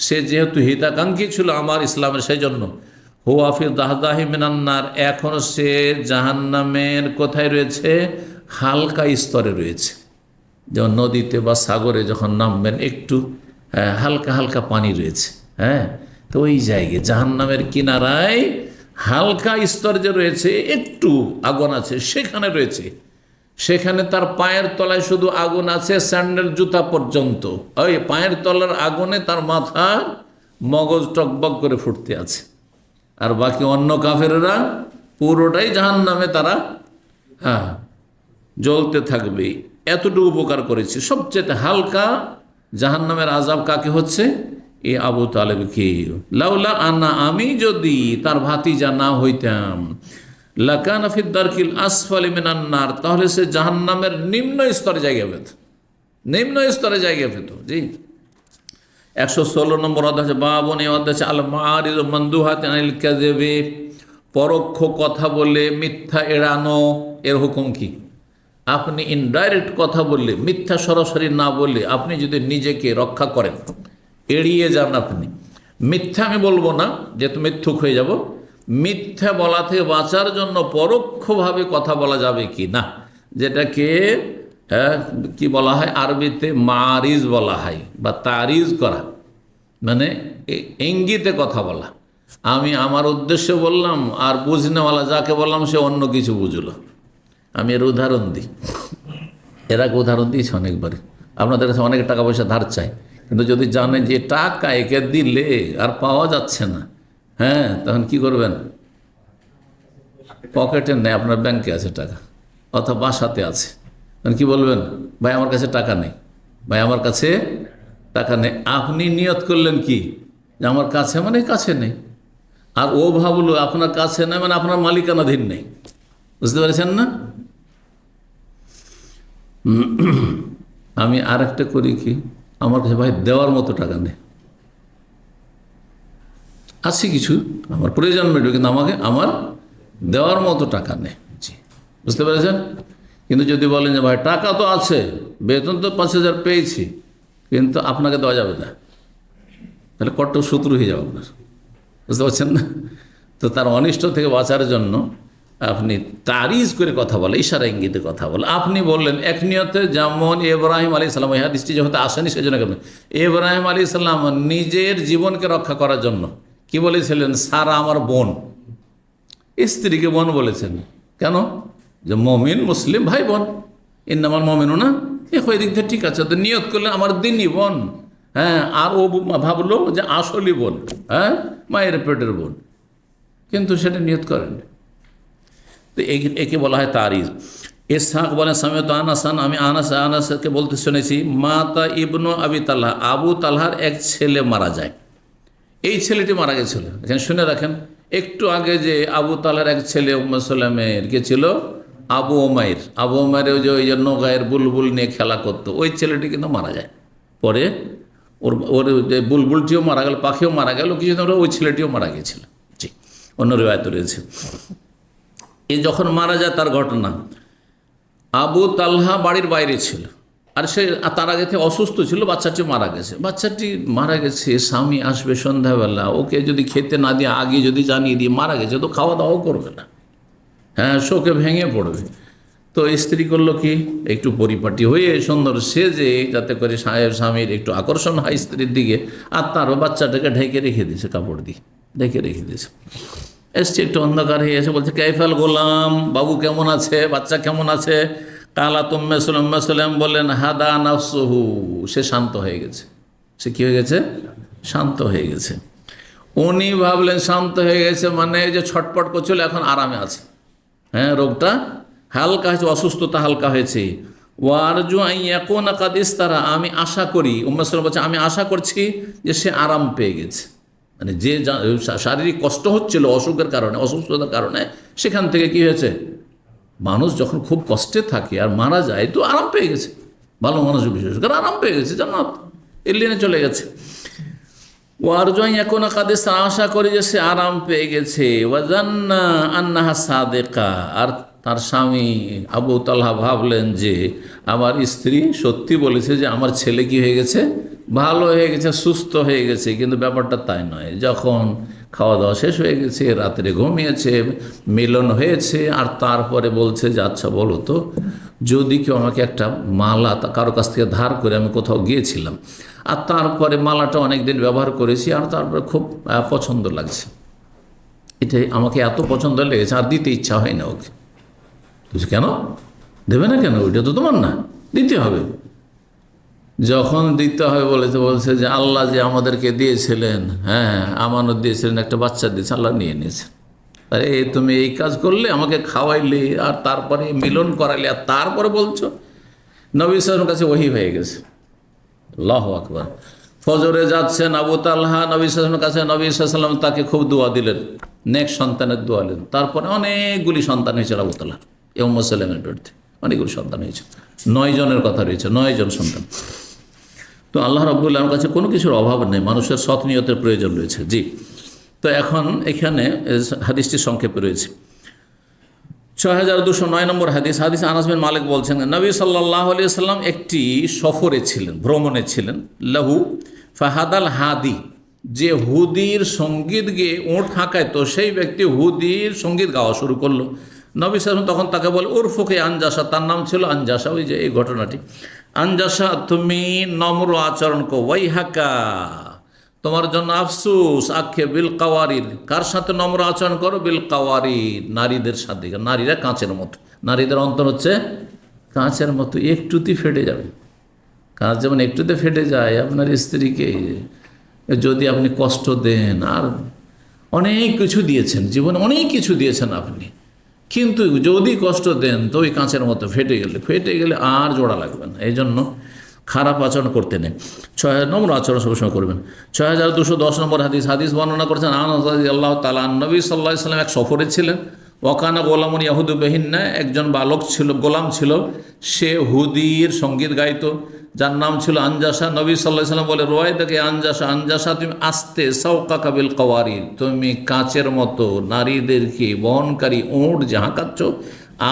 সে যেহেতু হিতাকাঙ্ক্ষী ছিল আমার ইসলামের, সেই জন্য। হুয়া ফি দাহদাহি মিনান নার, এখন সে জাহান্নামের কোথায় রয়েছে? হালকা স্তরে রয়েছে। যেমন নদীতে বা সাগরে যখন নামবেন একটু হালকা হালকা পানি রয়েছে, তো ওই জায়গায় জাহান্নামের কিনারায় হালকা স্তর যে রয়েছে, একটু আগুন আছে, সেখানে রয়েছে। সেখানে তার পায়ের তলায় শুধু আগুন আছে, স্যান্ডেল জুতা পর্যন্ত। ওই পায়ের তলার আগুনে তার মাথার মগজ টকবক করে ফুটতে আছে, আর বাকি অন্য কাফেররা পুরোটাই জাহান্নামে তারা জ্বলতে থাকবে। এতটুকু উপকার করেছি। সবচেয়ে হালকা জাহান্নামের আযাব কাকে হচ্ছে? এ আবু তালেবকে। লাউলা আনা, আমি যদি তার ভাতিজা না হইতাম, লাকানা ফিদ দারকিল আসফালি মিনান নার, তাহলে সে জাহান্নামের নিম্ন স্তরে জায়গা পেত, নিম্ন স্তরে জায়গা পেত। জি, 116 নম্বর অধ্যায় আছে বাবুন, এই অধ্যায় আছে আল মারিজ মন্দুহাত আনিল কাযিবি, পরোক্ষ কথা বলে মিথ্যা এড়ানো, এর হুকুম কি? আপনি ইনডাইরেক্ট কথা বললে, মিথ্যা সরাসরি না বললে, আপনি যদি নিজেকে রক্ষা করেন, এড়িয়ে যান, আপনি মিথ্যা আমি বলবো না, যেহেতু মিথ্যুক হয়ে যাব, মিথ্যা বলা থেকে বাঁচার জন্য পরোক্ষভাবে কথা বলা যাবে কি না, যেটাকে কি বলা হয় আরবিতে মারিজ বলা হয়, বা তারিজ করা, মানে ইঙ্গিতে কথা বলা। আমি আমার উদ্দেশ্যে বললাম, আর বুঝনেওয়ালা যাকে বললাম সে অন্য কিছু বুঝলো। আমি এর উদাহরণ দিই, এর আগে উদাহরণ দিয়েছি অনেকবারই। আপনাদের কাছে অনেক টাকা পয়সা ধার চাই, কিন্তু যদি জানেন যে টাকা একে দিলে আর পাওয়া যাচ্ছে না, হ্যাঁ, তখন কি করবেন? পকেটে নেই, আপনার ব্যাংকে আছে টাকা অথবা বাসাতে আছে, তখন কি বলবেন? ভাই আমার কাছে টাকা নেই, ভাই আমার কাছে টাকা নেই। আপনি নিয়ত করলেন কি, যে আমার কাছে মানে কাছে নেই, আর ও ভাবলো আপনার কাছে নেই মানে আপনার মালিকানাধীন নেই। বুঝতে পেরেছেন না? আমি আর একটা করি কি, আমার কাছে ভাই দেওয়ার মতো টাকা নেই, আছে কিছু আমার প্রয়োজন মেটবে, কিন্তু আমার দেওয়ার মতো টাকা নেই। জি, বুঝতে পেরেছেন? কিন্তু যদি বলেন যে ভাই টাকা তো আছে, বেতন তো 5,000 পেয়েছি, কিন্তু আপনাকে দেওয়া যাবে না, তাহলে কট্ট শত্রু হয়ে যাবে আপনার। বুঝতে পারছেন না? তো তার অনিষ্ট থেকে বাঁচার জন্য আপনি তারিজ করে কথা বলে, ইশারা ইঙ্গিতে কথা বলে। আপনি বললেন এক নিয়তে, যেমন ইব্রাহিম আলাইহিস সালাম, এই হাদিসটি যেহেতু আসেনি সেজন্য কেন, ইব্রাহিম আলাইহিস সালাম নিজের জীবনকে রক্ষা করার জন্য কি বলেছিলেন? সারা আমার বোন, স্ত্রীকে বোন বলেছেন কেন? যে মমিন মুসলিম ভাই বোন, ইন্নামাল মুমিনুনা ওই দিক থেকে ঠিক আছে, তো নিয়ত করলেন আমার দিনই বোন, হ্যাঁ, আর ও ভাবলো যে আসলি বোন, হ্যাঁ, মায়ের পেটের বোন, কিন্তু সেটা নিয়ত করেন। তো একে বলা হয় তারিজ। ইসহাক বলেন সামিয়ত আনাসান, আমি আনাসকে বলতে শুনেছি, মাতা ইবনু আবি তালহা, আবু তালহার এক ছেলে মারা যায়। এই ছেলেটি মারা গেছিল, এখানে শুনে রাখেন। একটু আগে যে আবু তালহার এক ছেলে উম্মে সুলাইমের কে ছিল, আবু ওমাইর। আবু ওমাইর ওই যে নৌকায়ের বুলবুল নিয়ে খেলা করতো, ওই ছেলেটি কিন্তু মারা যায়। পরে ওর যে বুলবুলটিও মারা গেল, পাখিও মারা গেল, কিছুদিন ওই ছেলেটিও মারা গেছিল। জি, অন্য রিওয়ায়েত রয়েছে। এ যখন মারা যায় তার ঘটনা, আবু তালহা বাড়ির বাইরে ছিল, আর সে তার আগে থেকে অসুস্থ ছিল, বাচ্চাটি মারা গেছে। বাচ্চাটি মারা গেছে, স্বামী আসবে সন্ধ্যাবেলা, ওকে যদি খেতে না দিয়ে আগে যদি জানিয়ে দিয়ে মারা গেছে, তো খাওয়া দাওয়াও করবে না, হ্যাঁ, শোকে ভেঙে পড়বে। তো স্ত্রী করলো কি, একটু পরিপাটি হয়ে সুন্দর সেজে, যাতে করে স্বামীর একটু আকর্ষণ হয় স্ত্রীর দিকে, আর তারও বাচ্চাটাকে ঢেকে রেখে দিয়েছে, কাপড় দিয়ে ঢেকে রেখে দিয়েছে। এসছে একটু অন্ধকার হয়ে এসে বলছে, কাইফাল গোলাম, বাবু কেমন আছে, বাচ্চা কেমন আছে? কালা তুম্মে সাল্লাম বললেন, হাদা নাফসুহু, সে শান্ত হয়ে গেছে। সে কি হয়ে গেছে? শান্ত হয়ে গেছে। উনি ভাবলেন শান্ত হয়ে গেছে মানে যে ছটপট করছিল, এখন আরামে আছে, হ্যাঁ, রোগটা হালকা হয়েছে, অসুস্থতা হালকা হয়েছে। ওয়ারজু আইয়াকুনা কাদ ইস্তারা, আমি আশা করি, উম্মে সাল্লাম বলছে, আমি আশা করছি যে সে আরাম পেয়ে গেছে। মানে যে শারীরিক কষ্ট হচ্ছিল অসুখের কারণে, অসুস্থতার কারণে, সেখান থেকে কি হয়েছে, মানুষ যখন খুব কষ্টে থাকে আর মারা যায়, তো আরাম পেয়ে গেছে। ভালো মানুষ বিশেষ করে আরাম পেয়ে গেছে, জান্নাত এলিনে চলে গেছে। ওয়ারজু ইয়াকুনা কাদ ইস্তারা, আশা করি যে সে আরাম পেয়ে গেছে। ওয়াজান্না আন্নাহা সাদিকা, আর তার স্বামী আবু তালহা ভাবলেন যে আমার স্ত্রী সত্যি বলেছে যে আমার ছেলে কি হয়ে গেছে, ভালো হয়ে গেছে, সুস্থ হয়ে গেছে। কিন্তু ব্যাপারটা তাই নয়। যখন খাওয়া দাওয়া শেষ হয়ে গেছে, রাত্রে ঘুমিয়েছে, মিলন হয়েছে, আর তারপরে বলছে যে আচ্ছা বলো তো, যদি কেউ আমাকে একটা মালা কারো কাছ থেকে ধার করে, আমি কোথাও গিয়েছিলাম, আর তারপরে মালাটা অনেক দিন ব্যবহার করেছি, আর তারপরে খুব পছন্দ লাগছে, এটাই আমাকে এত পছন্দ লেগেছে, আর দিতে ইচ্ছা হয় না ওকে। তুই কেন দেবে না? কেন? ওইটা তো তোমার না, দিতে হবে। যখন দিতে হবে বলছে যে আল্লাহ যে আমাদেরকে দিয়েছিলেন, হ্যাঁ, আমানত দিয়েছিলেন, একটা বাচ্চা দিয়েছে, আল্লাহ নিয়ে নিয়েছে। আরে তুমি এই কাজ করলে, আমাকে খাওয়াইলে, আর তারপরে মিলন করাইলে, আর তারপরে বলছো। নবী সাল্লাল্লাহু আলাইহি ওয়াসাল্লামের কাছে ওহী হয়ে গেছে। আল্লাহু আকবার। ফজরে যাচ্ছেন আবু তালহা নবী সাল্লাল্লাহু আলাইহি ওয়াসাল্লামের কাছে, নবী সাল্লাল্লাহু আলাইহি ওয়াসাল্লাম তাকে খুব দোয়া দিলেন, নেক সন্তানের দোয়া দিলেন। তারপরে অনেকগুলি সন্তান হয়েছিল আবু তালহার, উম্মে সালামের পেটে অনেকগুলি সন্তান হয়েছে, 9 জনের কথা রয়েছে, 9 জন সন্তান। তো আল্লাহ রাব্বুল আলামিনের কাছে কোনো কিছুর অভাব নেই, মানুষের সৎ নিয়তের প্রয়োজন রয়েছে। জি, তো এখন এখানে হাদিসটি সংক্ষেপে রয়েছে। 6209 নম্বর হাদিস। আনাস বিন মালিক বলছেন, নবী সাল্লাল্লাহু আলাইহি সাল্লাম একটি সফরে ছিলেন, ভ্রমণে ছিলেন। লাহু ফাহাদাল হাদি, যে হুদির সঙ্গীত গেয়ে ওঁট হাঁকাইতো সেই ব্যক্তি হুদির সঙ্গীত গাওয়া শুরু করলো। নবী সাল্লাম তখন তাকে বলে উরফুকে আনজাসা, তার নাম ছিল আনজাসা। ওই যে এই ঘটনাটি, আনজাসা তুমি নম্র আচরণ কো, ওয়াই হাকা তোমার জন্য আফসুস, আখে বিল কাওয়ারির, কার সাথে নম্র আচরণ করো? বিল কাওয়ারির, নারীদের সাথে। নারীরা কাঁচের মতো, নারীদের অন্তর হচ্ছে কাঁচের মতো, একটুতে ফেটে যাবে। কাঁচ যেমন একটুতে ফেটে যায়, আপনার স্ত্রীকে যদি আপনি কষ্ট দেন, আর অনেক কিছু দিয়েছেন জীবনে, অনেক কিছু দিয়েছেন আপনি, কিন্তু যদি কষ্ট দেন তো ওই কাঁচের মতো ফেটে গেলে আর জোড়া লাগবে না। এই জন্য খারাপ আচরণ করতে নেই, 6 নম্বর আচরণ সবসময় করবেন। 6210 নম্বর হাদিস বর্ণনা করেছেন আল্লাহ তাআলা, নবী সাল্লাল্লাহু আলাইহি সাল্লাম এক সফরে ছিলেন। ওয়াকানা গোলামুন ইয়াহুদু বেহিন্না, একজন বালক ছিল, গোলাম ছিল, সে হুদির সঙ্গীত গাইতো, যার নাম ছিল আনজাসা। নবী সাল্লাল্লাহু আলাইহি সাল্লাম বলে, রোয়াইদাকে আনজাসা, আনজাসা তুমি আস্তে সাওকাকা বিল কাওয়ারির, তুমি কাঁচের মতো নারীদেরকে বহনকারী উট যে হাঁকাচ্ছ,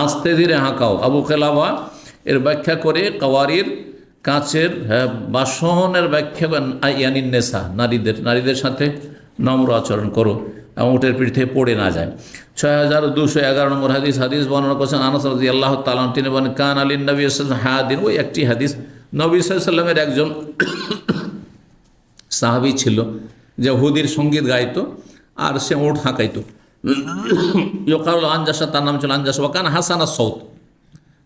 আস্তে ধীরে হাঁকাও। আবু খেলাফা এর ব্যাখ্যা করে কাওয়ারির কাঁচের বাসনের ব্যাখ্যা ইয়ানিন নেসা, নারীদের সাথে নম্র আচরণ করো, উটের পিঠ থেকে পড়ে না যায়। 6211 নম্বর হাদিস বর্ণনা করেছেন আনাস রাদিয়াল্লাহু তাআলা, তিনি বলেন কান আলী নবী সাল্লাল্লাহু হাদিন, ওই একটি হাদিস, নবী সাল্লাল্লাহু আলাইহি সাল্লামের একজন সাহাবী ছিল যে হুদির সঙ্গীত গাইতো আর সে উট হাঁকাইতো। ইউকাল আনজাসা, তার নাম ছিল আনজাসা। ওয়াকান হাসানা সৌত,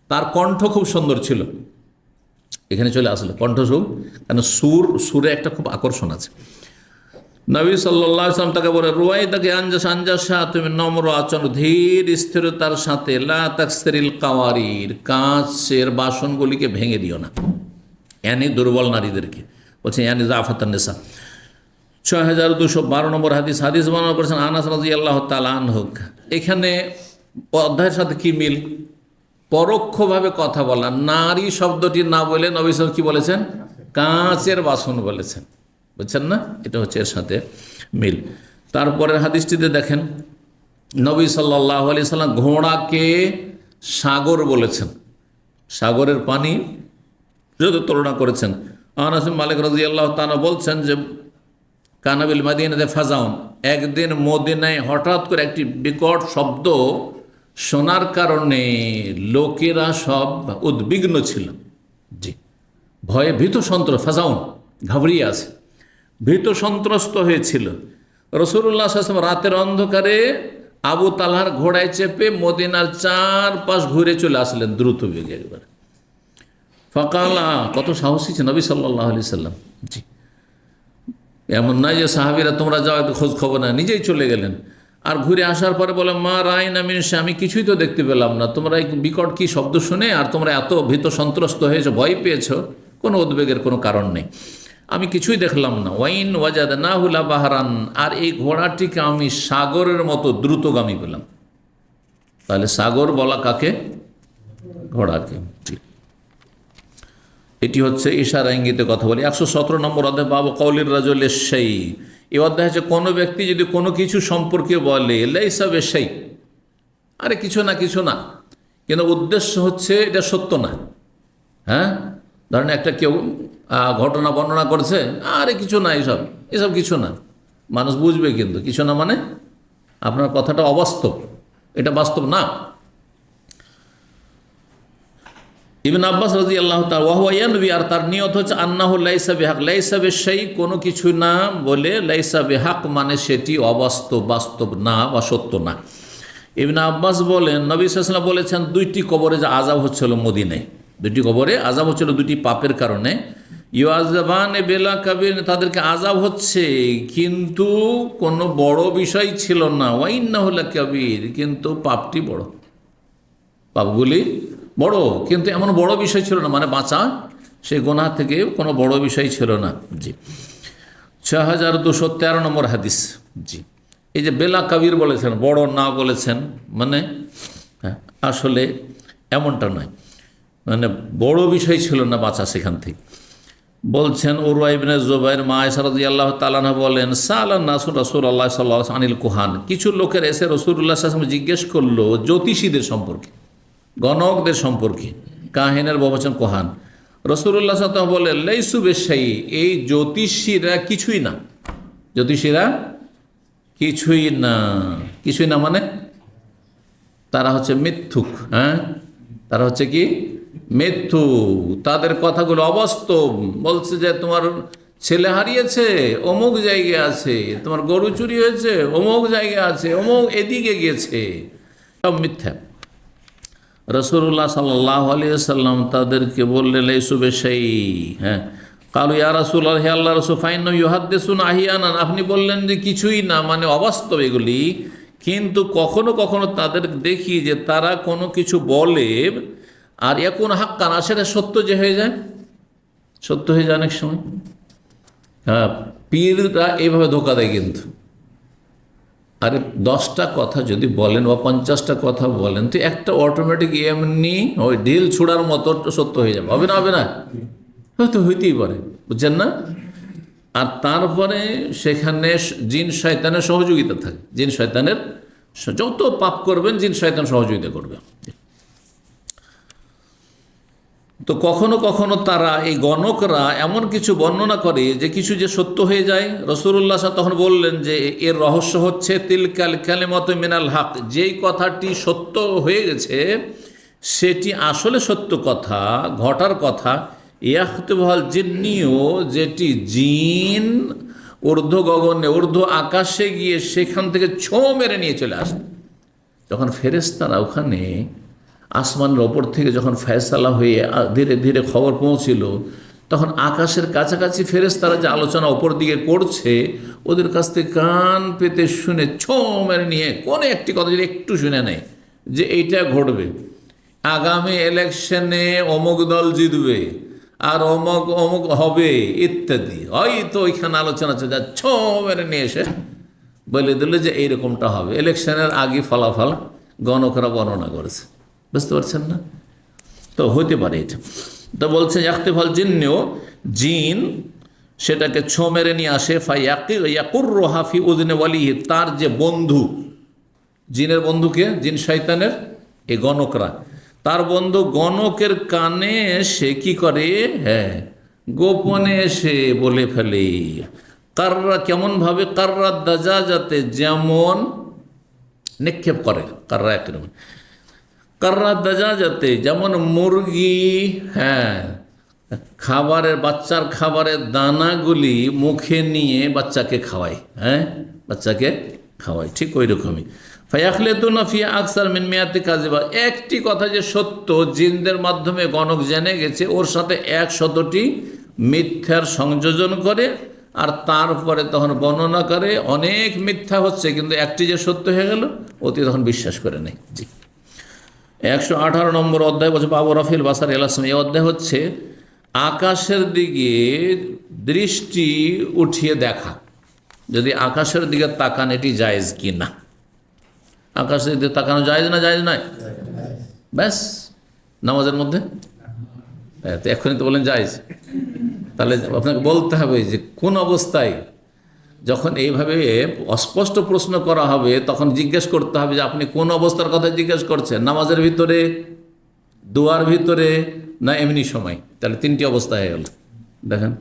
তার কণ্ঠ খুব সুন্দর ছিল। এখানে চলে আসলে কণ্ঠসুর, কারণ সুরে একটা খুব আকর্ষণ আছে। নবী সাল্লাল্লাহু আলাইহি ওয়াসাল্লাম তাকে বলে, রুয়াইদাকে আনজাসা, তুমি নম্র আচরণ, ধীর স্থিরতার সাথে, লা তাকসিরিল কাওয়ারির, কাঁচের বাসনগুলিকে ভেঙে দিও না, ইয়ানি দুর্বল নারীদেরকে বলছে, ইয়ানি জাফাতান নিসা। 6212 নম্বর হাদিস বর্ণনা করেছেন আনাস রাদিয়াল্লাহু তাআলা আনহু। এখানে অধ্যায়ের সাথে কি মিল? পরোক্ষভাবে কথা বলা, নারী শব্দটি না বলে নবী সাল্লাল্লাহু আলাইহি ওয়াসাল্লাম কি বলেছেন? কাঁচের বাসন বলেছেন, বুঝছেন না? এটা হচ্ছে এর সাথে মিল। তারপরের হাদিসটিতে দেখেন, নবী সাল্লাল্লাহু আলাইহি সাল্লাম ঘোড়াকে সাগর বলেছেন, সাগরের পানি যদি তুলনা করেছেন। আনাস বিন মালিক রাদিয়াল্লাহু তাআলা বলছেন যে কানাবিল মাদিনাতে ফাজাউন, একদিন মদিনায় হঠাৎ করে একটি বিকট শব্দ শোনার কারণে লোকেরা সব উদ্বিগ্ন ছিল। জি, ভয়ে ভীত সন্ত্রস্ত, ফাজাউন ঘাবড়িয়ে আছে, ভীত সন্ত্রস্ত হয়েছিল। রাসূলুল্লাহ সাল্লাল্লাহু আলাইহি ওয়াসাল্লাম রাতের অন্ধকারে আবু তালহার ঘোড়ায় চেপে মদিনার চারপাশ ঘুরে চলে আসলেন দ্রুত বেগে একবার। ফাকালা, কত সাহসী ছিল নবী সাল্লাল্লাহু আলাইহি সাল্লাম। জি, এমন নয় যে সাহাবীরা তোমরা যাও একটু খোঁজ খবর না, নিজেই চলে গেলেন। আর ঘুরে আসার পরে বলে, মা রায়না মিন শাই, আমি কিছুই তো দেখতে পেলাম না, তোমরা এই বিকট কি শব্দ শুনে আর তোমরা এত ভীত সন্ত্রস্ত হয়েছো, ভয় পেয়েছো, কোনো উদ্বেগের কোনো কারণ নেই, আমি কিছুই দেখলাম না। ওয়াইন ওয়াজাদনাহু লা বাহরান, আর এই ঘোড়াটিকে আমি সাগরের মতো দ্রুতগামী পেলাম। তাহলে সাগর বলা কাকে? ঘোড়াকে। এটি হচ্ছে ইশারা ইঙ্গিতে কথা বলি। 117 নম্বর অধ্যায় বাবু কওলির রাজুলিশ শাই, এই অধ্যায় হচ্ছে কোনো ব্যক্তি যদি কোনো কিছু সম্পর্কে বলে লাইসা বিশাই, আরে কিছু না, কিন্তু উদ্দেশ্য হচ্ছে এটা সত্য না। হ্যাঁ, ধরেন একটা কেউ ঘটনা বর্ণনা করছে, আরে কিছু না, এসব কিছু না, মানুষ বুঝবে, কিন্তু কিছু না মানে আপনার কথাটা অবাস্তব, এটা বাস্তব না। ইবনে আব্বাস রাদিয়াল্লাহু তাআলা ওয়াহুয়া ইয়ানবি, আর তার নিয়ত হচ্ছে আন্নাহু লাইসা বিহাক, লাইসা বিশাই, কোনো কিছু না বলে লাইসা বিহাক মানে সেটি অবাস্তব, বাস্তব না বা সত্য না। ইবনে আব্বাস বলেন, নবী সাল্লাল্লাহু আলাইহি ওয়াসাল্লাম বলেছেন, দুইটি কবরে যে আযাব হচ্ছিল মদিনায়, দুইটি কবরে আযাব হচ্ছিল দুটি পাপের কারণে। ইউআযাবানে বিলা কাবির, তাদেরকে আযাব হচ্ছে কিন্তু কোনো বড় বিষয় ছিল না। ওয়া ইন্নাহু লাকাবীর, কিন্তু পাপটি বড়, পাপগুলি বড়, কিন্তু এমন বড় বিষয় ছিল না, মানে বাঁচা সেই গুনাহ থেকে কোনো বড় বিষয় ছিল না। জি, 6213 নম্বর হাদিস। জি, এই যে বেলা কাবির বলেছেন, বড় না বলেছেন, মানে আসলে এমনটা নয়, মানে বড় বিষয় ছিল না বাঁচা সেখান থেকে। বলছেন উরওয়া ইবনে জুবাইর, মা আয়েশা রাদিয়াল্লাহু তাআলা আনহা বলেন, সাআলান নাসু রাসূলুল্লাহ সাল্লাল্লাহু আলাইহি আনিল কুহান, কিছু লোকের এসে রাসূলুল্লাহ সাল্লাল্লাহু আলাইহি জিজ্ঞেস করলো জ্যোতিষীদের সম্পর্কে, গণকদের সম্পর্কে। কাহিনের বহুবচন কোহান। রাসূলুল্লাহ সাল্লাল্লাহু আলাইহি বলেন, লাইসু বিশাইই, এই জ্যোতিষীরা কিছুই না। জ্যোতিষীরা কিছুই না। কিছুই না মানে তারা হচ্ছে মিথ্যুক। হ্যাঁ, তারা হচ্ছে কি মিথ্যু, তাদের কথাগুলো অবাস্তব। বলছে যে তোমার ছেলে হারিয়েছে, অমুক জায়গায় আছে, তোমার গরু চুরি হয়েছে, অমুক জায়গায় আছে, অমুক এদিকে গেছে, সব মিথ্যা। রাসূলুল্লাহ সাল্লাল্লাহু আলাইহি ওয়াসাল্লাম তাদেরকে বললেন, লাইসু বিশাইই। হ্যাঁ, কালু ইয়া রাসূলুল্লাহ, হে আল্লাহর রাসূল, ফাইন্নাহু ইউহাদ্দিসুনা আহিয়ানান, আপনি বললেন যে কিছুই না মানে অবাস্তব এগুলি, কিন্তু কখনো কখনো তাদের দেখি যে তারা কোনো কিছু বলে আর এখন হাক্কান, সেটা সত্য যে হয়ে যায়, সত্য হয়ে যায় অনেক সময়। হ্যাঁ, পীররা এইভাবে ধোকা দেয় কিন্তু। আরে 10টা কথা যদি বলেন বা 50টা কথা বলেন তো একটা অটোমেটিক এমনি ওই ঢিল ছোড়ার মতো সত্য হয়ে যাবে। হবে না? হবে না? হয়তো হইতেই পারে, বুঝছেন না? আর তারপরে সেখানে জিন শয়তানের সহযোগিতা থাকে। জিন শয়তানের যত পাপ করবেন জিন শয়তান সহযোগিতা করবে। তো কখনো কখনো তারা এই গণকরা এমন কিছু বর্ণনা করে যে কিছু যে সত্য হয়ে যায়। রাসূলুল্লাহ তখন বললেন যে এর রহস্য হচ্ছে তিলকাল কালিমাতু মিনাল হক, যেই কথাটি সত্য হয়ে গেছে সেটি আসলে সত্য কথা, ঘটার কথা। ইয়াখতুবুল জিন্নিও, যেটি জিন ঊর্ধ্ব গগনে, ঊর্ধ্ব আকাশে গিয়ে সেখান থেকে ছোঁ মেরে নিয়ে চলে আসে। যখন ফেরেশতারা ওখানে আসমানের ওপর থেকে যখন ফয়সালা হয়ে ধীরে ধীরে খবর পৌঁছিল, তখন আকাশের কাছাকাছি ফেরেশতারা যে আলোচনা ওপর দিকে করছে, ওদের কাছ থেকে কান পেতে শুনে ছোঁ মেরে নিয়ে কোনো একটি কথা যদি একটু শুনে নেয় যে এইটা ঘটবে, আগামী ইলেকশনে অমুক দল জিতবে আর অমুক অমুক হবে ইত্যাদি, হয়তো ওইখানে আলোচনা চলে, ছোঁ মেরে নিয়ে এসে বলে দিল যে এইরকমটা হবে। ইলেকশনের আগে ফলাফল গণকরা বর্ণনা করেছে। বুঝতে পারছেন না? তো হইতে পারে এটা। তো বলছে ইয়াখতিফল জিন্নেও, জিন সেটাকে ছোঁ মেরে নিয়ে আসে। ইয়াকুররুহা ফি উযনি ওয়ালিহি, তার যে বন্ধু, জিনের বন্ধুকে, জিন শয়তানের এই গণকরা, তার বন্ধু গণকের কানে সে কি করে, হ্যাঁ, গোপনে এসে বলে ফেলে। কাররা, কেমনভাবে? কাররা দাজাজাতে, যেমন নিক্ষেপ করে। কাররা একরকম কাররা দাজাজাতে, যেমন মুরগি, হ্যাঁ, খাবারের, বাচ্চার খাবারের দানাগুলি মুখে নিয়ে বাচ্চাকে খাওয়ায়। হ্যাঁ, বাচ্চাকে খাওয়ায়, ঠিক ওই রকমই। ফায়াখলিতুনা ফি আকসার মিন মিয়াতি কাযিবা, একটি কথা যে সত্য জিনদের মাধ্যমে গণক জেনে গেছে, ওর সাথে 100টি মিথ্যার সংযোজন করে আর তারপরে তখন বর্ণনা করে অনেক মিথ্যা হচ্ছে, কিন্তু একটি যে সত্য হয়ে গেল ওতে তখন বিশ্বাস করে নেই। জি, 118 নম্বর অধ্যায় বলছে বাবু রাফিল বাসার এলাসম। এই অধ্যায় হচ্ছে আকাশের দিকে দৃষ্টি উঠিয়ে দেখা। যদি আকাশের দিকে তাকান এটি জায়েজ কি না? আকাশের দিকে তাকানো জায়েজ না? জায়েজ নয়? ব্যাস, নামাজের মধ্যে এখনই তো বলেন জায়েজ। তাহলে আপনাকে বলতে হবে যে কোন অবস্থায়, যখন এইভাবে অস্পষ্ট প্রশ্ন করা হবে তখন জিজ্ঞেস করতে হবে যে আপনি কোন অবস্থার কথা জিজ্ঞেস করছেন, নামাজের ভিতরে, দোয়ার ভিতরে, না এমনি সময়। তাহলে 3টি অবস্থা হয়ে গেল। দেখেন,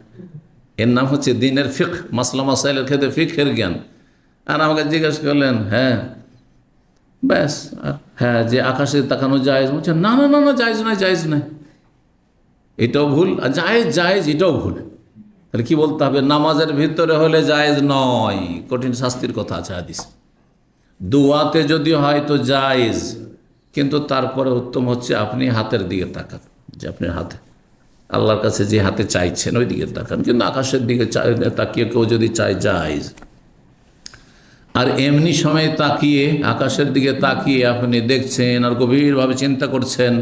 এর নাম হচ্ছে দ্বীনের ফিকহ, মাসলা মাসাইলের ক্ষেত্রে ফিকহের জ্ঞান। আর আমাকে জিজ্ঞেস করলেন, হ্যাঁ ব্যাস, হ্যাঁ, যে আকাশে তাকানো জায়েজ, বলছে না না না না, জায়েজ নয়, জায়েজ নয়, এটাও ভুল, আর জায়েজ জায়েজ এটাও ভুল। তাহলে কি বলতে হবে? নামাজের ভিতরে হলে জায়েজ নয়, কঠিন শাস্তির কথা আছে হাদিস। দোয়াতে যদি হয় তো জায়েজ, কিন্তু তারপরে উত্তম হচ্ছে আপনি হাতের দিকে তাকান, যে আপনি হাতে আল্লাহর কাছে যে হাতে চাইছেন ওই দিকে তাকান, কিন্তু আকাশের দিকে তাকিয়ে কেউ যদি চায় জায়েজ। আর এমনি সময় তাকিয়ে, আকাশের দিকে তাকিয়ে আপনি দেখছেন আর গভীরভাবে চিন্তা করছেন,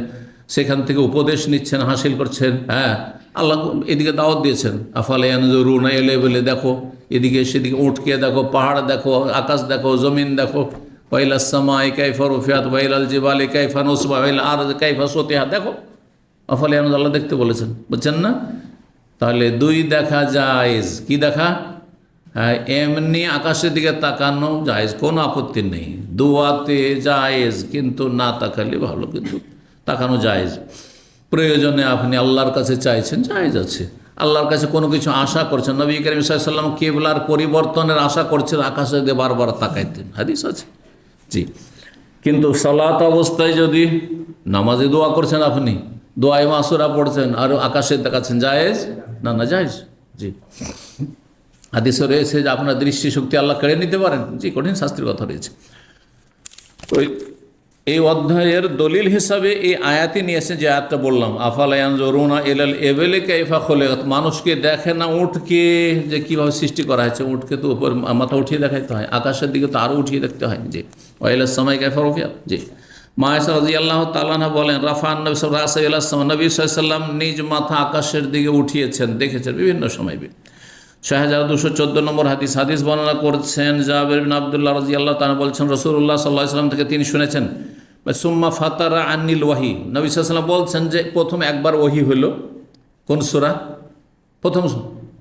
সেখান থেকে উপদেশ নিচ্ছেন, হাসিল করছেন। হ্যাঁ, আল্লাহ এদিকে দাওয়াত দিয়েছেন, আফালা ইয়ানজুরুনা ইলা বলে দেখো, এদিকে সেদিকে উঠকে দেখো, পাহাড় দেখো, আকাশ দেখো, জমিন দেখো, ওয়াইলাস সামাই কাইফা রুফিয়াত ওয়াইলাল জিবালি কাইফা নুসবা ওয়াইল আরদ কাইফা সুতিহা, দেখো আফালা ইয়ানজুরুনা, আল্লাহ দেখতে বলেছেন, বুঝছেন না? তাহলে দুই দেখা জায়েজ। কি দেখা? হ্যাঁ, এমনি আকাশের দিকে তাকানো জায়েজ, কোনো আপত্তি নেই। দোয়াতে জায়েজ, কিন্তু না তাকালে ভালো, কিন্তু তাকানো জায়েজ। প্রয়োজনে আপনি আল্লাহর কাছে চাইছেন, জায়েজ আছে। আল্লাহর কাছে কোনো কিছু আশা করছেন, নবী করিম সাল্লাল্লাহু আলাইহি ওয়াসাল্লাম কিবলার পরিবর্তনের আশা করছেন, আকাশে দিয়ে বারবার তাকাইতেন, হাদিস আছে। জি, কিন্তু সালাত অবস্থায় যদি নামাজে দোয়া করছেন, আপনি দোয়ায় মাসুরা পড়ছেন আর আকাশে দেখাচ্ছেন, জায়েজ? না, না জায়েজ। জি, হাদিসে রয়েছে যে আপনার দৃষ্টিশক্তি আল্লাহ কেড়ে নিতে পারেন। জি, কঠিন শাস্তির কথা রয়েছে। এই অধ্যায়ের দলিল হিসাবে এই আয়াতই নিয়েছেন, যে আয়াতটা বললাম, আফালা ইয়ানজুরুনা ইলাল ইবলি কাইফা খুলিকাত। মানুষকে দেখে না উটকে যে কীভাবে সৃষ্টি করা হয়েছে, উটকে তো উপর মাথা উঠিয়ে দেখাইতে হয়, আকাশের দিকে তো আরও উঠিয়ে দেখতে হয়। জি, ওয়াইলাস সামাই কাইফা রুফিয়াত। জি, মা আয়েশা রাদিয়াল্লাহু তাআলা আনহা বলেন, রাফা'আন নবী সাল্লাল্লাহু আলাইহি ওয়াসাল্লাম, নবী সাল্লাল্লাহু আলাইহি ওয়াসাল্লাম নিজ মাথা আকাশের দিকে উঠিয়েছেন, দেখেছেন বিভিন্ন সময়। 6214 নম্বর হাদিস বর্ণনা করছেন জাবের বিন আব্দুল্লাহ রাদিয়াল্লাহু তাআলা বলছেন, রাসূলুল্লাহ সাল্লাল্লাহু আলাইহি ওয়াসাল্লাম থেকে তিনি শুনেছেন, সুম্মা ফাতারা আনিল ওয়াহি, নবী সাল্লাল্লাহু আলাইহি ওয়াসাল্লাম বলছেন যে প্রথম একবার ওহি হলো। কোন সূরা?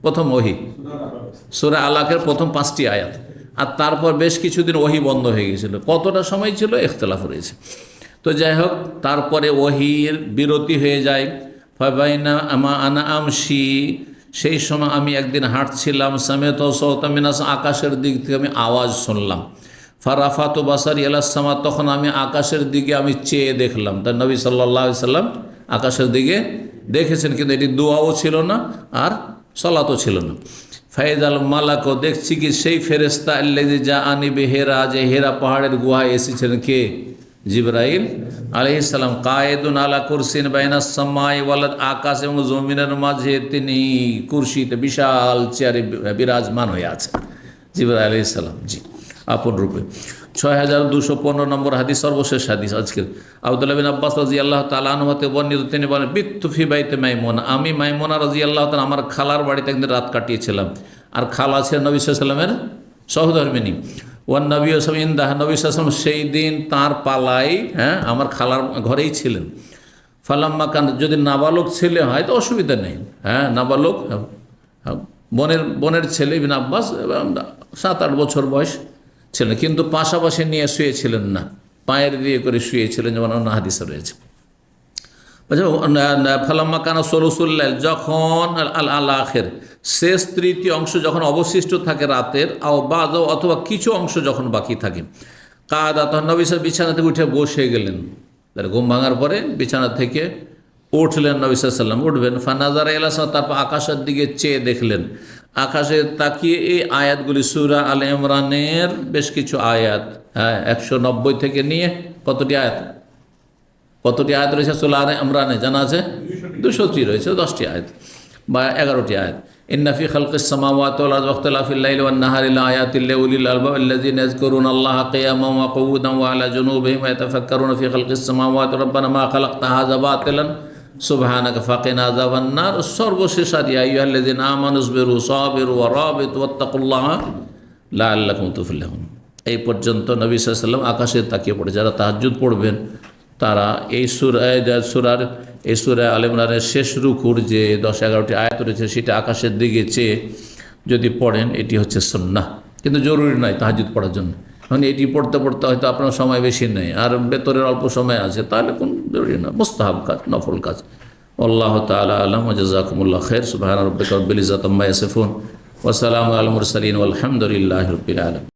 প্রথম ওহি সূরা আলাকের প্রথম 5টি আয়াত, আর তারপর বেশ কিছুদিন ওহি বন্ধ হয়ে গেছিল। কতটা সময় ছিল ইখতিলাফ রয়েছে। তো যাই হোক, তারপরে ওহির বিরতি হয়ে যায়। ফাবাইনা আমা আনা আমশি, সেই সময় আমি একদিন হাঁটছিলাম, সামেত সৌতামিনাস, আকাশের দিক থেকে আমি আওয়াজ শুনলাম। ফারাফাতু বাসারি আলাস সামা, তখন আমি আকাশের দিকে আমি চেয়ে দেখলাম। তাই নবী সাল্লাল্লাহু আলাইহি সাল্লাম আকাশের দিকে দেখেছেন, কিন্তু এটি দোয়াও ছিল না আর সালাতও ছিল না। ফাইজাল মালাকো, দেখছি কি সেই ফেরেশতা আল্লাযী জাআনি বিহিরা, যে হেরা পাহাড়ের গুহায় এসেছিলেন। কে? জিবরাইল আলাইহিস সালাম। কায়েদুন আলা কুরসিন বাইনাস সামাই ওয়াল আরদ, আকাশ এবং জমিনের মাঝে তিনি কুরসিতে বিশাল চেয়ারে বিরাজমান হয়ে আছেন জিবরাইল আলাইহিস সালাম। জি, আপন রূপে। 6215 নম্বর হাদিস, সর্বশেষ হাদিস আজকের। আব্দুল্লাহ বিন আব্বাস রাদিয়াল্লাহু তাআলা আনহু হতে বর্ণিত, তিনি বলেন, বিত্তু ফি বাইতে মাইমুনা, আমি মাইমুনা রাদিয়াল্লাহু তাআলা আমার খালার বাড়িতে একদিন রাত কাটিয়েছিলাম। আর খালা ছিলেন নবী সাল্লাল্লাহু আলাইহি ওয়াসাল্লামের সহধর্মিণী। ওয়ান নবী সাল্লাল্লাহু আলাইহি ওয়াসাল্লাম, নবী সাল্লাল্লাহু আলাইহি ওয়াসাল্লাম সেই দিন তাঁর পালাই, আমার খালার ঘরেই ছিলেন। ফালাম্মা কান, যদি নাবালক ছেলে হয় তো অসুবিধা নেই। নাবালক বোনের ছেলে ইবনে আব্বাস, 7-8 বছর বয়স ছিলেন, কিন্তু পাশাপাশি নিয়ে শুয়েছিলেন না, পায়ের দিয়ে করে শুয়েছিলেন, যেমন অন্য হাদিসে রয়েছে। ফালাম্মা কানা সলুসুল্লাহ, যখন আল আখের শেষ তৃতীয় অংশ যখন অবশিষ্ট থাকে রাতের, অথবা কিছু অংশ যখন বাকি থাকে, কাদা, তখন নবী সাল্লাল্লাহু আলাইহি ওয়াসাল্লাম বিছানা থেকে উঠে বসে গেলেন। তার ঘুম ভাঙার পরে বিছানা থেকে উঠলেন, নবী সাল্লাল্লাহু আলাইহি ওয়াসাল্লাম উঠবেন। ফানাজারা ইলা সামা, তারপর আকাশের দিকে চেয়ে দেখলেন। আকাশে তাকিয়ে এই আয়াতগুলি, সূরা আল ইমরানের বেশ কিছু আয়াত, 190 থেকে নিয়ে কতটি আয়াত রয়েছে সূরা আল ইমরানে জানা আছে? 200টি রয়েছে, 10টি আয়াত বা 11টি আয়াত। ইন্না ফি খালকিস সামাওয়াতি ওয়াল আরদি ওয়া ইখতিলাফিল লাইলি ওয়ান নাহারি লাআয়াতিল লিউলিল আলবাব আল্লাযীনা ইয়াযকুরুনা আল্লাহা কিয়ামান ওয়া qu'udan ওয়া আলা জুনুবিহিম ওয়া ইয়াতাফাক্কারুনা ফি খালকিস সামাওয়াতি রাব্বানা মা খালাকতা হাযা বাতিলান সুবহানাকা ফাকিনা আযাবান নার। সর্বশেষ আয়াত, ইয়া আইয়ুহাল্লাযীনা আমানু ইসবিরু সাবিরু ওয়া রাবিতু ওয়াত্তাকুল্লাহা লাআল্লাকুম তুফলিহুন। এই পর্যন্ত নবী সাল্লাল্লাহু আলাইহি ওয়াসাল্লাম আকাশে তাকিয়ে পড়ে। যারা তাহাজ্জুদ পড়বেন তারা এই সূরা আল ইমরানের শেষ রুকুর যে 10-11টি আয়াত রয়েছে, সেটা আকাশের দিকে চেয়ে যদি পড়েন, এটি হচ্ছে সুন্নাহ, কিন্তু জরুরি নয় তাহাজ্জুদ পড়ার জন্য। এখন এটি পড়তে পড়তে হয়তো আপনার সময় বেশি নেই আর বেতরের অল্প সময় আছে, তাহলে কোন জরুরি না, মুস্তাহাব কাজ, নফল কাজ। আল্লাহ তাআলা আ'লাম ওয়া জাযাকুমুল্লাহ খাইর। সুবহানা রাব্বিকা রাব্বিল ইজ্জাতি আম্মা ইয়াসিফুন ওয়া সালামুন আলাল মুরসালিন ওয়াল হামদুলিল্লাহি রাব্বিল আলামিন।